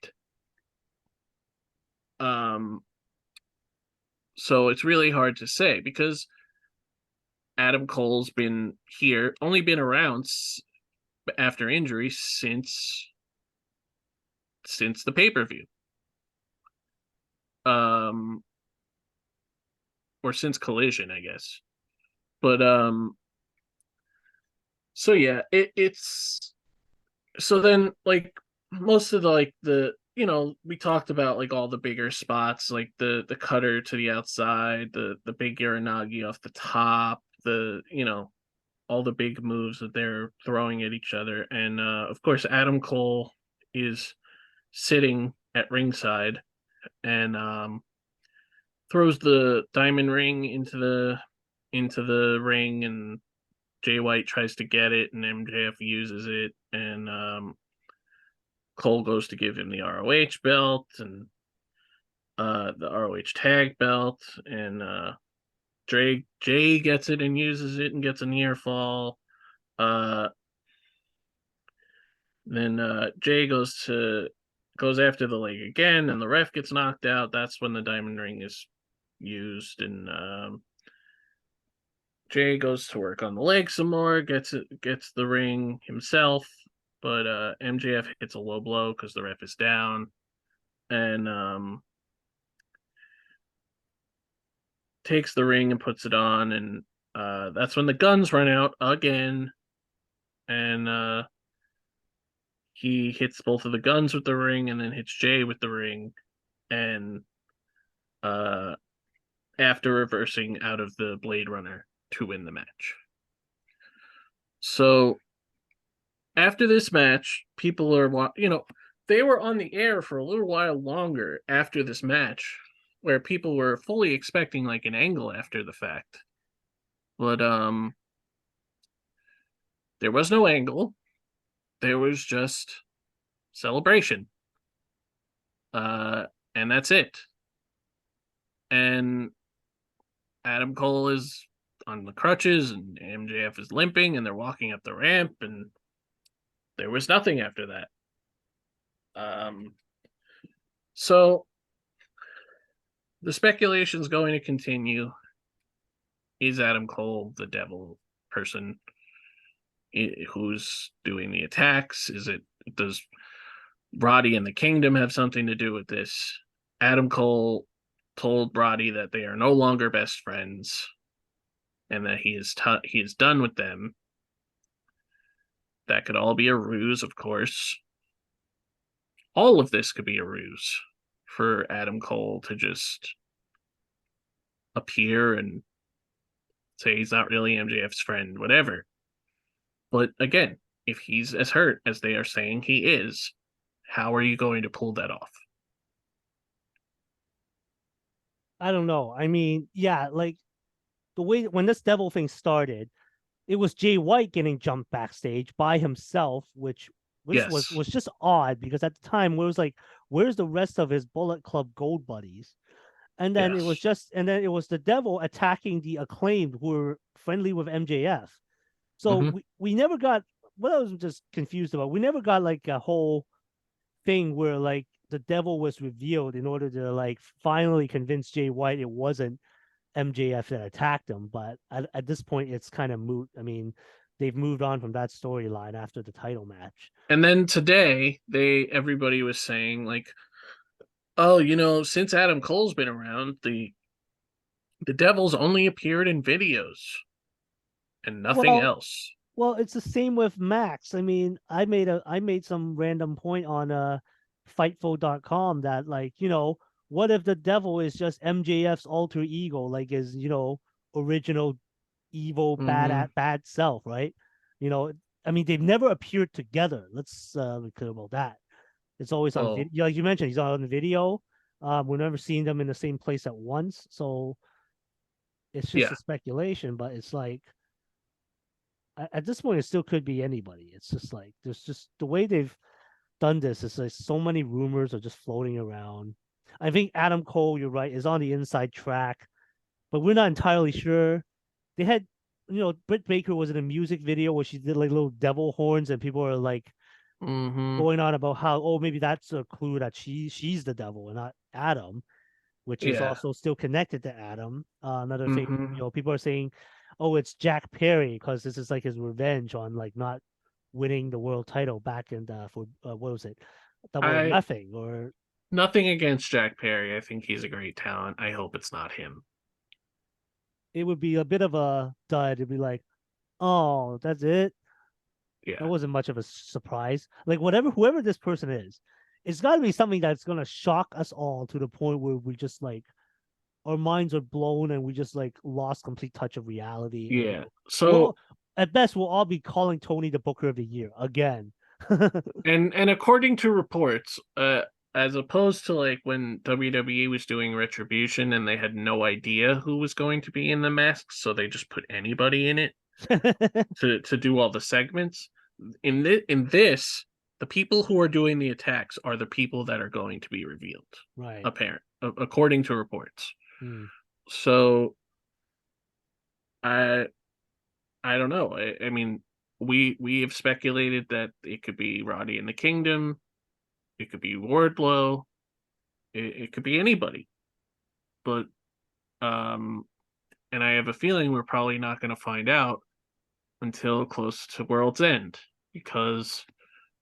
So it's really hard to say because Adam Cole's only been around after injury since the pay-per-view. Or since Collision, I guess. But so yeah, it's so then like most of the we talked about like all the bigger spots, like the cutter to the outside, the big Uranagi off the top, all the big moves that they're throwing at each other. And of course Adam Cole is sitting at ringside and throws the diamond ring into the ring, and Jay White tries to get it, and MJF uses it, and Cole goes to give him the ROH belt and the ROH tag belt, and Jay gets it and uses it and gets a near fall. Then Jay goes after the leg again, and the ref gets knocked out. That's when the diamond ring is used, and Jay goes to work on the leg some more, gets the ring himself, but MJF hits a low blow because the ref is down, and takes the ring and puts it on, and that's when the guns run out again, and he hits both of the guns with the ring and then hits Jay with the ring, and after reversing out of the Blade Runner to win the match. So after this match, people are, they were on the air for a little while longer after this match, where people were fully expecting like an angle after the fact. But there was no angle. There was just celebration. And that's it. And Adam Cole is on the crutches and MJF is limping and they're walking up the ramp, and there was nothing after that. So the speculation is going to continue. Is Adam Cole the devil person who's doing the attacks? Does Roddy and the Kingdom have something to do with this? Adam Cole told Roddy that they are no longer best friends and that he is done with them. That could all be a ruse, of course. All of this could be a ruse for Adam Cole to just appear and say he's not really MJF's friend, whatever. But again, if he's as hurt as they are saying he is, how are you going to pull that off? I don't know. I mean, yeah, like the way when this devil thing started, it was Jay White getting jumped backstage by himself, which Yes. was just odd because at the time it was like, where's the rest of his Bullet Club Gold buddies? And then it was the devil attacking the Acclaimed who were friendly with MJF. So we never got what I was just confused about. We never got like a whole thing where like the devil was revealed in order to like finally convince Jay White it wasn't MJF that attacked him. But at this point, it's kind of moot. I mean, they've moved on from that storyline after the title match. And then today, everybody was saying like, oh, since Adam Cole's been around, the Devil's only appeared in videos and nothing else. Well, it's the same with Max. I mean, I made some random point on Fightful.com that like, what if the devil is just MJF's alter ego, like his, original evil bad self, right? I mean, they've never appeared together. Let's be clear about that. It's always on video, like you mentioned, he's on the video. We've never seen them in the same place at once, so it's just a speculation. But it's like at this point, it still could be anybody. It's just like there's just the way they've done this. It's like so many rumors are just floating around. I think Adam Cole, you're right, is on the inside track but we're not entirely sure. They had, Britt Baker was in a music video where she did like little devil horns, and people are like Mm-hmm. going on about how, oh, maybe that's a clue that she's the devil and not Adam, which is Yeah. also still connected to Adam. Another thing, Mm-hmm. people are saying, oh, it's Jack Perry because this is like his revenge on like not winning the world title back in for what was it, Double or I Nothing, or Nothing against Jack Perry. I think he's a great talent. I hope it's not him. it would be a bit of a dud. It'd be like, oh, that's it. That Yeah. wasn't much of a surprise. Like whoever this person is, it's got to be something that's gonna shock us all to the point where we just like our minds are blown and we just like lost complete touch of reality. And Yeah. well, So at best, we'll all be calling Tony the Booker of the Year again. and according to reports, as opposed to like when WWE was doing Retribution and they had no idea who was going to be in the masks, so they just put anybody in it to do all the segments. In this, the people who are doing the attacks are the people that are going to be revealed, Right. according to reports. Hmm. So I I don't know. I mean, we have speculated that it could be Roddy in the Kingdom, it could be Wardlow, it could be anybody. But um and I have a feeling we're probably not going to find out until close to World's End, because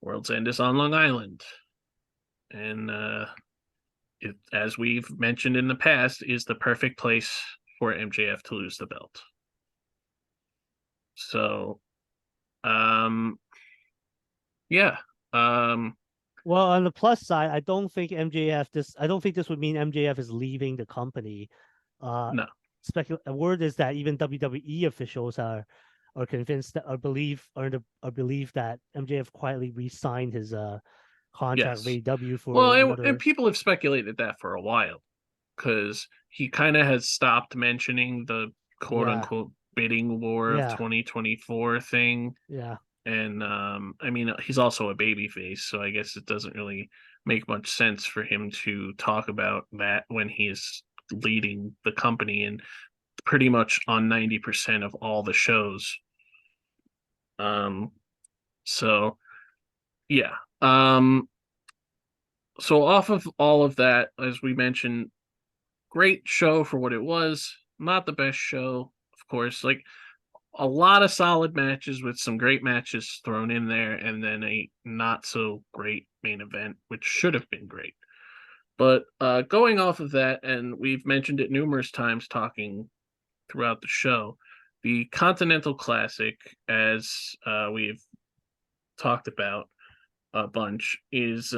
World's End is on Long Island. And it, as we've mentioned in the past, is the perfect place for MJF to lose the belt. So, um, yeah. Um, Well, on the plus side, I don't think MJF this. I don't think this would mean MJF is leaving the company. Uh, no. A word is that even WWE officials are convinced that or believe that MJF quietly re-signed his contract with Yes. AEW Well, for and another. people have speculated that for a while, because he kind of has stopped mentioning the quote Yeah, unquote bidding war of yeah, 2024 thing. yeah. And I mean, he's also a babyface, so I guess it doesn't really make much sense for him to talk about that when he's leading the company and pretty much on 90% of all the shows. Um, so yeah. So off of all of that, as we mentioned, great show for what it was. Not the best show, of course. Like, a lot of solid matches with some great matches thrown in there, and then a not so great main event, which should have been great. But going off of that, and we've mentioned it numerous times talking throughout the show, the Continental Classic, as we've talked about a bunch, is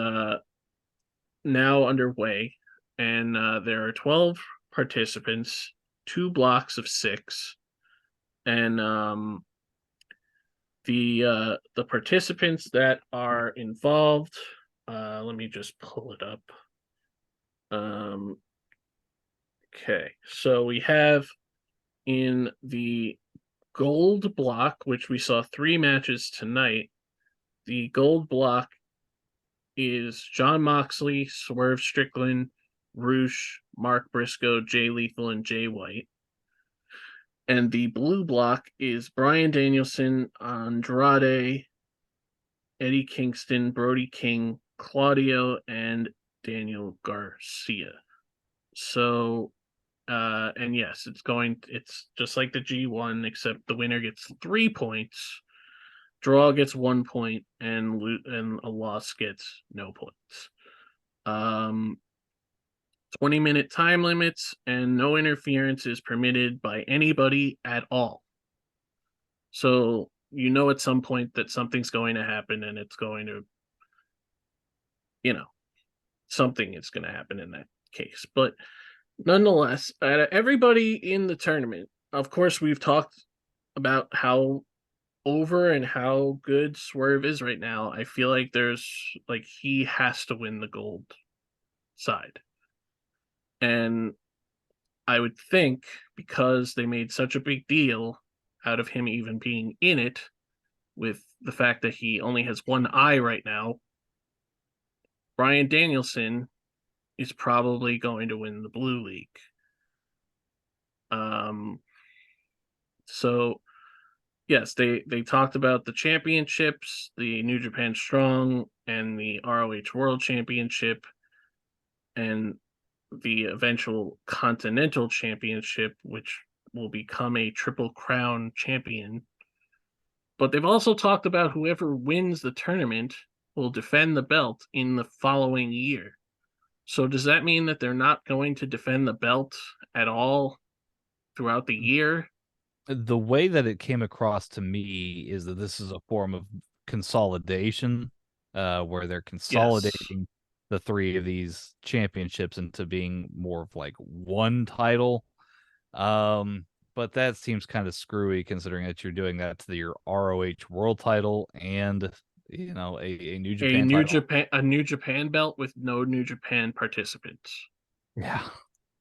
now underway, and there are 12 participants, 2 blocks of 6, and the participants that are involved, let me just pull it up. Um, okay, so we have in the gold block, which we saw 3 matches tonight. The gold block is John Moxley, Swerve Strickland, Roosh, Mark Briscoe, Jay Lethal, and Jay White. And the blue block is Bryan Danielson, Andrade, Eddie Kingston, Brody King, Claudio, and Daniel Garcia. So, and yes, it's just like the G1, except the winner gets 3 points, draw gets 1 point, and a loss gets no points. 20-minute time limits, and no interference is permitted by anybody at all. So at some point that something's going to happen, and it's going to, something is going to happen in that case. But nonetheless, everybody in the tournament, of course, we've talked about how over and how good Swerve is right now. I feel like he has to win the gold side. And I would think, because they made such a big deal out of him even being in it, with the fact that he only has one eye right now, Bryan Danielson is probably going to win the Blue League. So yes, they talked about the championships, the New Japan Strong and the ROH World Championship, and the eventual Continental Championship, which will become a Triple Crown champion. But they've also talked about whoever wins the tournament will defend the belt in the following year. So does that mean that they're not going to defend the belt at all throughout the year? The way that it came across to me is that this is a form of consolidation, where they're Yes. consolidating the three of these championships into being more of like one title. But that seems kind of screwy considering that you're doing that to your ROH world title and a New Japan title. A New Japan belt with no New Japan participants. Yeah.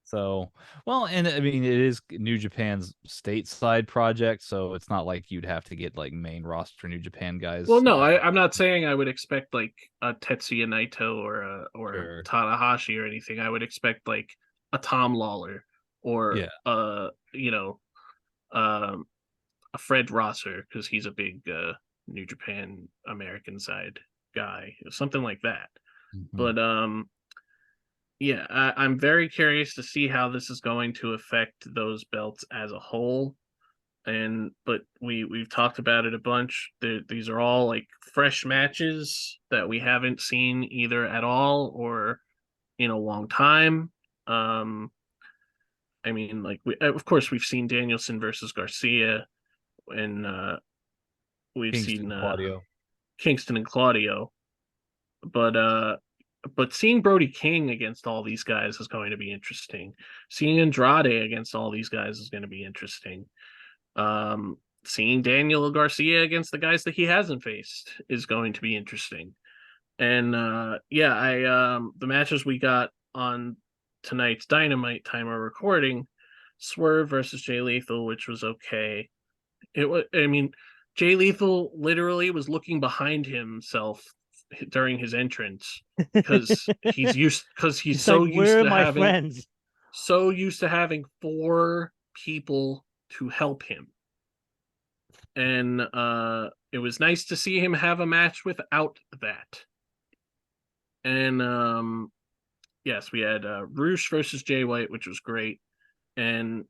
So, well, and I mean, it is New Japan's stateside project, so it's not like you'd have to get like main roster New Japan Well, guys. no, I'm not saying I would expect like a Tetsuya Naito or Sure. Tanahashi or anything. I would expect like a Tom Lawler or Yeah. um a Fred Rosser because he's a big New Japan American side guy, something like that. Mhm. But yeah, I'm very curious to see how this is going to affect those belts as a whole. And but we've talked about it a bunch. These are all like fresh matches that we haven't seen either at all or in a long time. Um, I mean, like of course we've seen Danielson versus Garcia, and we've Kingston seen Claudio. Kingston and Claudio, but seeing Brody King against all these guys is going to be interesting. Seeing Andrade against all these guys is going to be interesting. Um, Seeing Daniel Garcia against the guys that he hasn't faced is going to be interesting. And yeah, I the matches we got on tonight's Dynamite time of recording, Swerve versus Jay Lethal, which was okay. It was, I mean, Jay Lethal literally was looking behind himself during his entrance because he's He's like, so used where are to my having friends? four people to help him. And it was nice to see him have a match without that. And yes, we had Roosh versus Jay White, which was great, and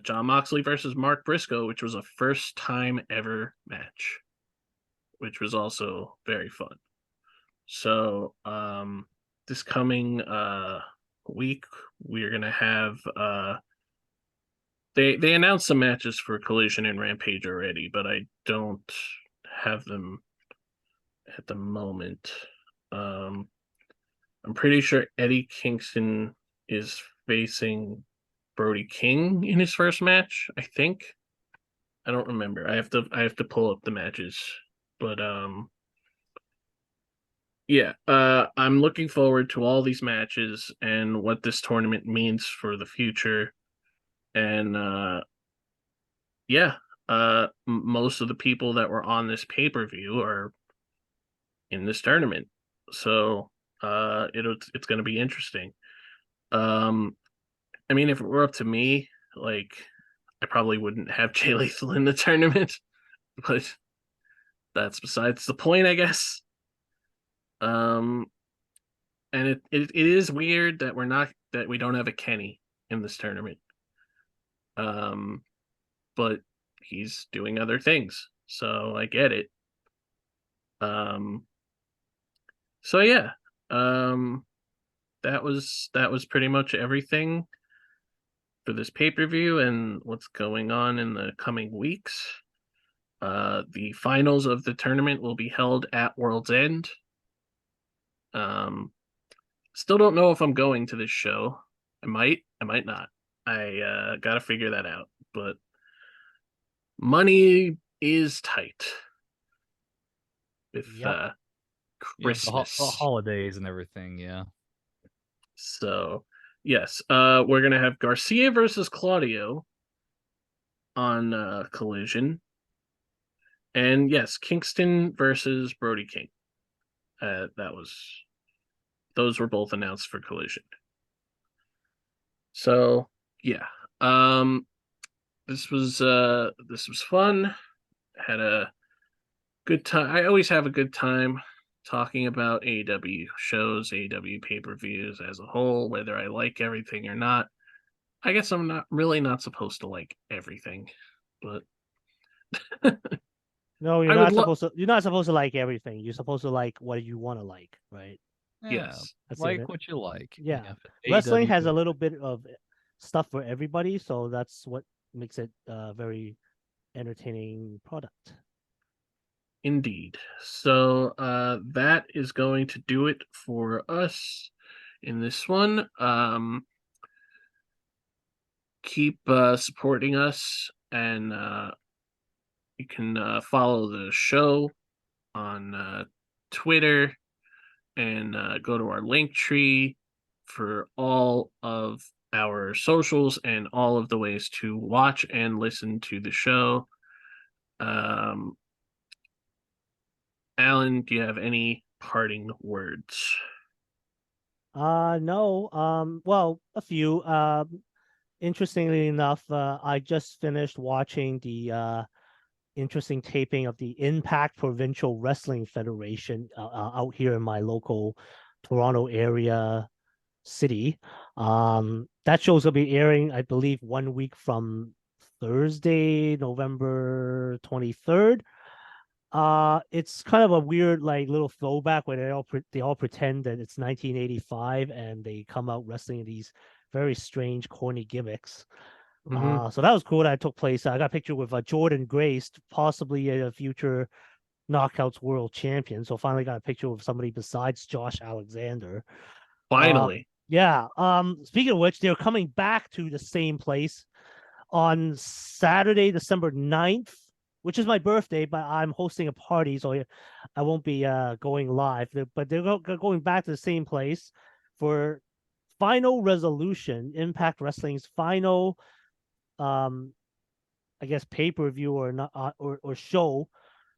John Moxley versus Mark Briscoe, which was a first time ever match, which was also very fun. So this coming week we're gonna have they announced some matches for Collision and Rampage already, but I don't have them at the moment. Um, I'm pretty sure Eddie Kingston is facing Brody King in his first match. I think. I don't remember. I have to pull up the matches, but yeah. I'm looking forward to all these matches and what this tournament means for the future. And yeah, most of the people that were on this pay per view are in this tournament. So it's going to be interesting. Um, I mean, if it were up to me, like I probably wouldn't have Jay Lethal in the tournament, but that's besides the point, I guess. Um, and it is weird that we don't have a Kenny in this tournament. Um, but he's doing other things, so I get it. Um, so yeah, um, that was pretty much everything for this pay per view and what's going on in the coming weeks. The finals of the tournament will be held at World's End. Um, Still don't know if I'm going to this show. I might not. I got to figure that out. But money is tight with Yep. Yeah, the Christmas. holidays and everything. Yeah. So yes, we're gonna have Garcia versus Claudio on Collision, and yes, Kingston versus Brody King. That was those were both announced for Collision. So yeah, this was fun. Had a good time. I always have a good time talking about AEW shows, AEW pay-per-views as a whole, whether I like everything or not. I guess I'm not supposed to like everything, but No, I would love. you're not supposed to like everything. You're supposed to like what you want to like, right? Yeah, Yes. That's like it. what you like. Yeah. If Wrestling AEW has a little bit of stuff for everybody, so that's what makes it very entertaining product. Indeed. So that is going to do it for us in this one. Keep supporting us, and you can follow the show on Twitter, and go to our link tree for all of our socials and all of the ways to watch and listen to the show. Um, Alan, do you have any parting words? No. Well, a few. Interestingly enough, I just finished watching the interesting taping of the Impact Provincial Wrestling Federation out here in my local Toronto area city. That show's gonna be airing, I believe, 1 week from Thursday, November 23rd. It's kind of a weird like little throwback where they all pretend that it's 1985 and they come out wrestling in these very strange, corny gimmicks. Mm-hmm. So that was cool. That took place. I got a picture with Jordan Grace, possibly a future Knockouts World Champion. So finally got a picture with somebody besides Josh Alexander. Uh, Finally. yeah. Speaking of which, they're coming back to the same place on Saturday, December 9th, which is my birthday, but I'm hosting a party, so I won't be going live. But they're going back to the same place for Final Resolution, Impact Wrestling's final, I guess pay-per-view or not or show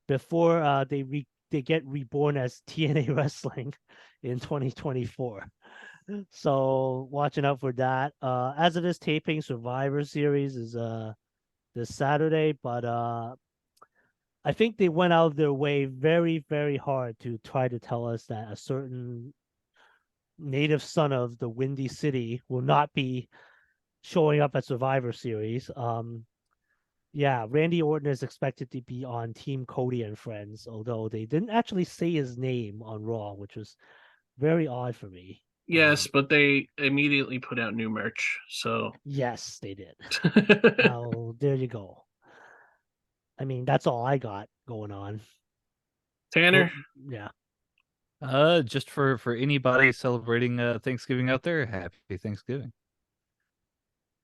before they get reborn as TNA Wrestling in 2024. So watching out for that. As of this taping, Survivor Series is this Saturday, but I think they went out of their way very, very hard to try to tell us that a certain native son of the Windy City will not be showing up at Survivor Series. Yeah, Randy Orton is expected to be on Team Cody and Friends, although they didn't actually say his name on Raw, which was very odd for me. Yes, but they immediately put out new merch. So Yes, they did. Oh, there you go. I mean, that's all I got going on. Tanner, Yeah. Just for anybody celebrating Thanksgiving out there, happy Thanksgiving.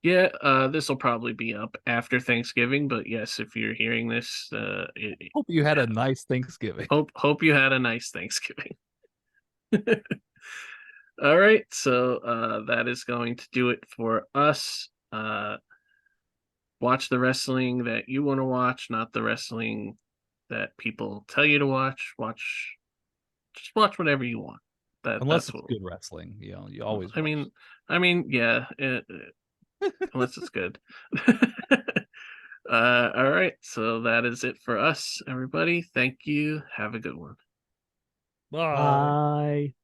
yeah, this will probably be up after Thanksgiving, but yes, if you're hearing this, Hope you had a nice Thanksgiving. hope you had a nice Thanksgiving. All right, so that is going to do it for us. Watch the wrestling that you want to watch, not the wrestling that people tell you to watch. Just watch whatever you want. Unless That's it's what. good wrestling, you always. I mean, yeah. Unless it's good. All right, so that is it for us, everybody. Thank you. Have a good one. Bye. Bye.